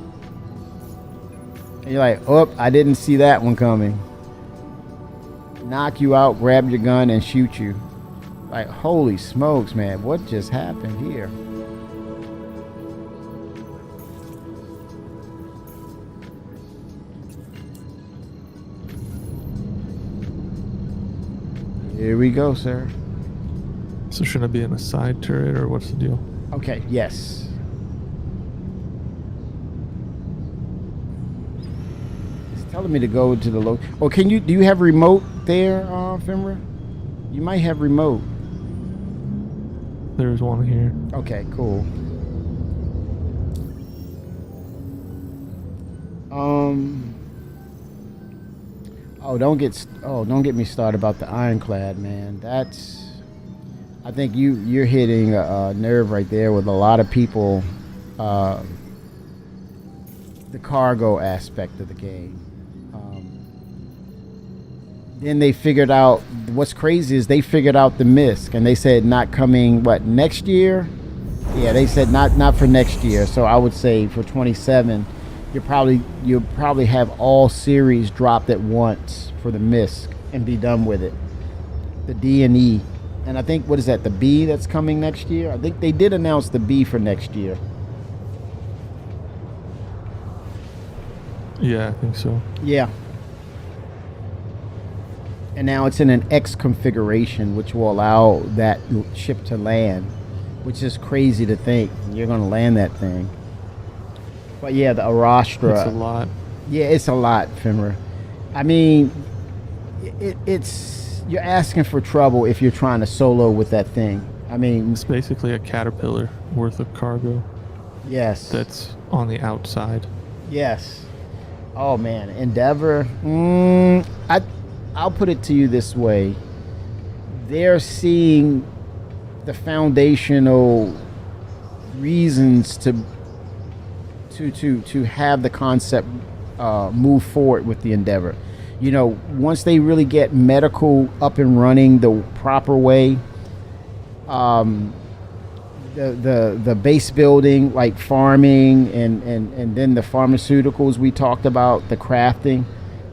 And you're like, oh, I didn't see that one coming. Knock you out, grab your gun, and shoot you. Like, holy smokes, man, what just happened here? Here we go, sir. So should I be in a side turret, or what's the deal? Okay, yes. It's telling me to go to the Oh, do you have remote there, Fimra? You might have remote. there's one here. Okay, cool. Oh, don't get me started about the Ironclad, man. I think you're hitting a nerve right there with a lot of people. The cargo aspect of the game. Then they figured out what's crazy is they figured out the MISC, and they said not coming next year. Yeah, they said not for next year. So I would say for 27, you'll probably have all series dropped at once for the MISC and be done with it. The D and E, and I think what is that? The B that's coming next year. I think they did announce the B for next year. Yeah, I think so. Yeah. And now it's in an X configuration, which will allow that ship to land, which is crazy to think you're going to land that thing. But yeah, the Arastra. It's a lot. Yeah, it's a lot, Fenrir. I mean, it's you're asking for trouble if you're trying to solo with that thing. I mean, It's basically a caterpillar worth of cargo yes. that's on the outside. Yes. Oh man, Endeavor. I'll put it to you this way: they're seeing the foundational reasons to have the concept move forward with the Endeavor. You know, once they really get medical up and running the proper way, the base building, like farming and then the pharmaceuticals we talked about, the crafting.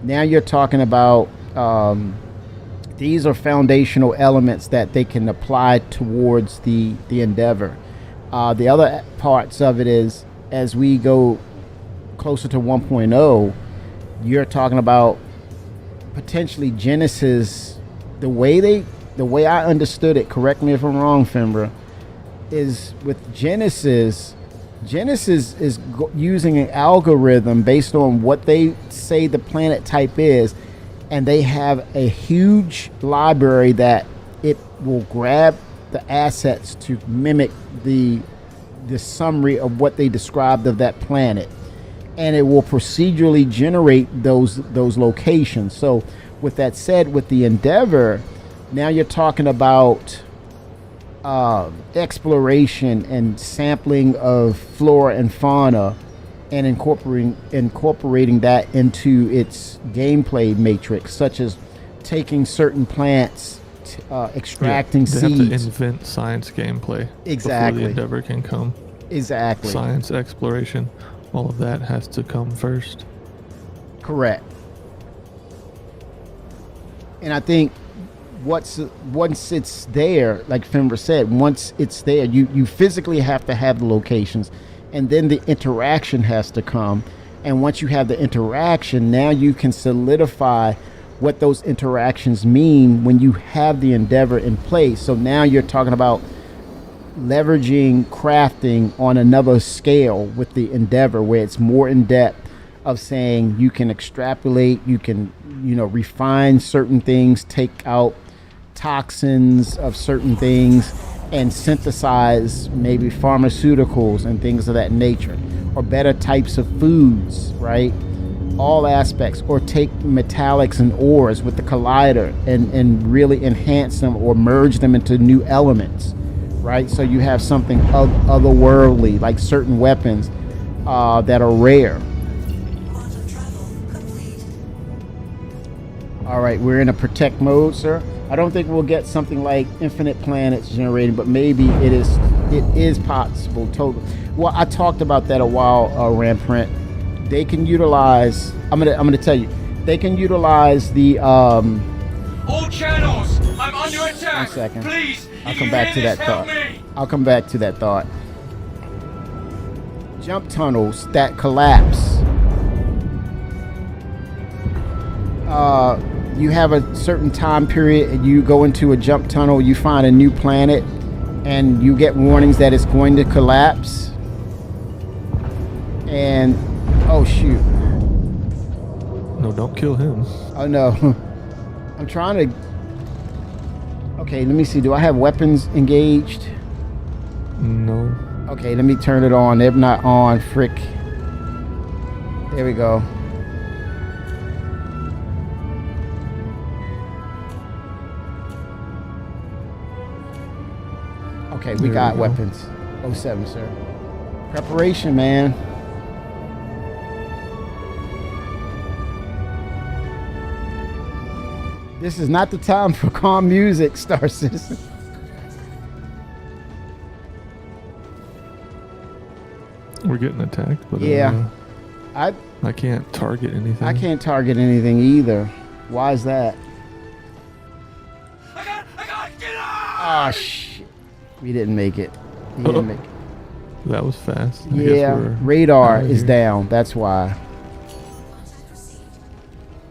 Now you're talking about these are foundational elements that they can apply towards the Endeavor. The other parts of it is as we go closer to 1.0, you're talking about potentially Genesis. The way I understood it, correct me if I'm wrong, Fimbra, is with Genesis is using an algorithm based on what they say the planet type is, and they have a huge library that it will grab the assets to mimic the summary of what they described of that planet, and it will procedurally generate those locations. So with that said, with the Endeavor, now you're talking about exploration and sampling of flora and fauna, and incorporating that into its gameplay matrix, such as taking certain plants, extracting they seeds. have to invent science gameplay Exactly. before the Endeavor can come. Exactly. Science exploration, all of that has to come first. Correct. And I think once it's there, like Fenrir said, once it's there, you physically have to have the locations, and then the interaction has to come. And once you have the interaction, now you can solidify what those interactions mean when you have the Endeavor in place. So now you're talking about leveraging crafting on another scale with the Endeavor, where it's more in depth, of saying you can extrapolate, you can refine certain things, take out toxins of certain things, and synthesize maybe pharmaceuticals and things of that nature, or better types of foods, right? All aspects, or take metallics and ores with the collider and really enhance them or merge them into new elements, right? So you have something otherworldly, like certain weapons that are rare. All right, we're in a protect mode, sir. I don't think we'll get something like infinite planets generating, but maybe it is possible. Total. Well, I talked about that a while, Rampant. They can utilize. I'm gonna tell you. They can utilize the. All channels! I'm under attack! 1 second. Please! I'll if come you back hear to this, that help thought. me! I'll come back to that thought. Jump tunnels that collapse. You have a certain time period, and you go into a jump tunnel, you find a new planet, and you get warnings that it's going to collapse. And oh shoot. No, don't kill him. Oh no. I'm trying to. Okay, let me see. Do I have weapons engaged? No. Okay, let me turn it on. They're not on. Frick. There we go. Okay, we There got we go. weapons. 07, sir. Preparation, man. This is not the time for calm music, Star Citizen. We're getting attacked, but Yeah. I I can't target anything. I can't target anything either. Why is that? I got get out! Ah, shit. We didn't make it. We didn't make it. That was fast. I guess Yeah, we're radar outta is here. down. That's why.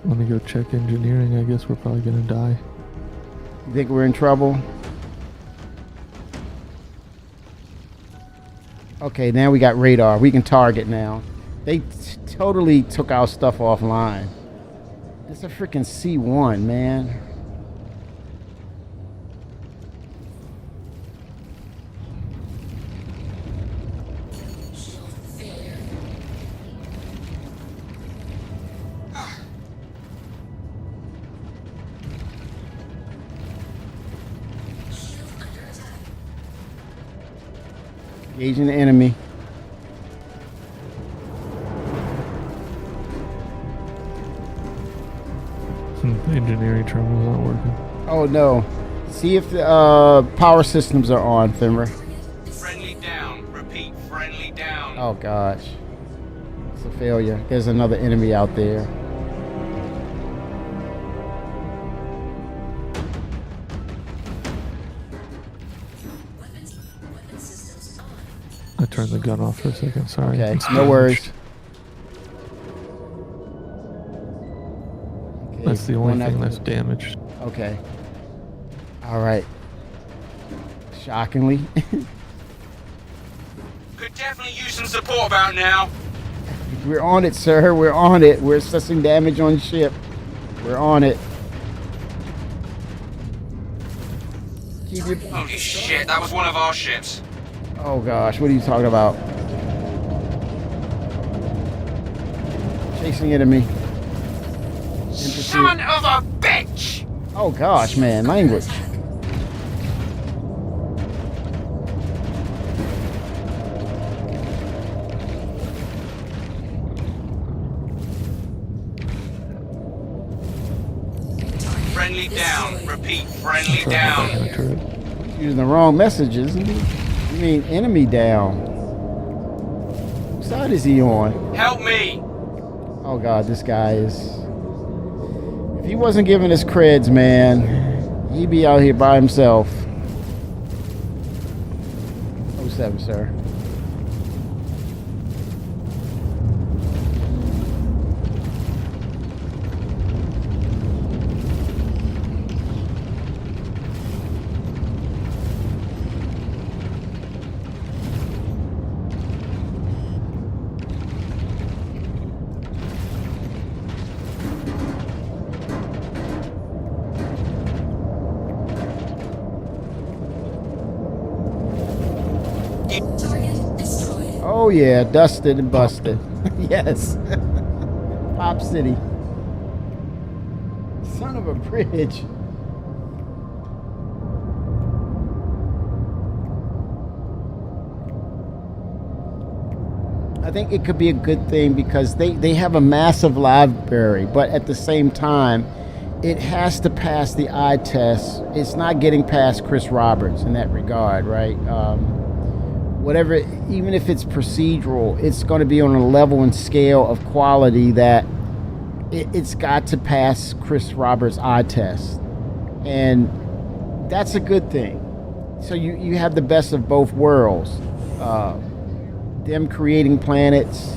Let me go check engineering. I guess we're probably gonna die. You think we're in trouble? Okay, now we got radar. We can target now. They totally took our stuff offline. It's a freaking C1, man. Engaging the enemy. Engineering terminal's not working. Oh no. See if the power systems are on, Fimmer. Friendly down. Repeat, friendly down. Oh gosh. It's a failure. There's another enemy out there. I turned the gun off for a second. Sorry. Okay, It's no damaged. worries. Okay, That's the only one thing active. that's damaged. Okay. All right. Shockingly. Could definitely use some support about now. We're on it, sir. We're on it. We're assessing damage on ship. We're on it. Keep your... Holy shit, that was one of our ships. Oh gosh, what are you talking about? Chasing enemy. In pursuit. Son of a bitch! Oh gosh, man, language. Friendly down. Repeat, friendly Sorry, I'm back in down. the turret. Using the wrong messages. You mean enemy down? Whose side is he on? Help me! Oh god, this guy is... If he wasn't giving us creds, man, he'd be out here by himself. 07, sir. Oh yeah, dusted and busted. Yes. Pop City. Son of a bridge. I think it could be a good thing because they have a massive library, but at the same time, it has to pass the eye test. It's not getting past Chris Roberts in that regard, right? Whatever, even if it's procedural, it's going to be on a level and scale of quality that it's got to pass Chris Roberts' eye test. And that's a good thing. So you have the best of both worlds. Them creating planets,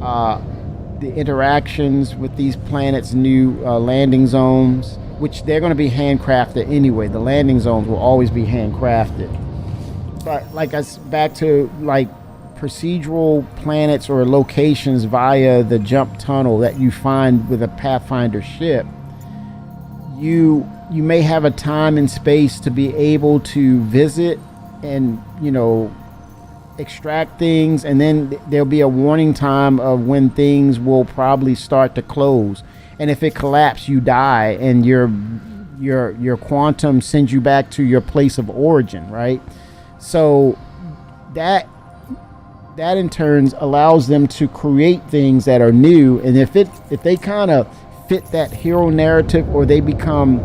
the interactions with these planets' new landing zones, which they're going to be handcrafted anyway. The landing zones will always be handcrafted. But like back to like procedural planets or locations via the jump tunnel that you find with a Pathfinder ship, you may have a time and space to be able to visit and extract things, and then there'll be a warning time of when things will probably start to close. And if it collapses, you die, and your quantum sends you back to your place of origin, right? So that in turn allows them to create things that are new, and if they kind of fit that hero narrative, or they become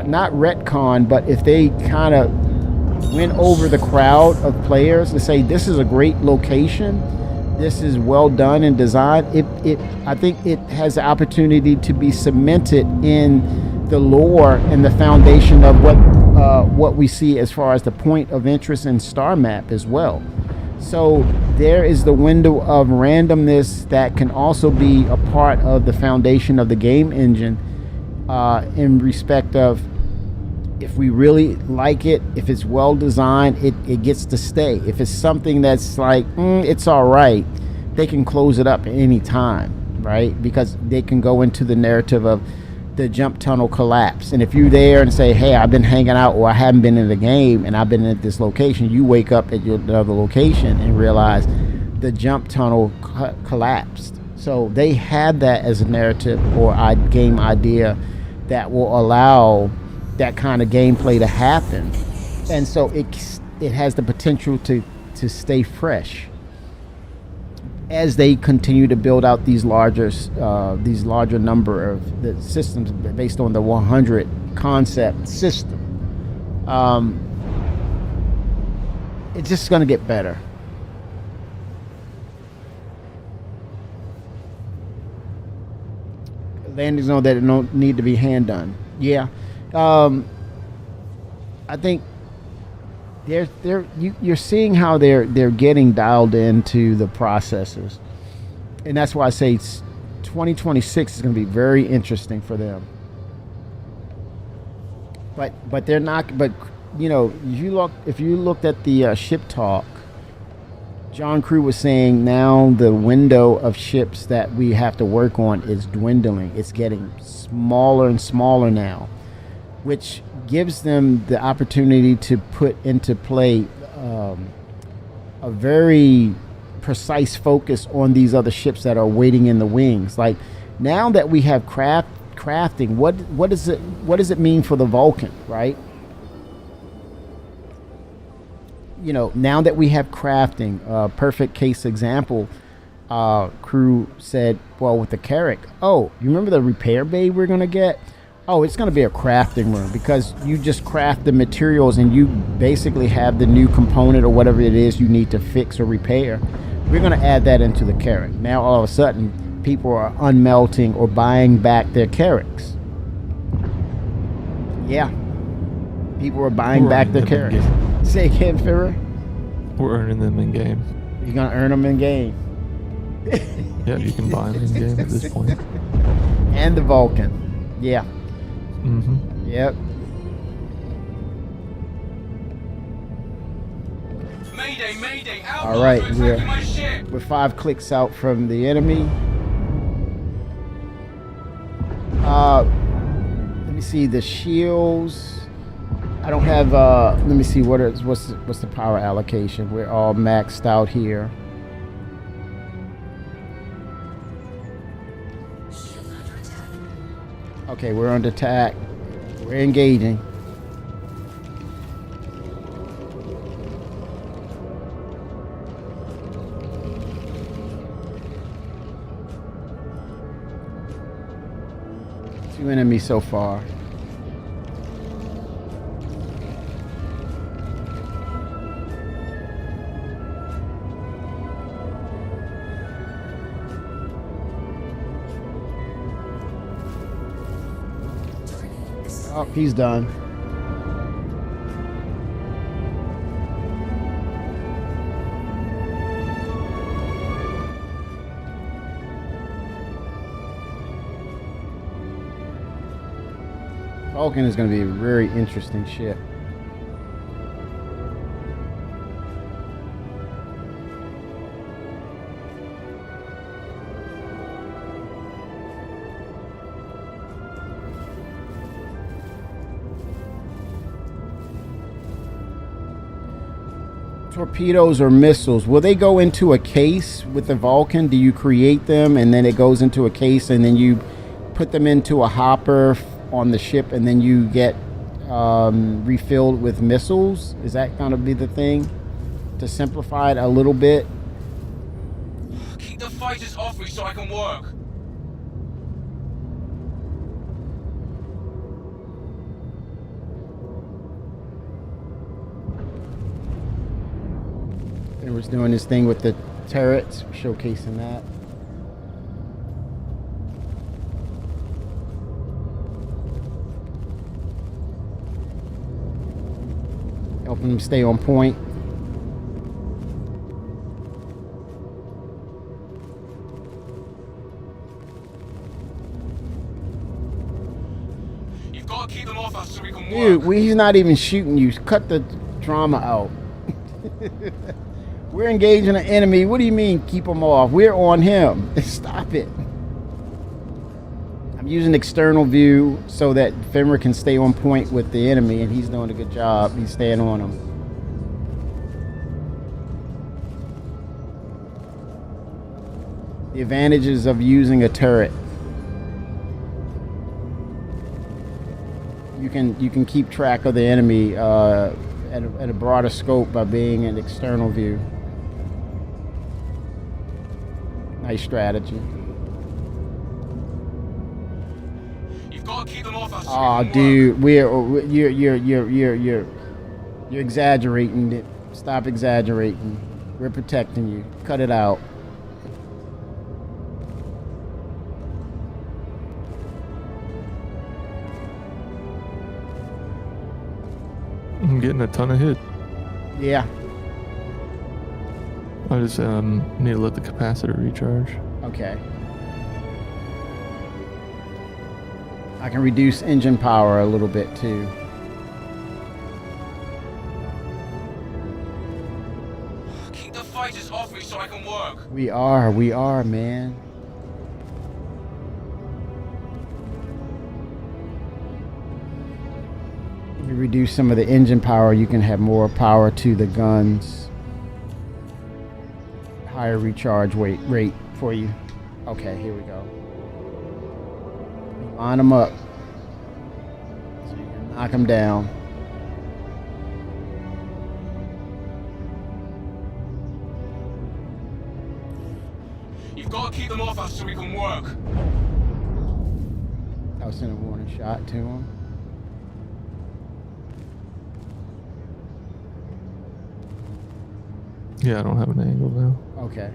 not retcon, but if they kind of win over the crowd of players to say this is a great location, this is well done and designed, I think it has the opportunity to be cemented in the lore and the foundation of what we see as far as the point of interest in Star Map as well. So there is the window of randomness that can also be a part of the foundation of the game engine, in respect of, if we really like it, if it's well designed, it gets to stay. If it's something that's like, it's all right, they can close it up at any time, right? Because they can go into the narrative of the jump tunnel collapse. And if you're there and say, hey, I've been hanging out, or I haven't been in the game and I've been at this location, you wake up at your another location and realize the jump tunnel collapsed. So they had that as a narrative or game idea that will allow that kind of gameplay to happen, and so it has the potential to stay fresh as they continue to build out these larger number of the systems based on the 100 concept system. It's just going to get better. Landings know that it don't need to be hand done. Yeah. I think you're seeing how they're getting dialed into the processes, and that's why I say 2026 is going to be very interesting for them. But they're not. But if you looked at the ship talk, John Crew was saying now the window of ships that we have to work on is dwindling. It's getting smaller and smaller now, which gives them the opportunity to put into play a very precise focus on these other ships that are waiting in the wings. Like, now that we have crafting, what does it mean for the Vulcan, right? Now that we have crafting, perfect case example, Crew said, well, with the Carrack, you remember the repair bay we're going to get? It's going to be a crafting room, because you just craft the materials and you basically have the new component or whatever it is you need to fix or repair. We're going to add that into the Carrack. Now, all of a sudden, people are unmelting or buying back their Carracks. Yeah. People are buying back their Carracks. Say again, Farrah? We're earning them in game. You're going to earn them in game. Yeah, you can buy them in game at this point. And the Vulcan. Yeah. Mm-hmm. Yep. Mayday, mayday, All right, outlaws are attacking my ship. we're 5 clicks out from the enemy. Let me see the shields. I don't have. Let me see what's the power allocation. We're all maxed out here. Okay, we're under attack. We're engaging. Two enemies so far. Oh, he's done. Vulcan is going to be a very interesting ship. torpedoes or missiles, will they go into a case with the Vulcan? Do you create them and then it goes into a case and then you put them into a hopper on the ship and then you get refilled with missiles? Is that going to be the thing? To simplify it a little bit. Keep the fighters off me so I can work. It was doing this thing with the turrets, showcasing that. Helping them stay on point. You've got to keep them off us so we can Dude, work. he's not even shooting you. Cut the drama out. We're engaging an enemy. What do you mean keep him off? We're on him. Stop it. I'm using external view so that Fenrir can stay on point with the enemy, and he's doing a good job. He's staying on him. The advantages of using a turret. You can keep track of the enemy at a broader scope by being an external view. Nice strategy. You've got to keep them off us so Oh, we can dude, you're exaggerating it. Stop exaggerating. We're protecting you. Cut it out. I'm getting a ton of hit. Yeah. I just need to let the capacitor recharge. Okay. I can reduce engine power a little bit too. work. Keep the fighters off me so I can work. We are, man. You reduce some of the engine power, you can have more power to the guns. Higher recharge rate for you. Okay, here we go. Line them up. So you can knock them down. You've got to keep them off us so we can work. I'll send a warning shot to him. Yeah, I don't have an angle now. Okay.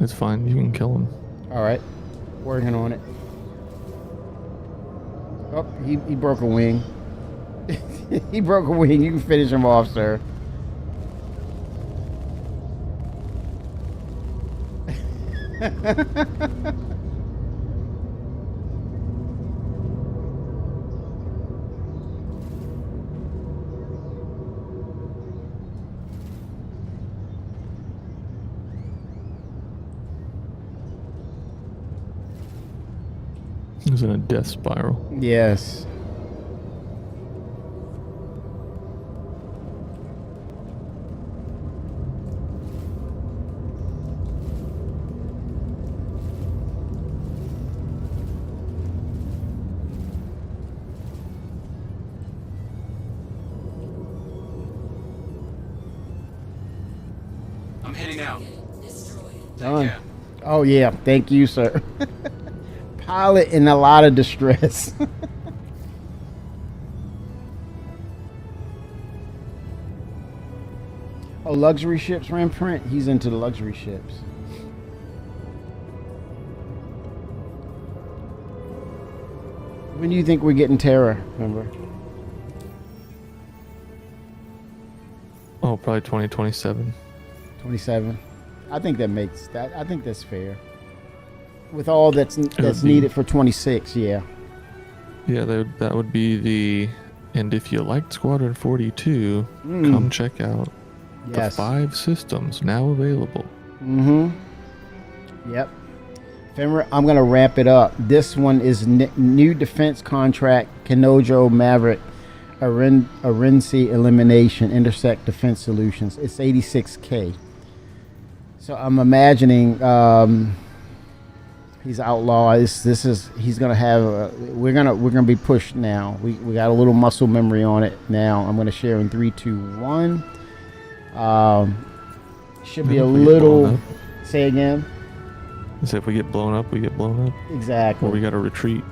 It's fine. You can kill him. All right. Working on it. Oh, he broke a wing. He broke a wing. You can finish him off, sir. He's in a death spiral. Yes. I'm heading out. Done. care. Oh, yeah. Thank you, sir. Pilot in a lot of distress. Oh, luxury ships, Remprint? He's into the luxury ships. When do you think we're getting Terra, remember? Oh, probably 2027. 27. I think that makes that. I think that's fair. With all that's be- needed for 26, yeah. Yeah, that would be the. And if you liked Squadron 42, come check out Yes. the 5 systems now available. Mm-hmm. Yep. Fenrir, I'm gonna wrap it up. This one is new defense contract, Kanojo Maverick. Arensi Elimination Intersect Defense Solutions. It's 86K. So I'm imagining he's outlaw. He's gonna have. We're gonna be pushed now. We got a little muscle memory on it now. I'm gonna share in 3, 2, 1. Should be a little. Say again. So if we get blown up, we get blown up. Exactly. Or we got to retreat.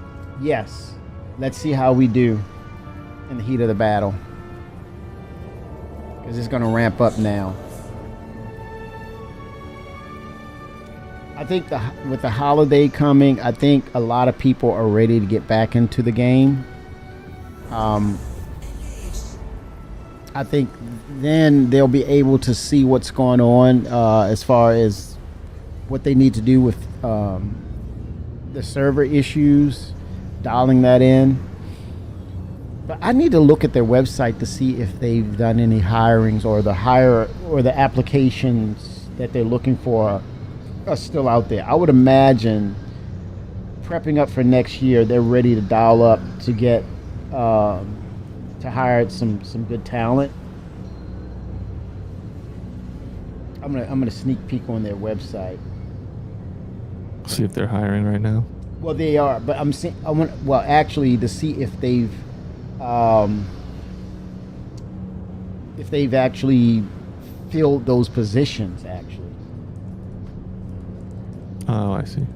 Yes. Let's see how we do in the heat of the battle, because it's gonna ramp up now. I think with the holiday coming, I think a lot of people are ready to get back into the game. I think then they'll be able to see what's going on as far as what they need to do with the server issues, dialing that in. But I need to look at their website to see if they've done any hirings, or the applications that they're looking for are still out there. I would imagine, prepping up for next year, they're ready to dial up to get to hire some good talent. I'm gonna sneak peek on their website. See if they're hiring right now. Well, they are, but I want actually to see if they've actually filled those positions actually. Oh, I see.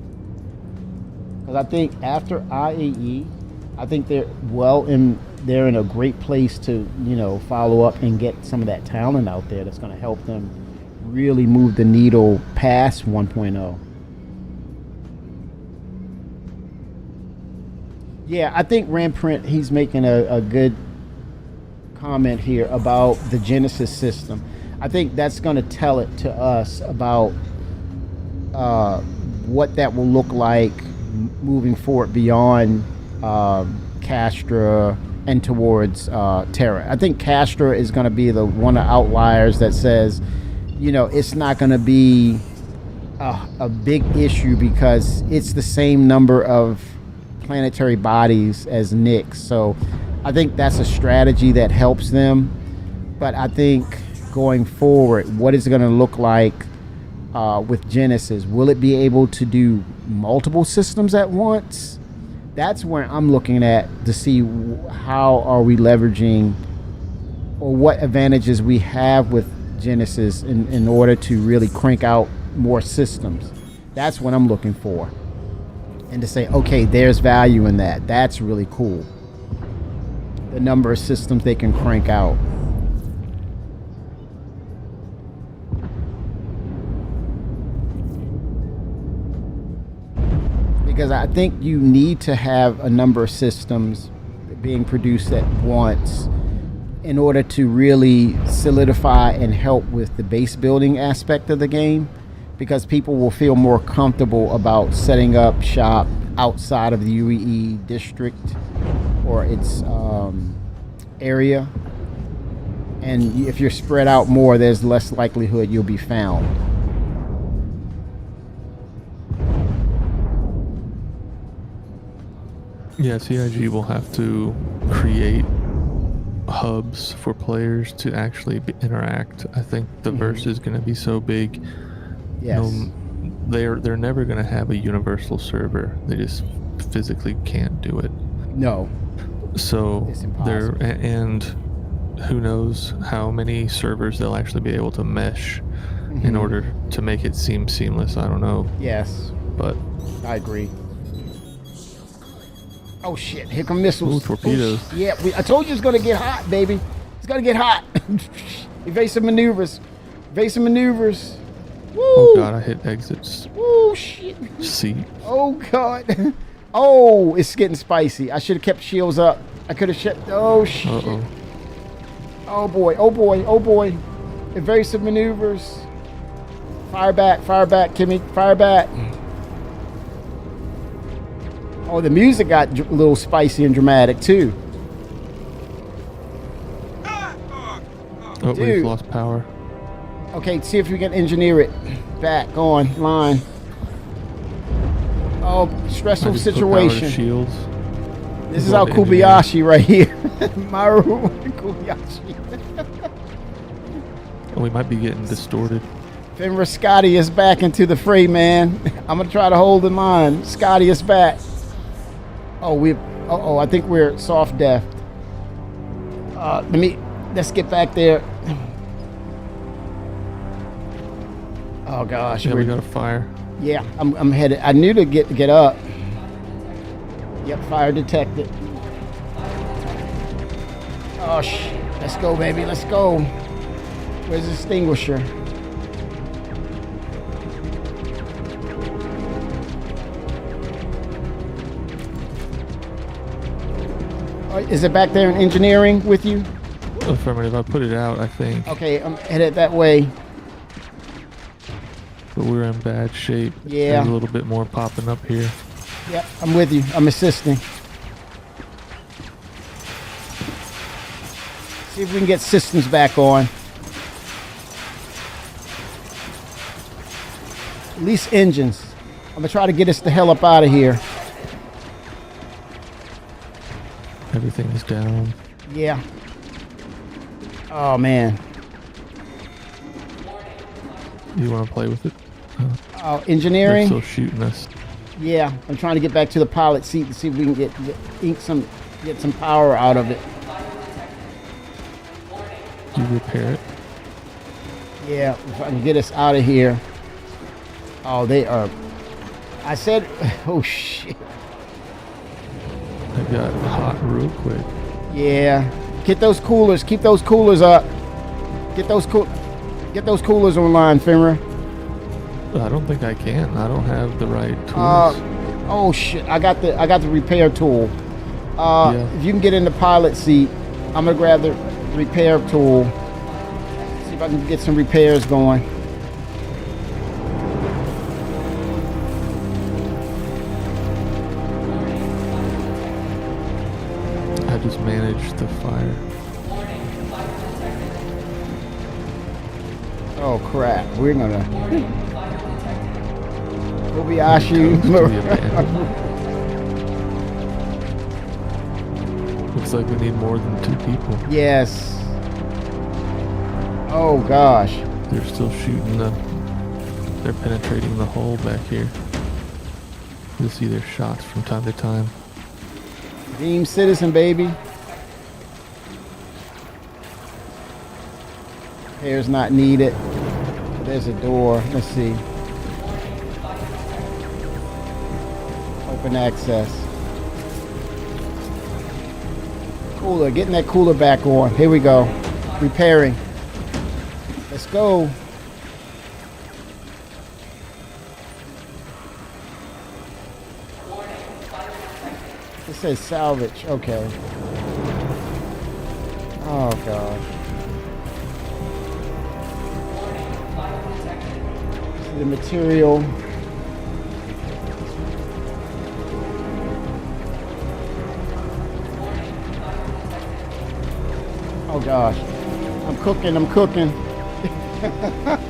Because I think after IAE, I think they're in a great place to, follow up and get some of that talent out there that's going to help them really move the needle past 1.0. Yeah, I think Ramprint, he's making a good comment here about the Genesis system. I think that's going to tell it to us about what that will look like moving forward beyond Castra and towards Terra. I think Castra is going to be one of the outliers that says, it's not going to be a big issue because it's the same number of planetary bodies as Nyx. So I think that's a strategy that helps them. But I think going forward, what is it going to look like with Genesis? Will it be able to do multiple systems at once? That's where I'm looking at to see how are we leveraging, or what advantages we have with Genesis in order to really crank out more systems. That's what I'm looking for. And to say, okay, there's value in that. That's really cool. The number of systems they can crank out. Because I think you need to have a number of systems being produced at once in order to really solidify and help with the base building aspect of the game, because people will feel more comfortable about setting up shop outside of the UEE district or its area. And if you're spread out more, there's less likelihood you'll be found. Yeah, CIG will have to create hubs for players to actually interact. I think the verse is going to be so big. Yes. They're never going to have a universal server. They just physically can't do it. No. So It's impossible. and who knows how many servers they'll actually be able to mesh in order to make it seem seamless. I don't know. Yes, But I agree. Oh shit, here come missiles. Ooh, torpedoes. Oh, yeah, I told you it's gonna get hot, baby. It's gonna get hot. Evasive maneuvers. Evasive maneuvers. Woo! oh god, I hit exits. Woo, shit. C. Oh god. Oh, it's getting spicy. I should have kept shields up. I could have shut. Oh shit. Uh-oh. Oh boy, oh boy, oh boy. Evasive maneuvers. Fire back, Kimmy. Fire back. Oh, the music got a little spicy and dramatic too. Oh, Dude. we've lost power. Okay, see if we can engineer it. Back on line. Oh, I stressful just put power to situation. shields. This is our Kobayashi right here. Maru Kobayashi. And we might be getting distorted. Fenrir Scotty is back into the fray, man. I'm gonna try to hold him on. Scotty is back. Oh, I think we're soft deft. Let's get back there. Oh gosh. Yeah, we got a fire. Yeah, I'm headed. I knew to get up. Yep, fire detected. Oh let's go, baby. Let's go. Where's the extinguisher? Is it back there in engineering with you? Affirmative. I put it out, I think. Okay, I'm headed that way. But we're in bad shape. Yeah. There's a little bit more popping up here. Yep, I'm with you. I'm assisting. See if we can get systems back on. At least engines. I'm gonna try to get us the hell up out of here. Everything is down. Yeah. Oh man. You want to play with it? Oh, They're engineering? still shooting us. Yeah, I'm trying to get back to the pilot seat and see if we can get some power out of it. You repair it. Yeah, if I can get us out of here. Oh, they are. I said, oh shit. I got hot real quick. Yeah, get those coolers. Keep those coolers up. Get those coolers online, Fenrir. I don't think I can. I don't have the right tools. Oh shit! I got the repair tool. Yeah. If you can get in the pilot seat, I'm gonna grab the repair tool. See if I can get some repairs going. I just managed the fire. Oh crap! We're gonna Kobayashi. To be abandoned. Looks like we need more than 2 people. Yes. Oh gosh. They're still shooting they're penetrating the hull back here. You'll see their shots from time to time. Beam citizen, baby. Repairs not needed. There's a door. Let's see. Open access. Cooler. Getting that cooler back on. Here we go. Repairing. Let's go. It says salvage. Okay. Oh god. See the material. Oh gosh. I'm cooking.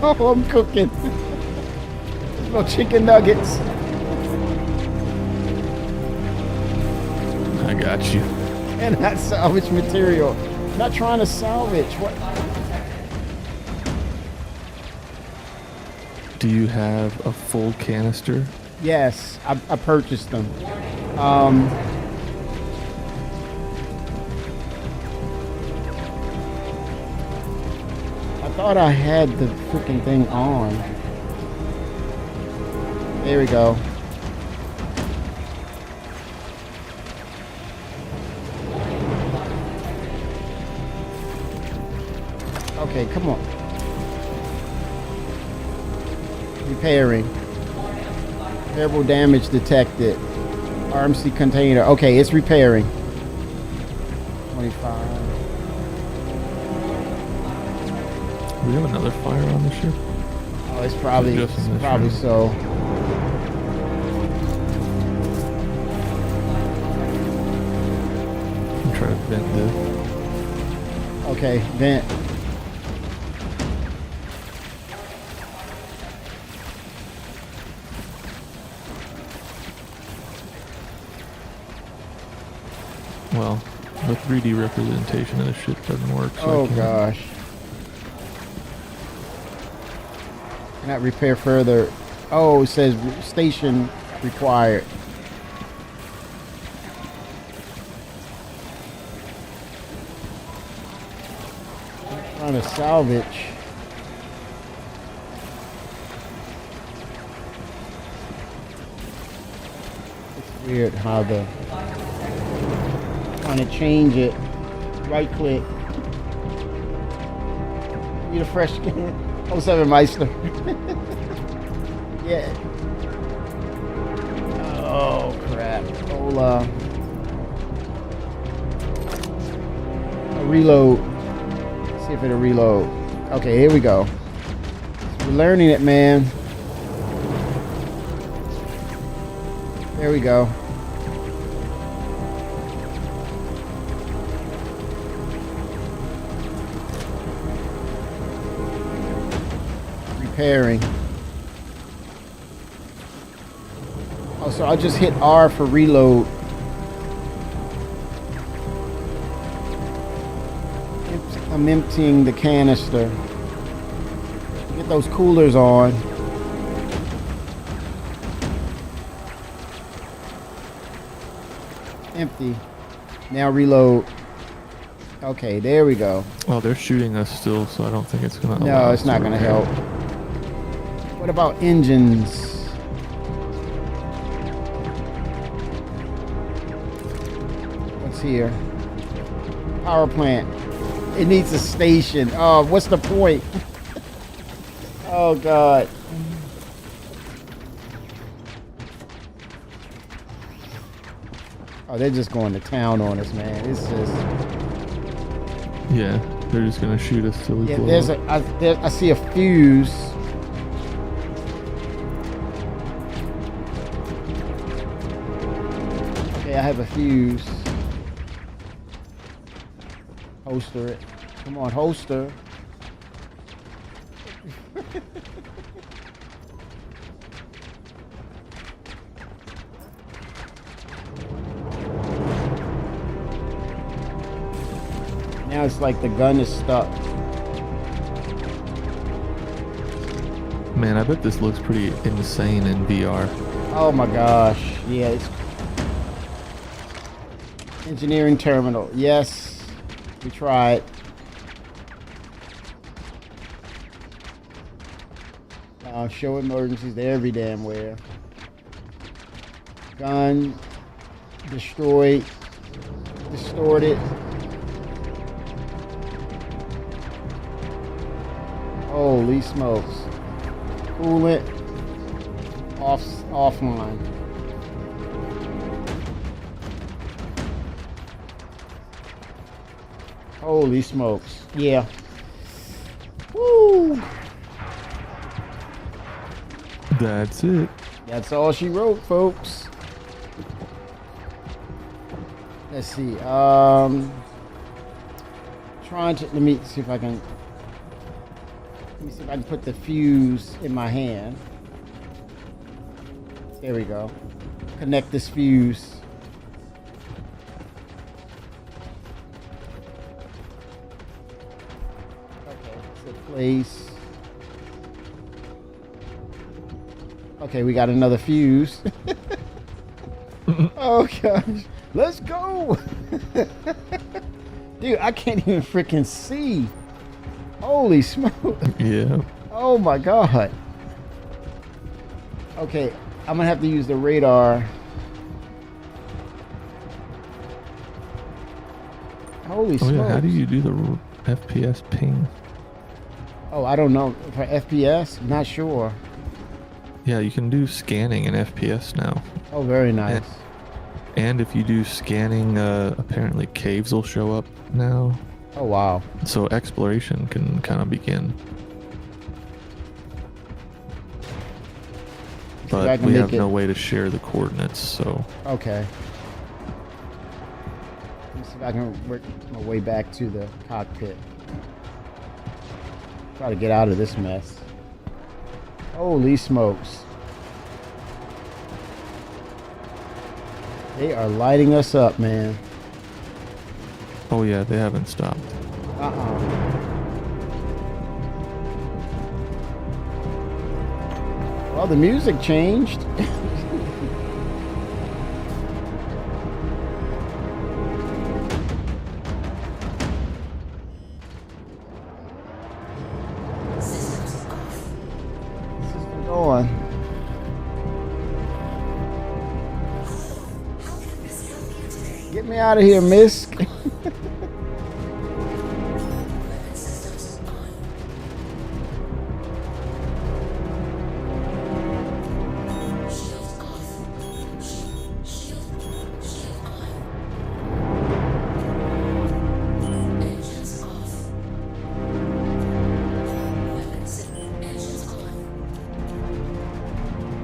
Oh, I'm cooking. There's no chicken nuggets. I got you. And not salvage material. Not trying to salvage. What? Do you have a full canister? Yes, I purchased them. I thought I had the freaking thing on. There we go. Okay, come on. Repairing. Repairable damage detected. RMC container. Okay, it's repairing. 25. Do we have another fire on the ship? Oh, it's probably Just in this probably room. so. I'm trying to vent this. Okay, vent. Well, the 3D representation of this shit doesn't work. So Oh I can't. gosh. Cannot repair further. Oh, it says station required. Trying to salvage. It's weird how the trying to change it. Right click. Need a fresh skin. 07 Meister. Yeah. Oh crap. Hola. A reload. See if it'll reload. Okay, here we go. We're learning it, man. There we go. Repairing. Oh, so I'll just hit R for reload. I'm emptying the canister. Get those coolers on. Empty. Now reload. Okay, there we go. Oh, they're shooting us still, so I don't think it's gonna. No, it's not gonna help. What about engines? What's here? Power plant. It needs a station. Oh, what's the point? Oh God. Oh, they're just going to town on us, man. It's just. Yeah, they're just gonna shoot us till we Yeah, blow there's up. I see a fuse. Okay, I have a fuse. Holster it. Come on, holster. Now it's like the gun is stuck. Man, I bet this looks pretty insane in VR. Oh my gosh. Yeah, it's engineering terminal. Yes. We tried. Show emergencies. They're every damn where. Gun. Destroyed. Distorted. Holy smokes. Coolant. Offline. Holy smokes. Yeah. Woo! That's it. That's all she wrote, folks. Let's see. Trying to let me see if I can put the fuse in my hand. There we go. Connect this fuse. Okay, set place. Okay, we got another fuse. Oh gosh. Let's go. Dude, I can't even freaking see. Holy smoke. Yeah. Oh my god. Okay, I'm gonna have to use the radar. Holy Oh smokes. yeah. How do you do the FPS ping? Oh, I don't know. For FPS? Not sure. Yeah, you can do scanning in FPS now. Oh, very nice. And if you do scanning, apparently caves will show up now. Oh, wow. So exploration can kind of begin. I But can we make have no it- way to share the coordinates, so Okay. Let me see if I can work my way back to the cockpit. Try to get out of this mess. Holy smokes. They are lighting us up, man. Oh yeah, they haven't stopped. Well, the music changed. System going. Get me out of here, miss.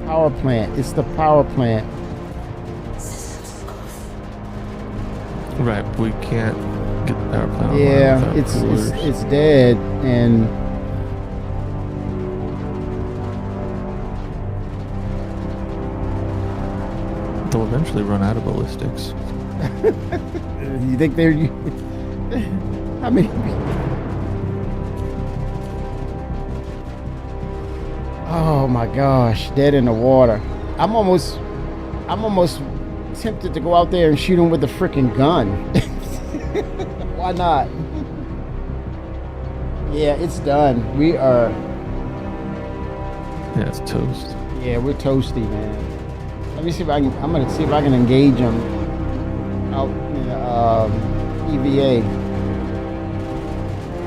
Power plant. It's the power plant. Right, we can't get the power plant. Yeah, online without coolers. it's dead, and They'll eventually run out of ballistics. you think they're? I mean, oh my gosh, dead in the water. I'm almost tempted to go out there and shoot him with a freaking gun. Why not? Yeah, it's done. We are. Yeah, it's toast. Yeah, we're toasty, man. Let me see if I can. I'm gonna see if I can engage him out in EVA.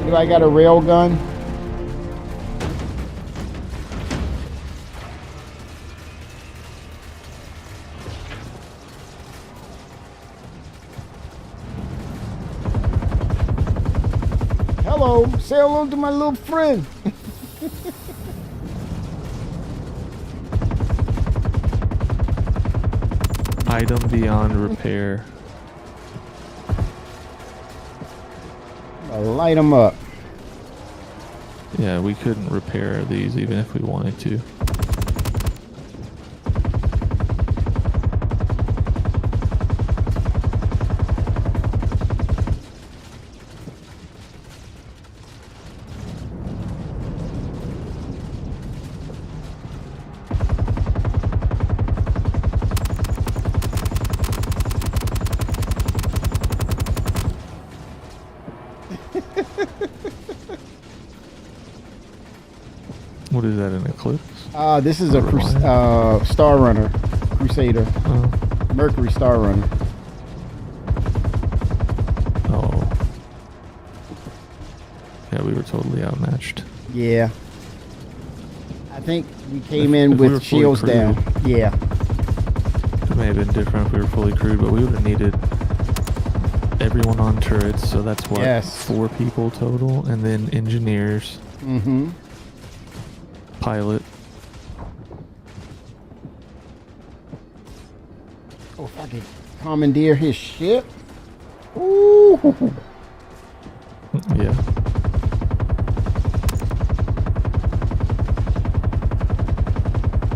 Do I got a rail gun? Hello, say hello to my little friend. Item beyond repair. I'll light him up. Yeah, we couldn't repair these even if we wanted to. What is that, an Eclipse? This is a Reliant? Star Runner, Crusader, Oh. Mercury Star Runner. Oh. Yeah, we were totally outmatched. Yeah. I think we came If in we were with fully shields crewed. down. Yeah. It may have been different if we were fully crewed, but we would have needed everyone on turrets, so that's what, Yes. 4 people total, and then engineers, Mm-hmm. pilot. Oh, if I could commandeer his ship. Ooh. Yeah.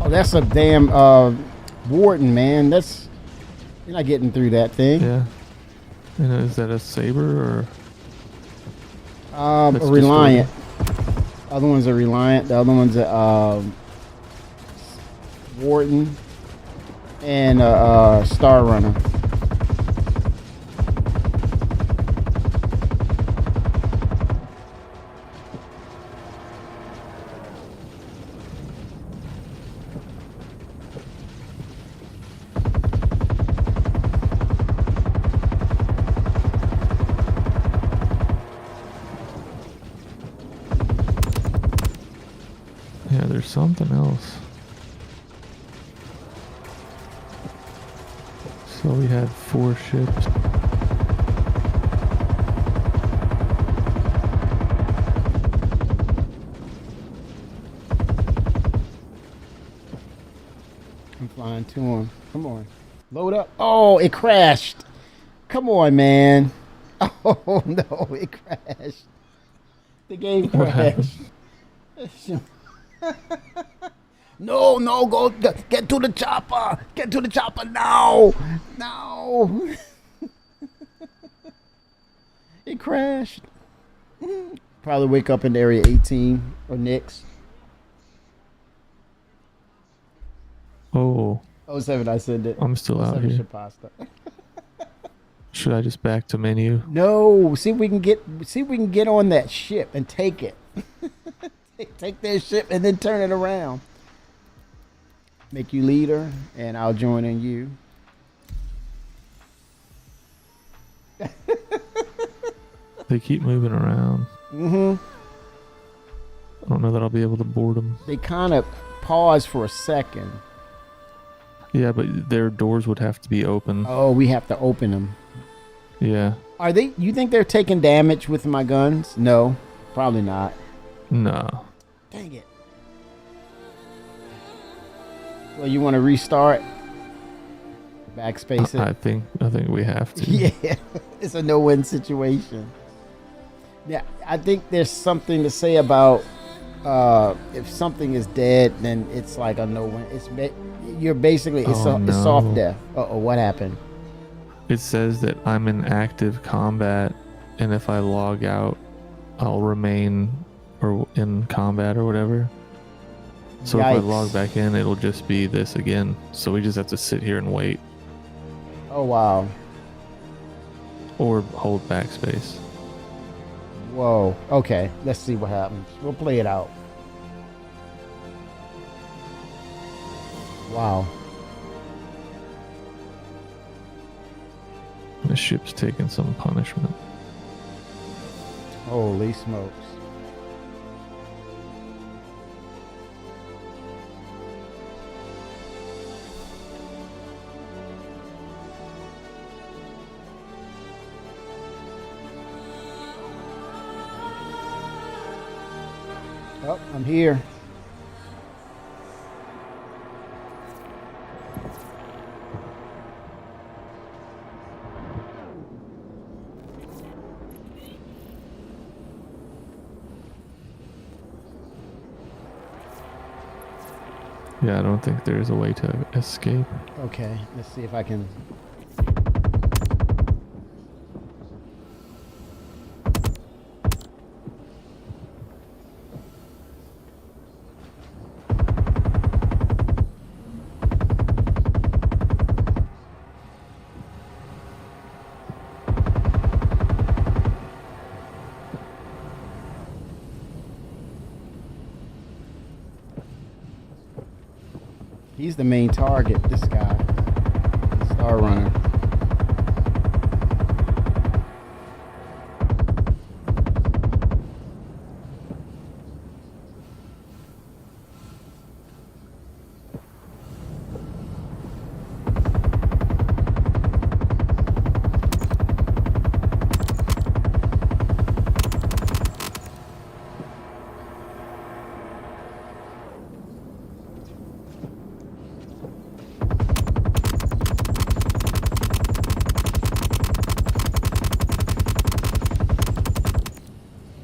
Oh, that's a damn Warden, man. That's you're not getting through that thing. Yeah. And is that a Saber or? A That's Reliant. Other one's a Reliant. The other one's a Warden and a Star Runner. Yeah, there's something else. So we had 4 ships. I'm flying to him. Come on. Load up. Oh, it crashed. Come on, man. Oh, no, it crashed. The game What happened? crashed. No, go get to the chopper. Get to the chopper now. No. crashed. Probably wake up in area 18 or next. Oh, Oh, 7, I said it. I'm still out 07 here. Pasta. Should I just back to menu? No, see if we can get on that ship and take it. take that ship and then turn it around. Make you leader, and I'll join in you. They keep moving around. Mm-hmm. I don't know that I'll be able to board them. They kind of pause for a second. Yeah, but their doors would have to be open. Oh, we have to open them. Yeah. Are they? You think they're taking damage with my guns? No, probably not. No. Dang it. Well, you want to restart? Backspace it. I think we have to. Yeah, it's a no-win situation. Yeah, I think there's something to say about if something is dead, then it's like a no-win. You're basically it's soft death. Uh-oh, what happened? It says that I'm in active combat, and if I log out, I'll remain or in combat or whatever. So if I log back in, it'll just be this again. So we just have to sit here and wait. Oh wow. Or hold backspace. Whoa. Okay, let's see what happens. We'll play it out. Wow. The ship's taking some punishment. Holy smokes. Oh, I'm here. Yeah, I don't think there's a way to escape. Okay, let's see if I can. He's the main target, this guy. The Star Runner.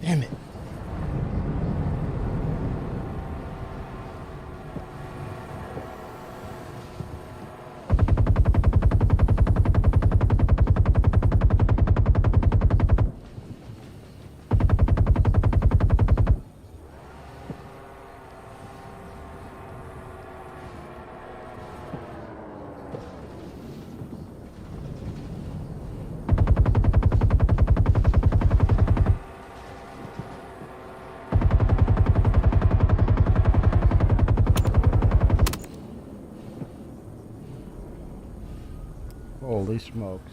Damn it. Holy smokes.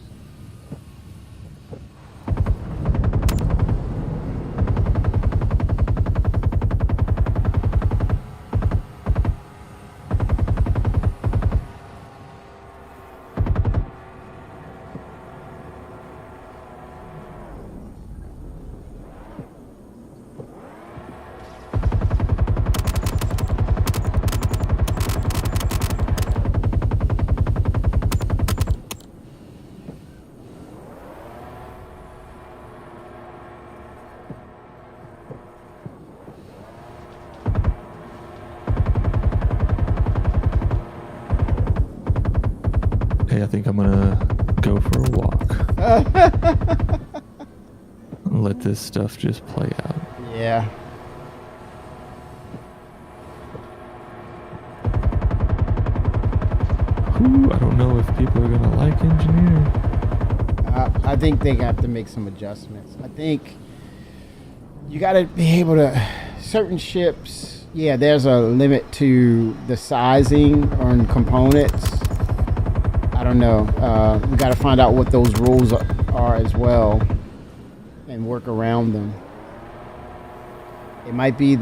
Hey, I think I'm gonna go for a walk. let this stuff just play out. Yeah. Whew, I don't know if people are gonna like engineer. I think they have to make some adjustments. I think you got to be able to. Certain ships, yeah, there's a limit to the sizing on components. I don't know. We got to find out what those rules are as well, and work around them. It might be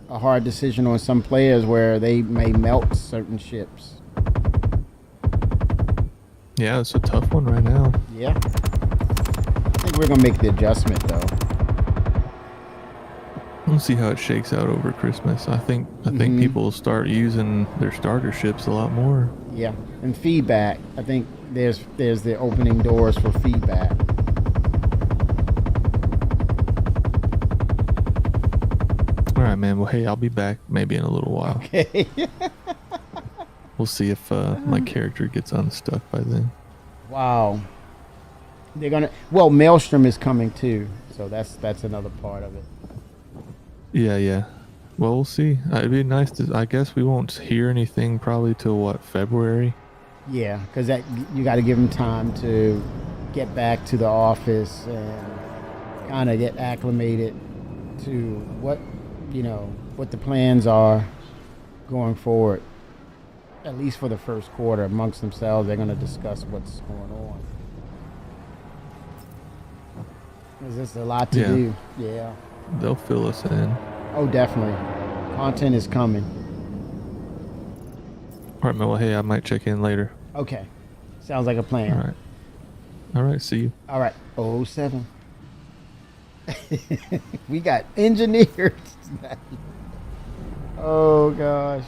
a hard decision on some players where they may melt certain ships. Yeah, it's a tough one right now. Yeah. I think we're gonna make the adjustment though. We'll see how it shakes out over Christmas. I think people will start using their starter ships a lot more. Yeah, and feedback. I think there's the opening doors for feedback. All right, man. Well, hey, I'll be back maybe in a little while. Okay. We'll see if my character gets unstuck by then. Wow. They're gonna. Well, Maelstrom is coming too, so that's another part of it. Yeah. Well, we'll see. It'd be nice to. I guess we won't hear anything probably till what, February? Yeah, because that you got to give them time to get back to the office and kind of get acclimated to what the plans are going forward. At least for the first quarter, amongst themselves, they're going to discuss what's going on. There's just a lot to do. Yeah. They'll fill us in. Oh, definitely. Content is coming. All right, man. Well, hey, I might check in later. Okay. Sounds like a plan. All right. See you. All right. 07. We got engineers. Oh, gosh.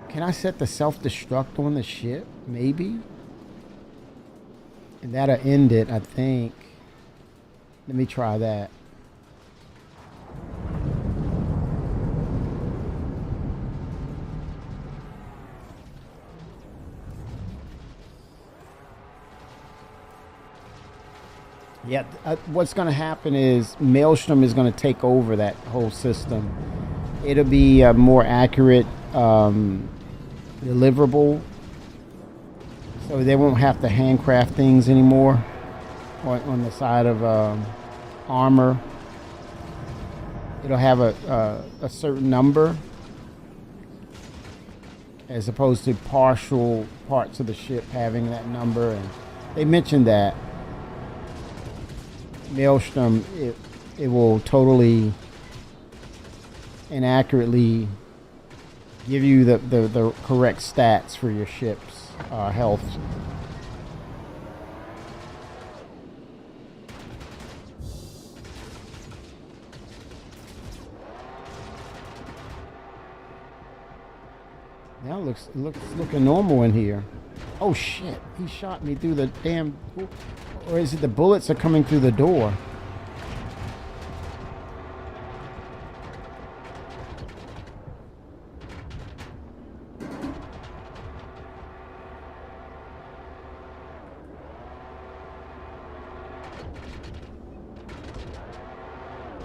Can I set the self-destruct on the ship? Maybe. And that'll end it, I think. Let me try that. Yeah, what's going to happen is Maelstrom is going to take over that whole system. It'll be a more accurate deliverable, so they won't have to handcraft things anymore on the side of armor. It'll have a certain number as opposed to partial parts of the ship having that number, and they mentioned that Maelstrom it will totally and accurately give you the correct stats for your ship's health. Now it looks looking normal in here. Oh shit, he shot me through the damn, or is it the bullets are coming through the door?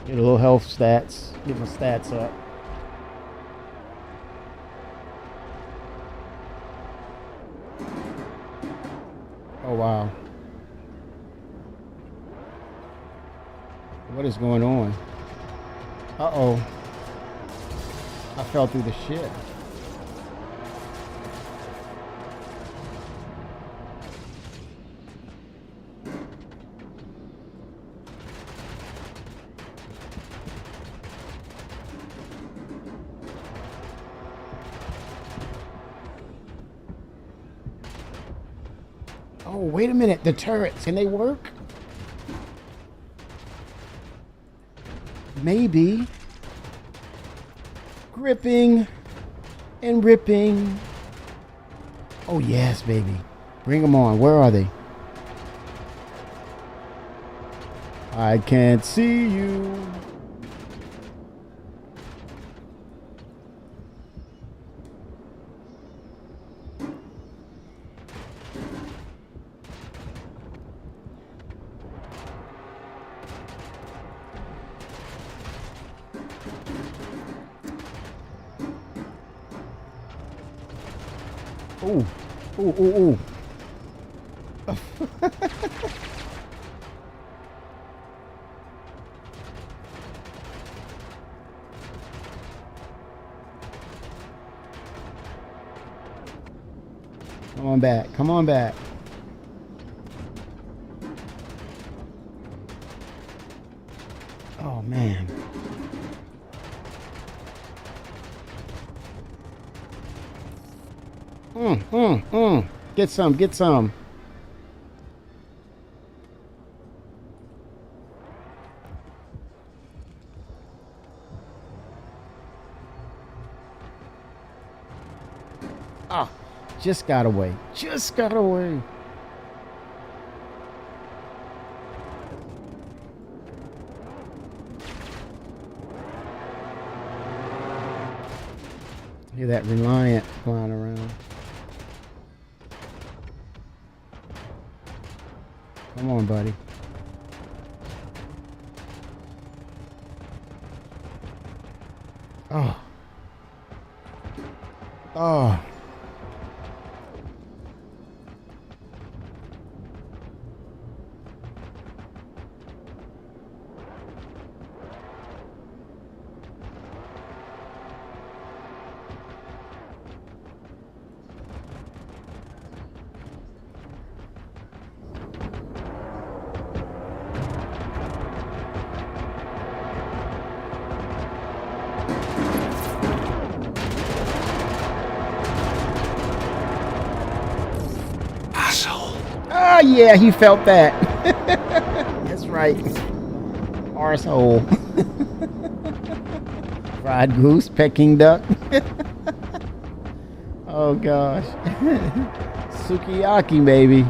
Get a little health stats, get my stats up. Oh wow. What is going on? Uh-oh. I fell through the shit. Oh, wait a minute. The turrets, can they work? Maybe. Gripping and ripping. Oh, yes, baby. Bring them on. Where are they? I can't see you. Ooh. Ooh, ooh, ooh. Come on back. Come on back. Oh, man. Get some, get some. Ah, just got away. Just got away. Hear that Reliant flying around. Come on, buddy. Oh. Oh. Oh, yeah, he felt that. That's right. Arsehole. Fried goose, Peking duck. Oh, gosh. Sukiyaki, baby.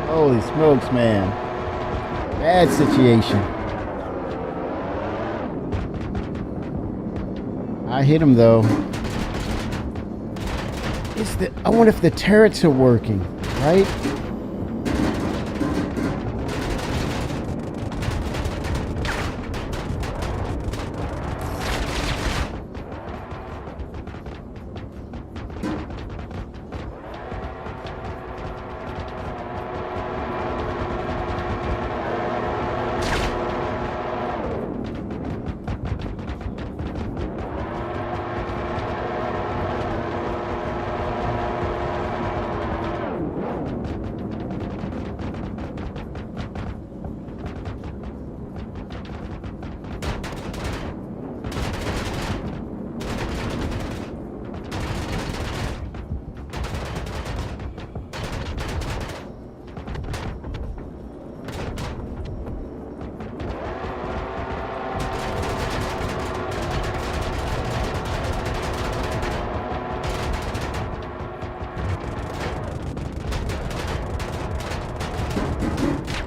Holy smokes, man. Bad situation. I hit him, though. I wonder if the turrets are working, right?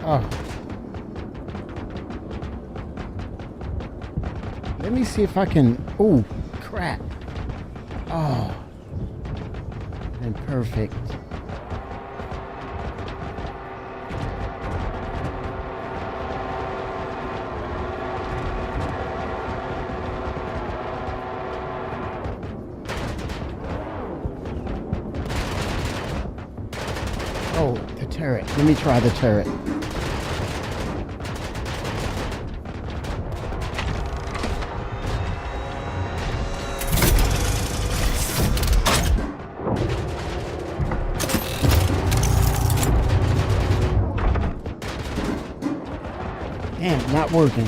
Oh. Let me see if I can... Oh, crap. Oh. And perfect. Oh, the turret. Let me try the turret. Damn, not working.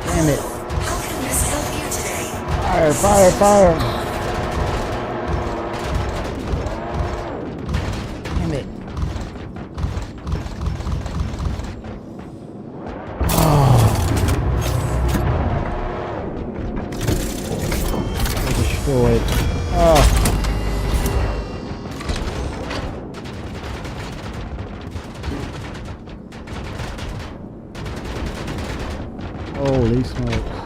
Damn it. How can this help you today? Fire, fire, fire. Damn it. Destroyed. Oh. Holy smokes.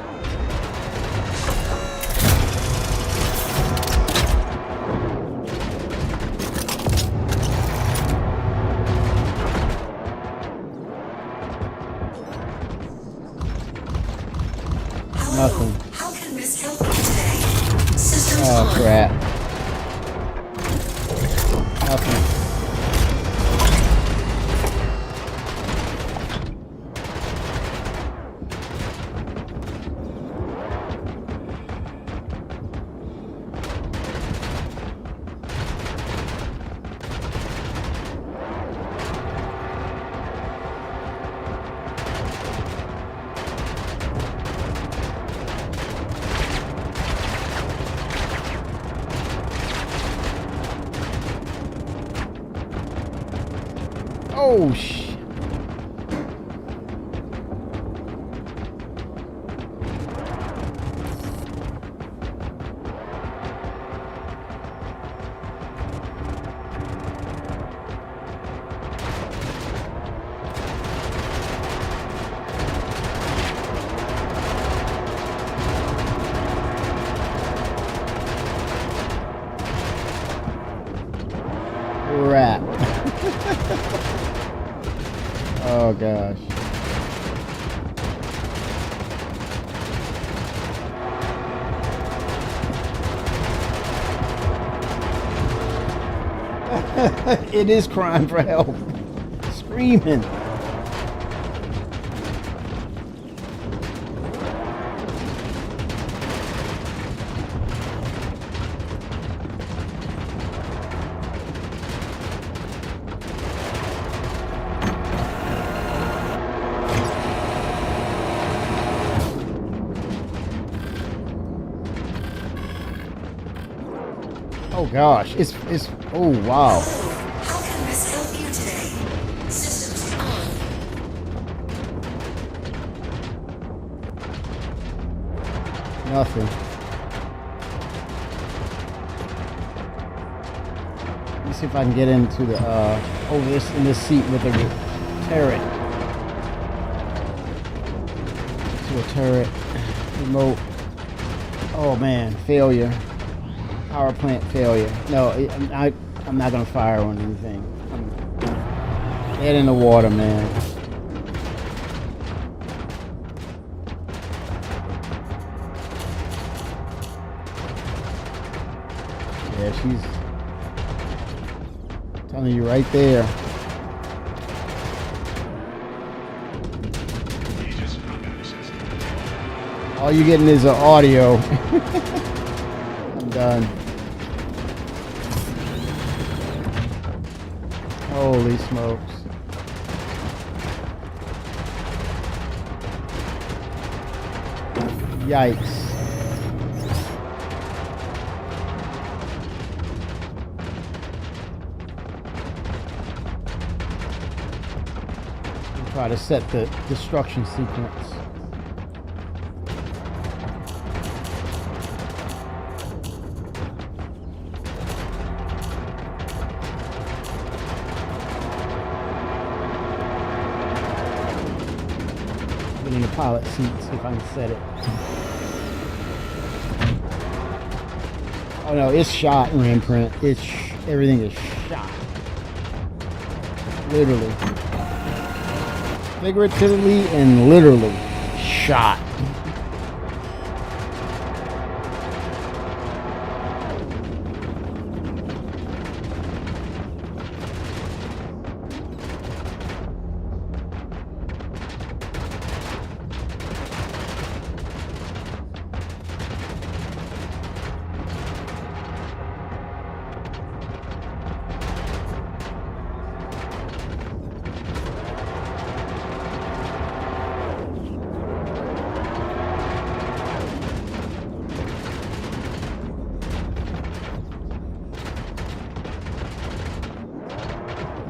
Nothing. How can Miss help you today? Systems Oh on. crap. Nothing. Oh sh. Crap. Oh gosh. It is crying for help. Screaming. Oh gosh, it's oh wow. How can Miss help you today? Systems on. Nothing. Let me see if I can get into the over this in this seat with a turret. To a turret remote. Oh man, failure. Power plant failure. No, I'm not gonna fire on anything. Head in the water, man. Yeah, she's telling you right there. All you're getting is an audio. I'm done. Holy smokes. Yikes. We'll try to set the destruction sequence. In the pilot seat, see if I can set it. Oh no, it's shot, Ramprint. Everything is shot. Literally. Figuratively and literally shot.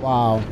Wow.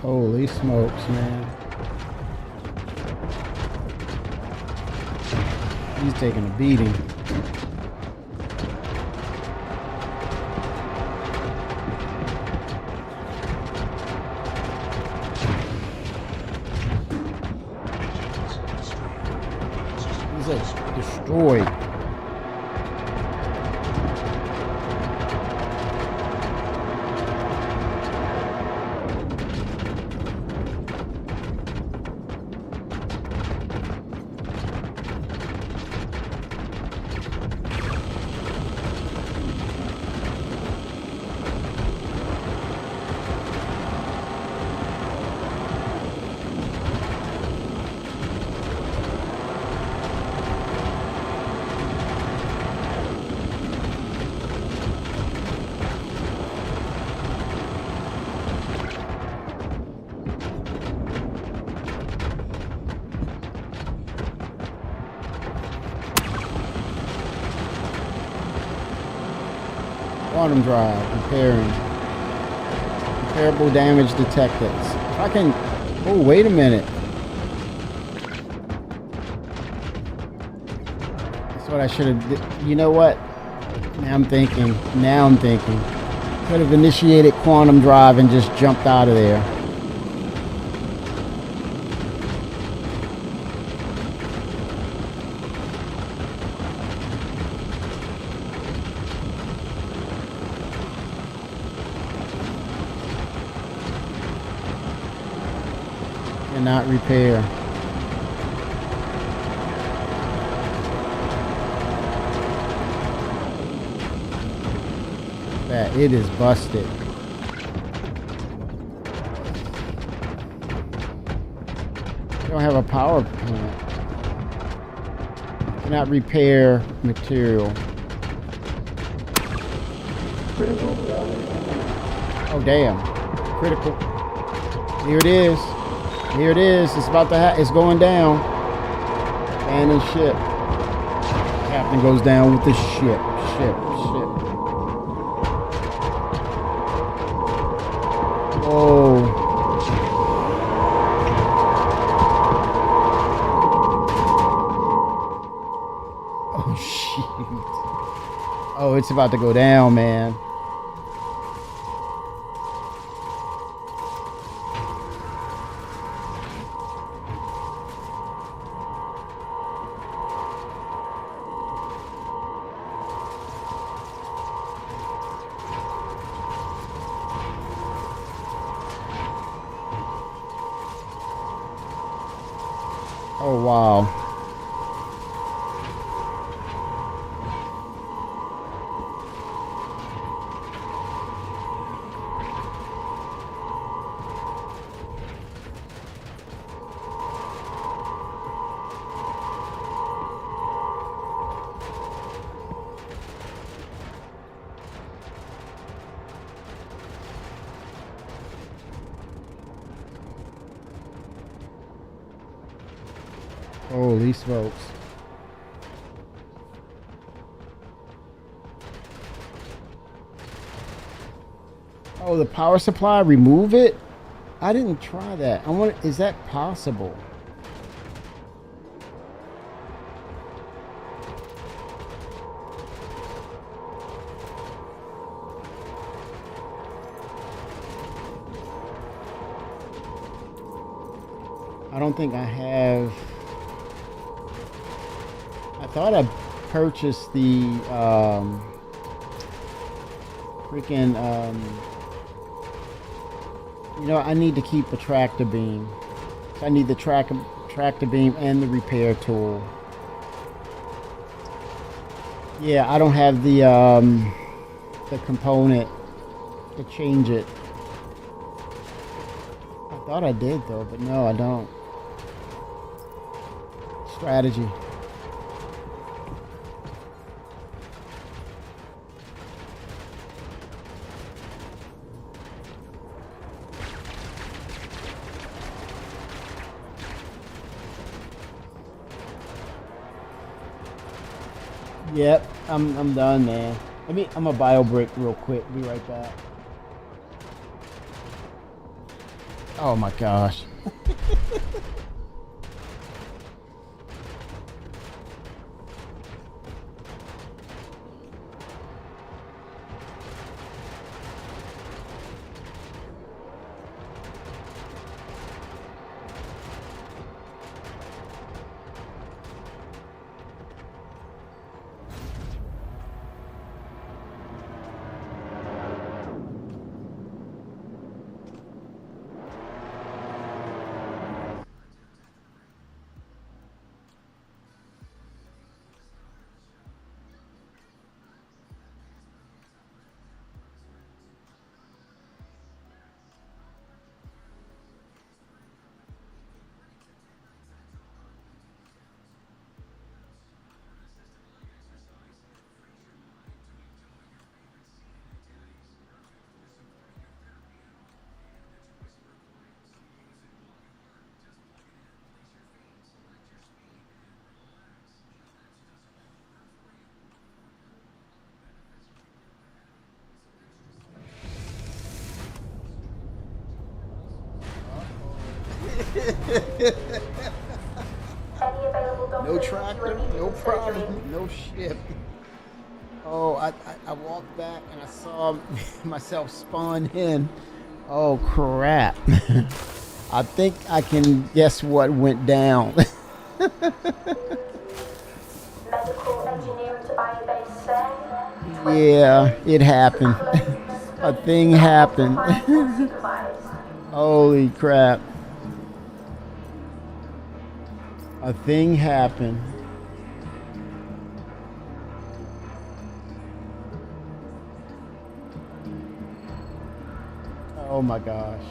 Holy smokes, man. He's taking a beating. He's like destroyed. Quantum drive, repairing. Repairable damage detected. If I can... Oh, wait a minute. That's what I should have... You know what? Now I'm thinking. Could have initiated quantum drive and just jumped out of there. Cannot repair. That it is busted. Don't have a power plant. Cannot repair material. Oh damn! Critical. Here it is. Here it is. It's about to it's going down. Abandon ship. Captain goes down with the ship. Oh. Oh shit. Oh, it's about to go down, man. Oh, wow. Holy smokes. Oh, the power supply, remove it? I didn't try that. I want, is that possible? I don't think I have. I thought I purchased the freaking you know, I need to keep a tractor beam. So I need the tractor beam and the repair tool. Yeah, I don't have the component to change it. I thought I did though, but no, I don't. Strategy. Yep, I'm done, man. I'm a bio brick real quick. Be right back. Oh my gosh. No tractor, no problem, no ship. Oh, I walked back and I saw myself spawn in. Oh crap. I think I can guess what went down. Medical engineering to biobase set. Yeah, it happened. A thing happened. Holy crap. A thing happened. Oh my gosh.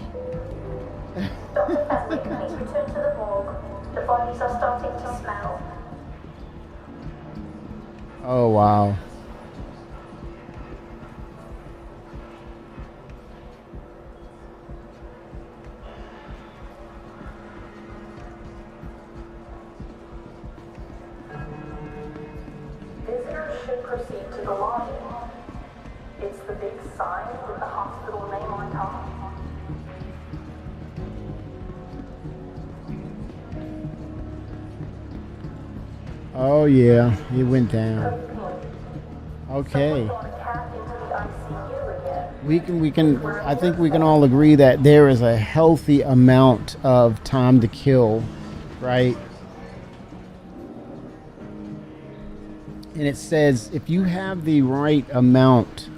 Dr. Fenwick, please return to the morgue. The bodies are starting to smell. Oh wow. Visitors should proceed to the lobby. It's the big sign with the hospital name on top. Oh yeah, it went down. Okay. We can I think we can all agree that there is a healthy amount of time to kill, right? And it says if you have the right amount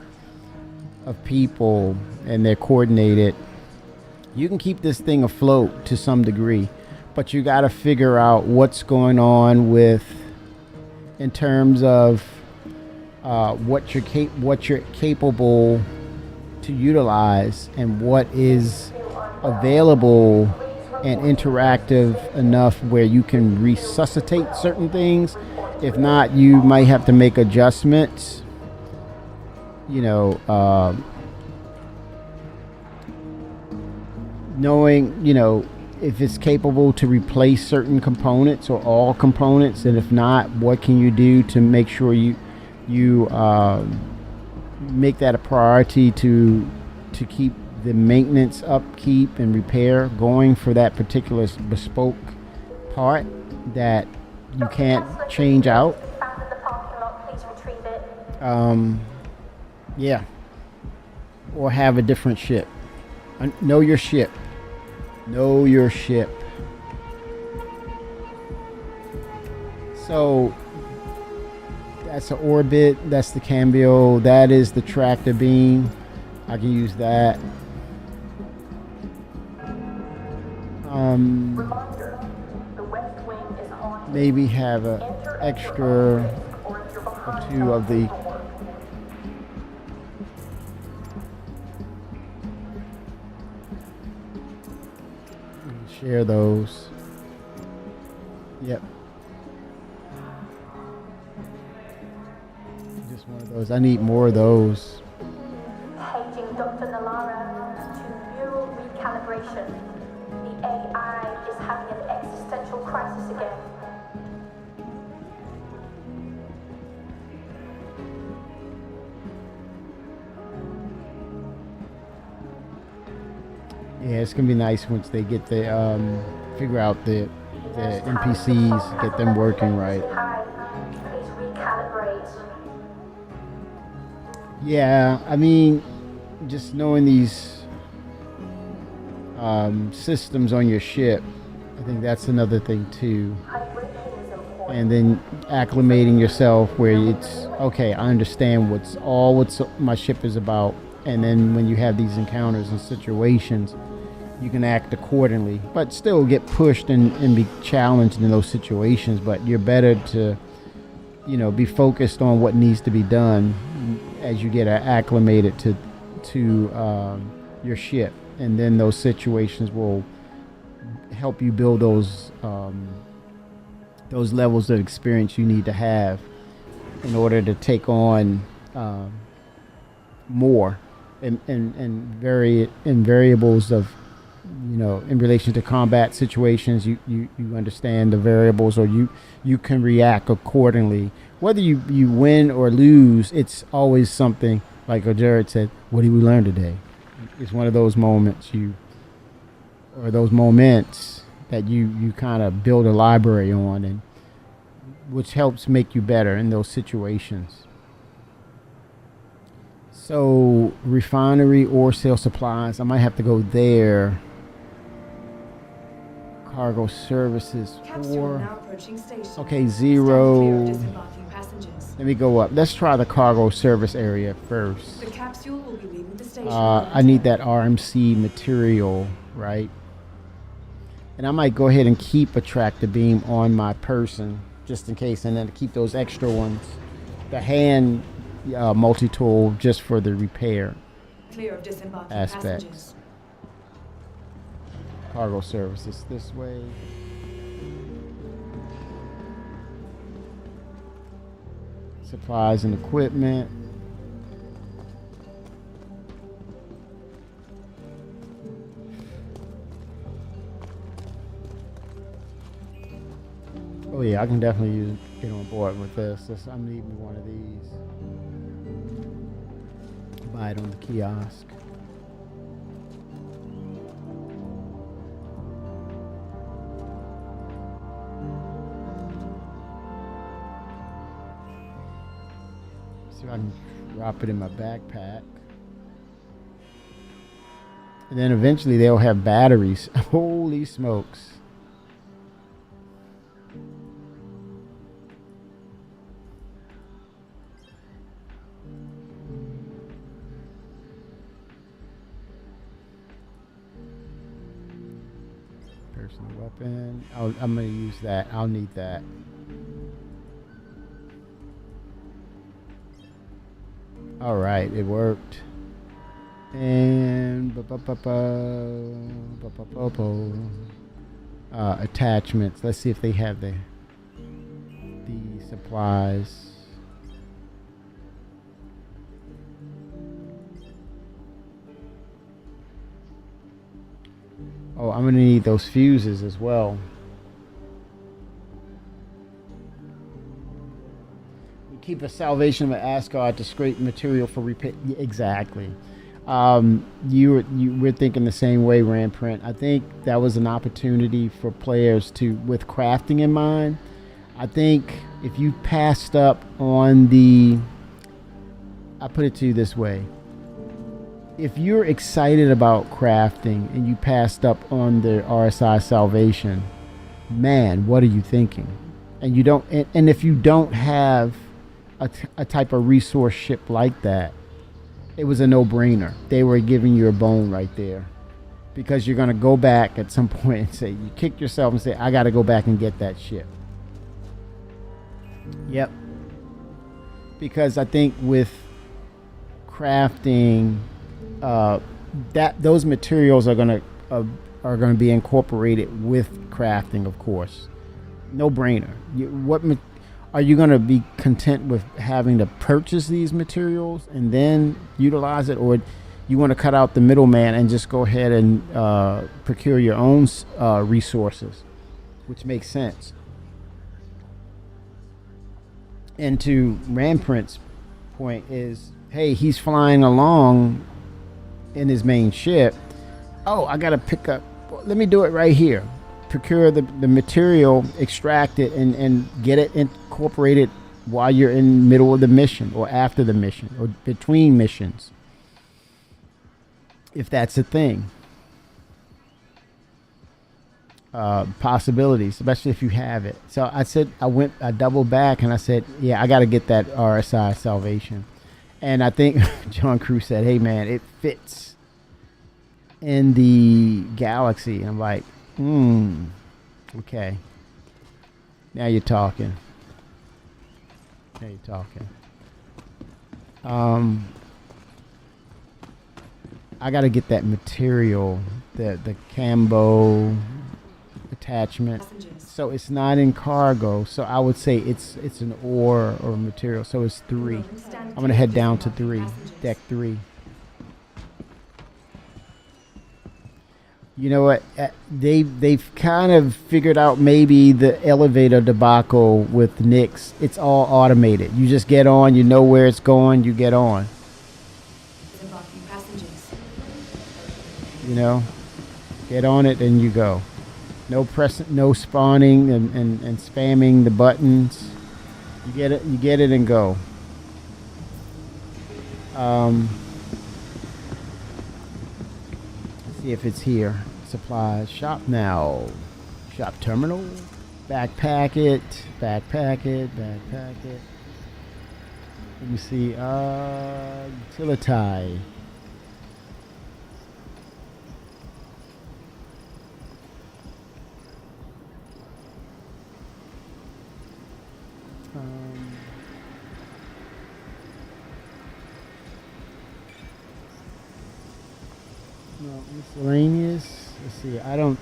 of people and they're coordinated, you can keep this thing afloat to some degree. But you got to figure out what's going on with, in terms of what you're capable to utilize and what is available and interactive enough where you can resuscitate certain things. If not, you might have to make adjustments. Knowing, if it's capable to replace certain components or all components, and if not, what can you do to make sure you make that a priority to keep the maintenance, upkeep, and repair going for that particular bespoke part that you can't change out. Yeah, or have a different ship. Know your ship. Know your ship. So that's the orbit, that's the cambio, that is the tractor beam. I can use that. Maybe have an extra or two of the share those. Yep. Just one of those. I need more of those. Paging Dr. Nalara to neural recalibration. The AI is having an existential crisis again. Yeah, it's gonna be nice once they get the figure out the NPCs, get them working right. Please recalibrate. Yeah, I mean, just knowing these systems on your ship, I think that's another thing too. And then acclimating yourself where it's okay, I understand what my ship is about, and then when you have these encounters and situations, you can act accordingly, but still get pushed and be challenged in those situations. But you're better to, be focused on what needs to be done as you get acclimated to your ship, and then those situations will help you build those levels of experience you need to have in order to take on more and variables of, in relation to combat situations. You understand the variables, or you can react accordingly. Whether you win or lose, it's always something, like Jared said, what did we learn today? It's one of those moments that you kind of build a library on, and which helps make you better in those situations. So refinery or sale supplies, I might have to go there. Cargo services okay, 0. Let me go up. Let's try the cargo service area first. The capsule will be leaving the station. I need that RMC material, right? And I might go ahead and keep a tractor beam on my person just in case, and then keep those extra ones, the hand multi-tool, just for the repair Clear of disembarking aspects. passengers. Cargo services this way. Supplies and equipment. Oh yeah, I can definitely get on board with this. I'm needing one of these. Buy it on the kiosk. See if I can drop it in my backpack. And then eventually they'll have batteries. Holy smokes. Personal weapon. I'm going to use that. I'll need that. All right, it worked. And attachments. Let's see if they have the supplies. Oh, I'm gonna need those fuses as well. We keep a salvation of Asgard to scrape material for repair. Exactly. We're thinking the same way, Ramprint. I think that was an opportunity for players to, with crafting in mind. I think if you passed up on I put it to you this way. If you're excited about crafting and you passed up on the RSI Salvation, man, what are you thinking? And you don't, and if you don't have a type of resource ship like that, it was a no-brainer. They were giving you a bone right there, because you're going to go back at some point and say, you kick yourself and say, I got to go back and get that ship. Yep. Because I think with crafting, those materials are going to be incorporated with crafting, of course. No brainer. Are you going to be content with having to purchase these materials and then utilize it, or you want to cut out the middleman and just go ahead and procure your own resources, which makes sense? And to Ramprint's point is, hey, he's flying along in his main ship. oh, I gotta pick up. Well, let me do it right here. Procure the material, extract it, and get it incorporated while you're in the middle of the mission, or after the mission, or between missions, if that's a thing. Possibilities, especially if you have it. So I doubled back and I said, yeah, I got to get that RSI salvation. And I think John Cruz said, hey man, it fits in the galaxy. And I'm like, okay. Now you're talking. I got to get that material, the Cambo attachment. So it's not in cargo. So I would say it's an ore or material. So it's 3. I'm gonna head down to 3, deck 3. You know what? They've kind of figured out maybe the elevator debacle with Nix. It's all automated. You just get on. You know where it's going. You get on. You know, get on it and you go. No pressing, no spawning and spamming the buttons. You get it and go. Let's see if it's here. Supplies. Shop now. Shop terminal. Backpack it. Let me see. Utility. No, miscellaneous. Let's see. I don't.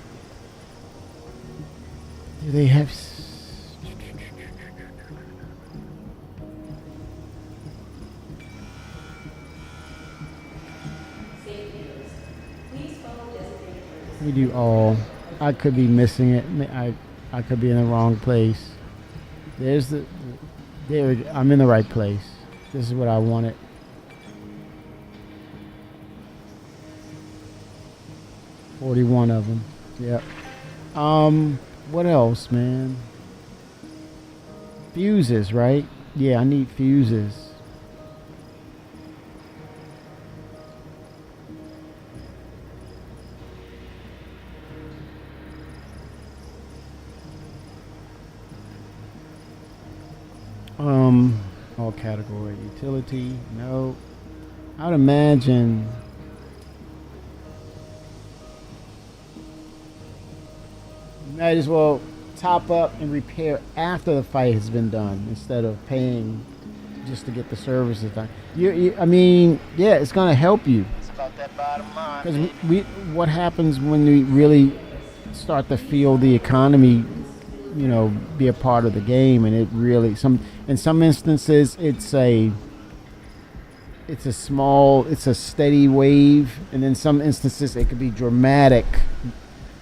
Do they have? We do all. I could be missing it. I could be in the wrong place. There's the. There. I'm in the right place. This is what I wanted. $41 of them. Yep. What else, man? Fuses, right? Yeah, I need fuses. All category. Utility, no. I would imagine might as well top up and repair after the fight has been done instead of paying just to get the services done. I mean, yeah, it's gonna help you. It's about that bottom line. Because what happens when we really start to feel the economy, you know, be a part of the game, and it really in some instances it's a steady wave, and in some instances it could be dramatic.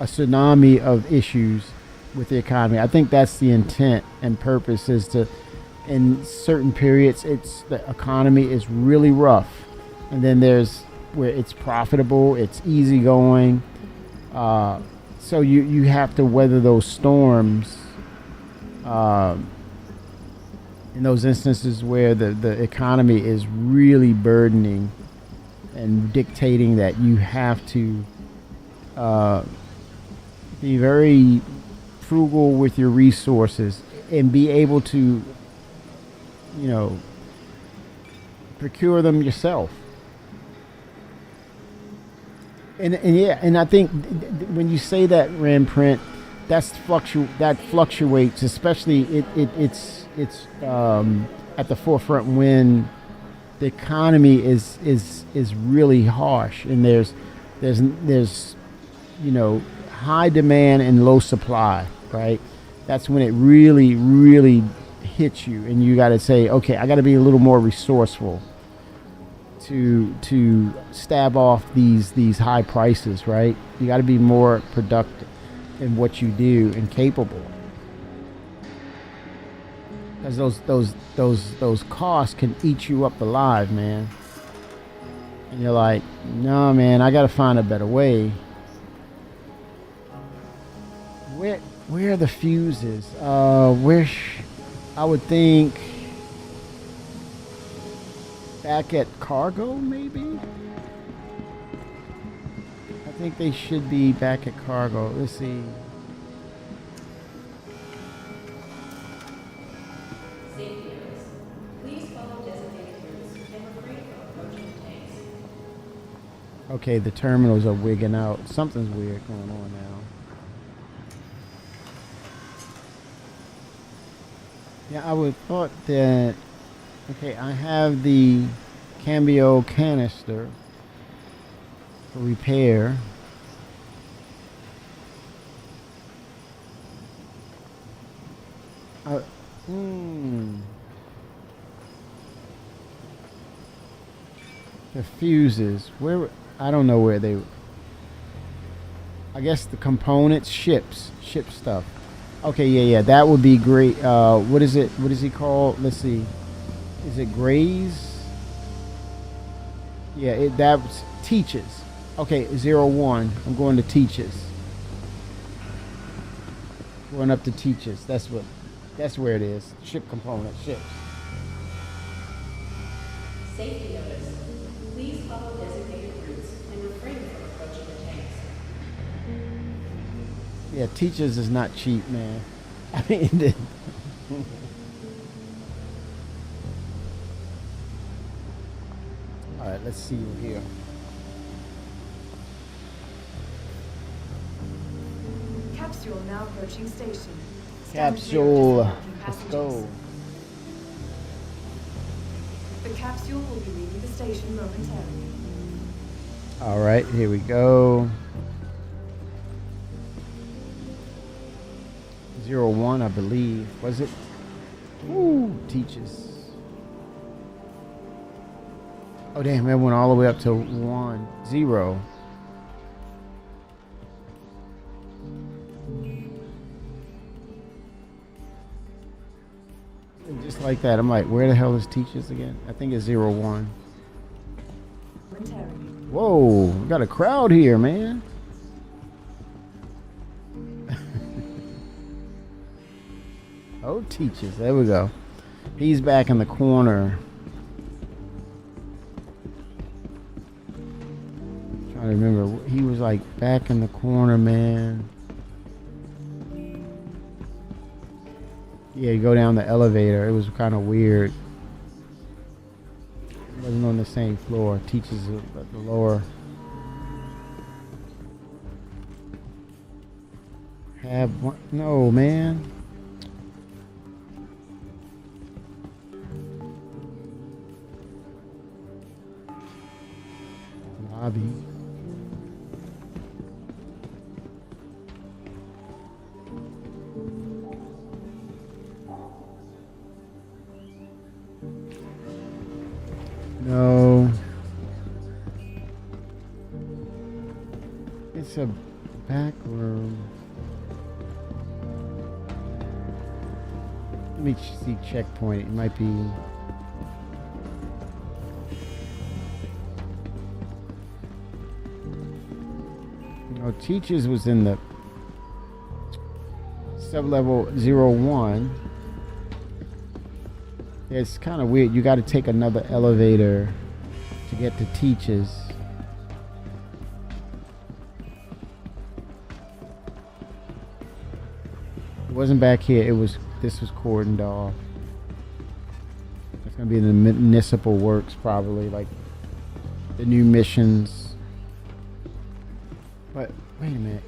A tsunami of issues with the economy. I think that's the intent and purpose, is to, in certain periods, the economy is really rough, and then there's where it's profitable, it's easygoing. So you have to weather those storms. In those instances where the economy is really burdening and dictating that you have to be very frugal with your resources and be able to, you know, procure them yourself. And I think when you say that, Ramprint, that fluctuates, especially it's at the forefront when the economy is really harsh, and there's you know, high demand and low supply, right? That's when it really hits you, and you got to say, okay, I got to be a little more resourceful to stab off these high prices, right? You got to be more productive in what you do and capable, because those costs can eat you up alive, man. And you're like, no, man, I got to find a better way. Where are the fuses? I would think back at cargo, maybe. I think they should be back at cargo. Let's see. Okay, the terminals are wigging out. Something's weird going on now. Yeah, I would thought that. Okay, I have the cambio canister for repair. The fuses. Where? I don't know where they. I guess the components, ship stuff. Okay, yeah, that would be great. What is it? What is he called? Let's see. Is it Grays? Yeah, that's Teaches. Okay, 01. I'm going to Teaches. Going up to Teaches. That's where it is. Ship component, ships. Safety notice. Please follow designated routes and refrain from approaching the tanks. Yeah, Teaches is not cheap, man. I mean, all right, let's see you here. Capsule now approaching station. Capsule, let's go. The capsule will be leaving the station momentarily. All right, here we go. 01, I believe. Was it? Ooh, Teaches. Oh, damn, it went all the way up to 0. And just like that, I'm like, where the hell is Teaches again? I think it's 01. Whoa, we got a crowd here, man. Oh, Teaches. There we go. He's back in the corner. Trying to remember. He was like back in the corner, man. Yeah, you go down the elevator. It was kind of weird. It wasn't on the same floor. Teaches at the lower. Have one. No, man. Lobby. No. It's a back room. Let me see checkpoint. It might be. No, Teaches was in the sub-level 01. It's kind of weird. You got to take another elevator to get to Teaches. It wasn't back here. This was cordoned off. It's gonna be in the municipal works probably, like the new missions. But wait a minute,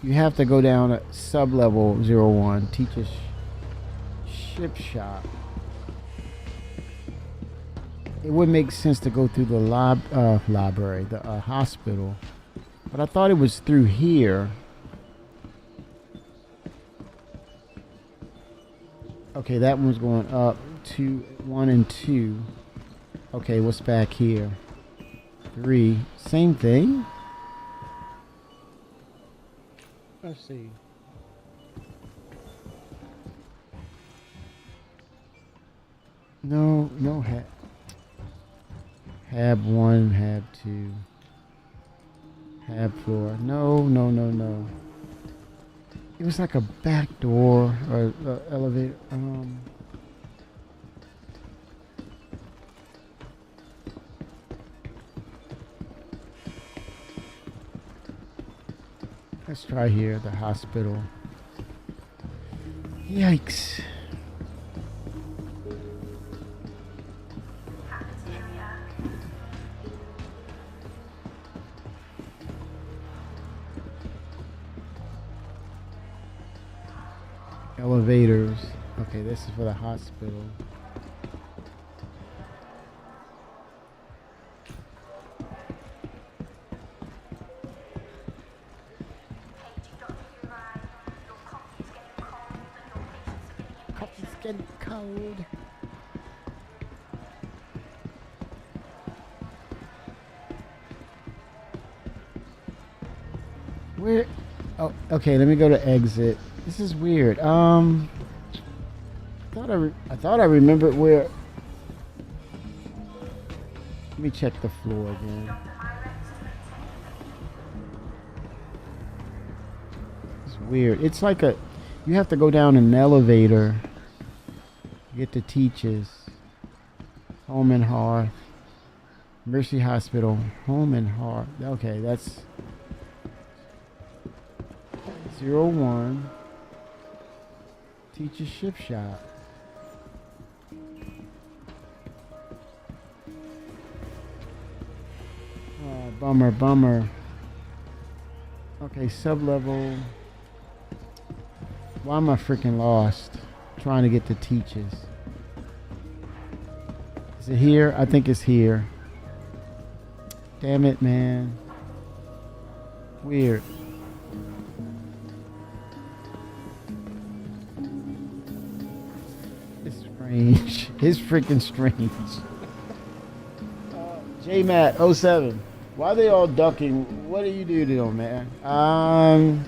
you have to go down at sub-level 01, Teacher's ship shop. It would make sense to go through the library, the hospital. But I thought it was through here. Okay, that one's going up to 1 and 2. Okay, what's back here? 3. Same thing? Let's see. No Hab 1, Hab 2. Hab floor. No. It was like a back door or elevator. Let's try here, the hospital. Yikes. Elevators. Okay, this is for the hospital. Coffee's getting cold. Where? Oh, okay. Let me go to exit. This is weird. I thought I remembered where. Let me check the floor again. It's weird. It's like you have to go down an elevator. Get to Teachers. Home and Hearth. Mercy Hospital. Home and Hearth. Okay, that's 01. Teacher Shift Shop. Oh, bummer. Okay, sub-level. Why am I freaking lost? Trying to get to Teachers. Is it here? I think it's here. Damn it, man. Weird. Strange. It's freaking strange. JMat07. Why are they all ducking? What do you do to them, man?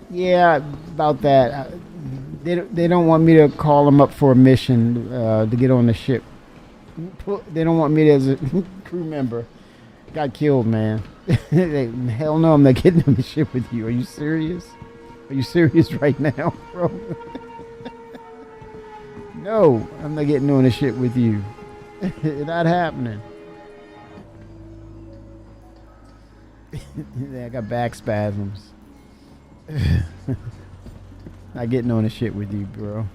Yeah, about that. They don't want me to call them up for a mission to get on the ship. They don't want me as a crew member. Got killed, man. Hell no, I'm not getting on the ship with you. Are you serious? Are you serious right now, bro? No, I'm not getting on the ship with you. Not happening. I got back spasms. Not getting on the shit with you, bro.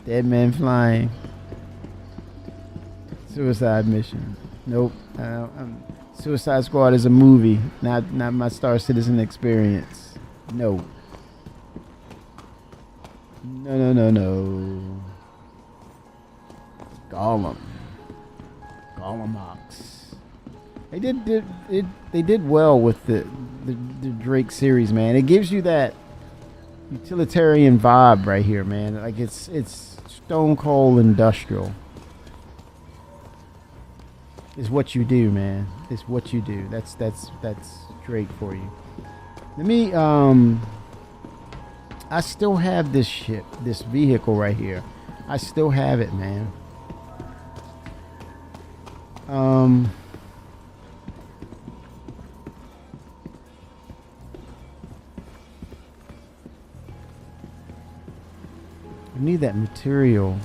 Dead man flying. Suicide mission. Nope. Suicide Squad is a movie, not my Star Citizen experience. No. No. Gollum. Gollumox. They did well with the Drake series, man. It gives you that utilitarian vibe right here, man. Like it's stone cold industrial. It's what you do, man. It's what you do. That's Drake for you. Let me I still have this ship, this vehicle right here. I still have it, man. I need that material.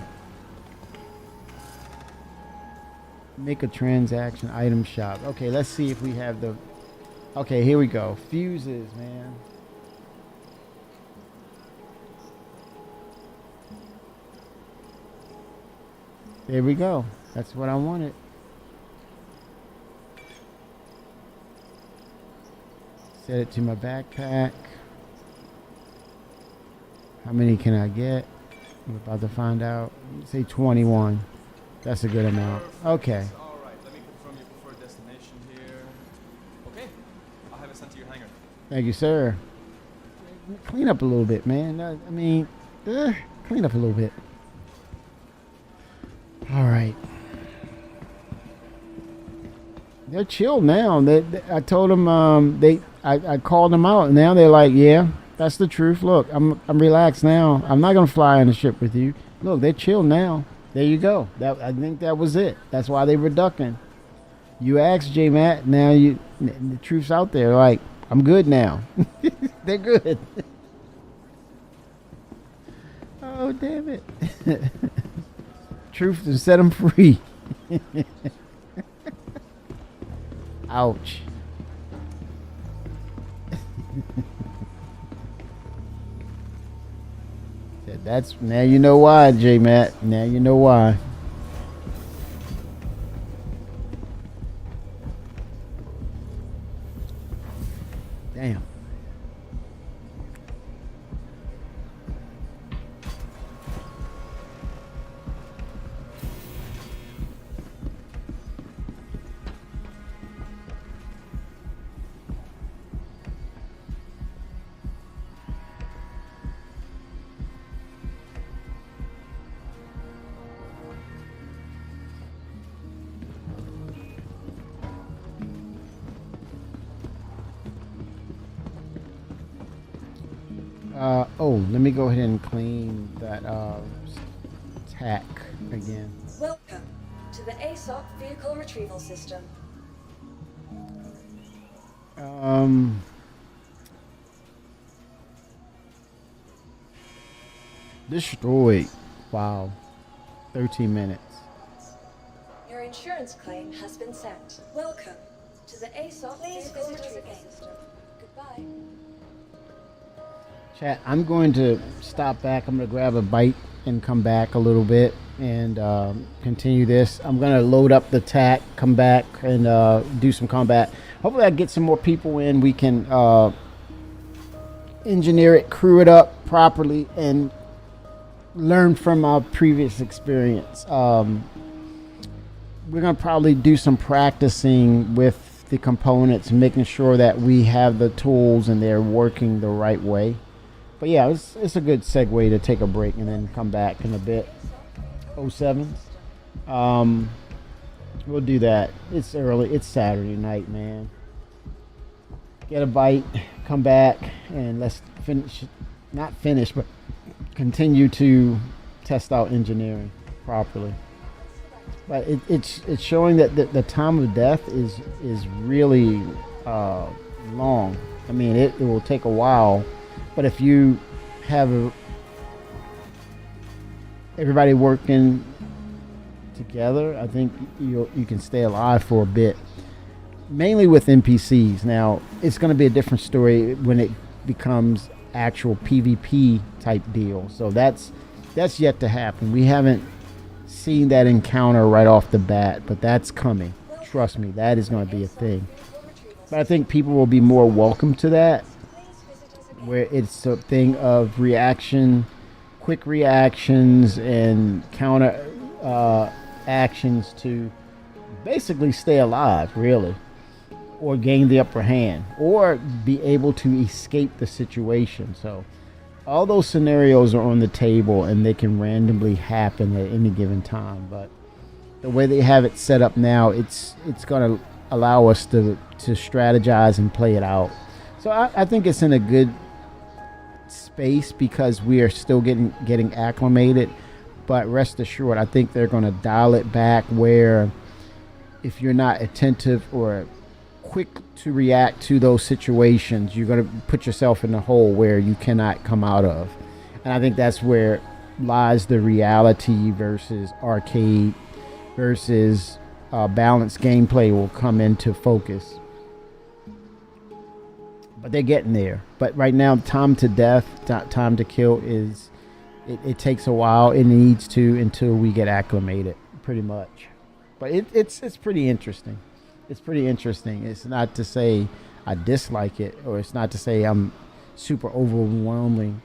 Make a transaction item shop. Okay, let's see if we have the... Okay, here we go. Fuses, man. There we go. That's what I wanted. Set it to my backpack. How many can I get? I'm about to find out. Say 21. That's a good amount. Okay. All right, let me confirm your preferred destination here. Okay, I'll have it sent to your hangar. Thank you, sir. Clean up a little bit, man. I mean, clean up a little bit. All right. They're chill now. I told them I called them out, and now they're like, yeah, that's the truth. Look, I'm relaxed now. I'm not gonna fly on the ship with you. Look, they're chill now. There you go. I think that was it. That's why they were ducking. You asked J Matt. Now the truth's out there. Like, I'm good now. They're good. Oh, damn it. Truth to set them free. Ouch. That's now you know why, J Matt. Now you know why. Damn. Let me go ahead and clean that tack again. Welcome to the ASOP Vehicle Retrieval System. Destroyed. Wow. 13 minutes. Your insurance claim has been sent. Welcome to the ASOP Vehicle Retrieval System. Goodbye. Chat, I'm going to stop back. I'm going to grab a bite and come back a little bit and continue this. I'm going to load up the tack, come back, and do some combat. Hopefully I get some more people in. We can engineer it, crew it up properly, and learn from our previous experience. We're going to probably do some practicing with the components, making sure that we have the tools and they're working the right way. But yeah, it's a good segue to take a break and then come back in a bit. 07s. We'll do that. It's early. It's Saturday night, man. Get a bite, come back, and let's finish. Not finish, but continue to test out engineering properly. But it's showing that the time of death is really long. I mean, it will take a while. But if you have everybody working together, I think you can stay alive for a bit. Mainly with NPCs. Now, it's going to be a different story when it becomes actual PvP type deal. So that's yet to happen. We haven't seen that encounter right off the bat, but that's coming. Trust me, that is going to be a thing. But I think people will be more welcome to that, where it's a thing of reaction, quick reactions, and counter actions to basically stay alive, really, or gain the upper hand, or be able to escape the situation. So all those scenarios are on the table, and they can randomly happen at any given time. But the way they have it set up now, it's going to allow us to strategize and play it out. So I think it's in a good space because we are still getting acclimated. But rest assured, I think they're going to dial it back where if you're not attentive or quick to react to those situations, you're going to put yourself in a hole where you cannot come out of. And I think that's where lies the reality versus arcade versus balanced gameplay will come into focus. But they're getting there. But right now, time to death, time to kill is, it takes a while. It needs to until we get acclimated, pretty much. But it's pretty interesting. It's pretty interesting. It's not to say I dislike it, or it's not to say I'm super overwhelming.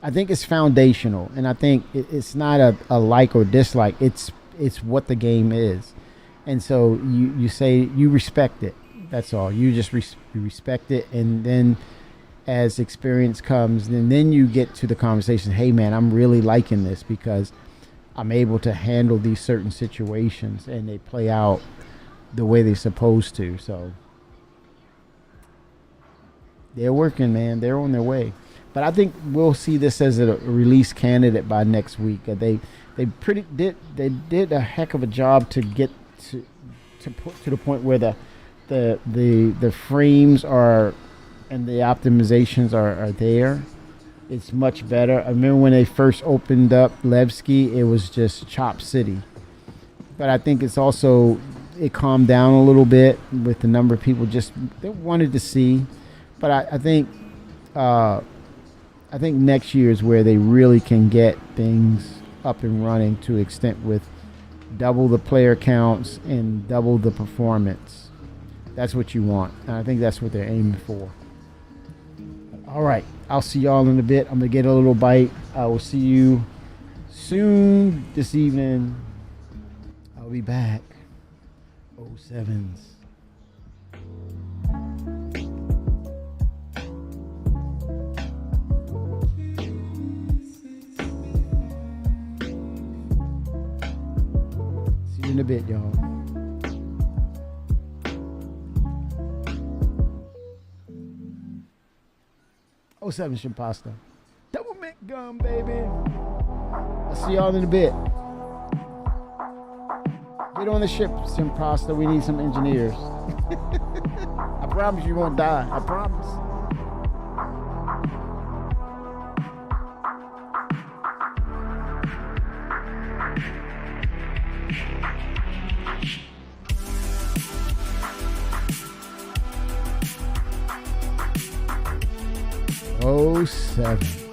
I think it's foundational, and I think it's not a like or dislike. It's what the game is, and so you say you respect it. That's all. You just respect it, and then as experience comes, then you get to the conversation. Hey, man, I'm really liking this because I'm able to handle these certain situations, and they play out the way they're supposed to. So they're working, man. They're on their way. But I think we'll see this as a release candidate by next week. They did a heck of a job to get to the point where the frames are and the optimizations are there. It's much better. I remember when they first opened up Levski, it was just Chop City. But I think it's also, it calmed down a little bit with the number of people just they wanted to see. But I think next year is where they really can get things up and running to an extent with double the player counts and double the performance. That's what you want. And I think that's what they're aiming for. All right. I'll see y'all in a bit. I'm going to get a little bite. I will see you soon this evening. I'll be back. 07s. See you in a bit, y'all. Oh, 07 Shimpasta. Double mint gum, baby. I'll see y'all in a bit. Get on the ship, Shimpasta. We need some engineers. I promise you won't die. I promise. Oh, 07.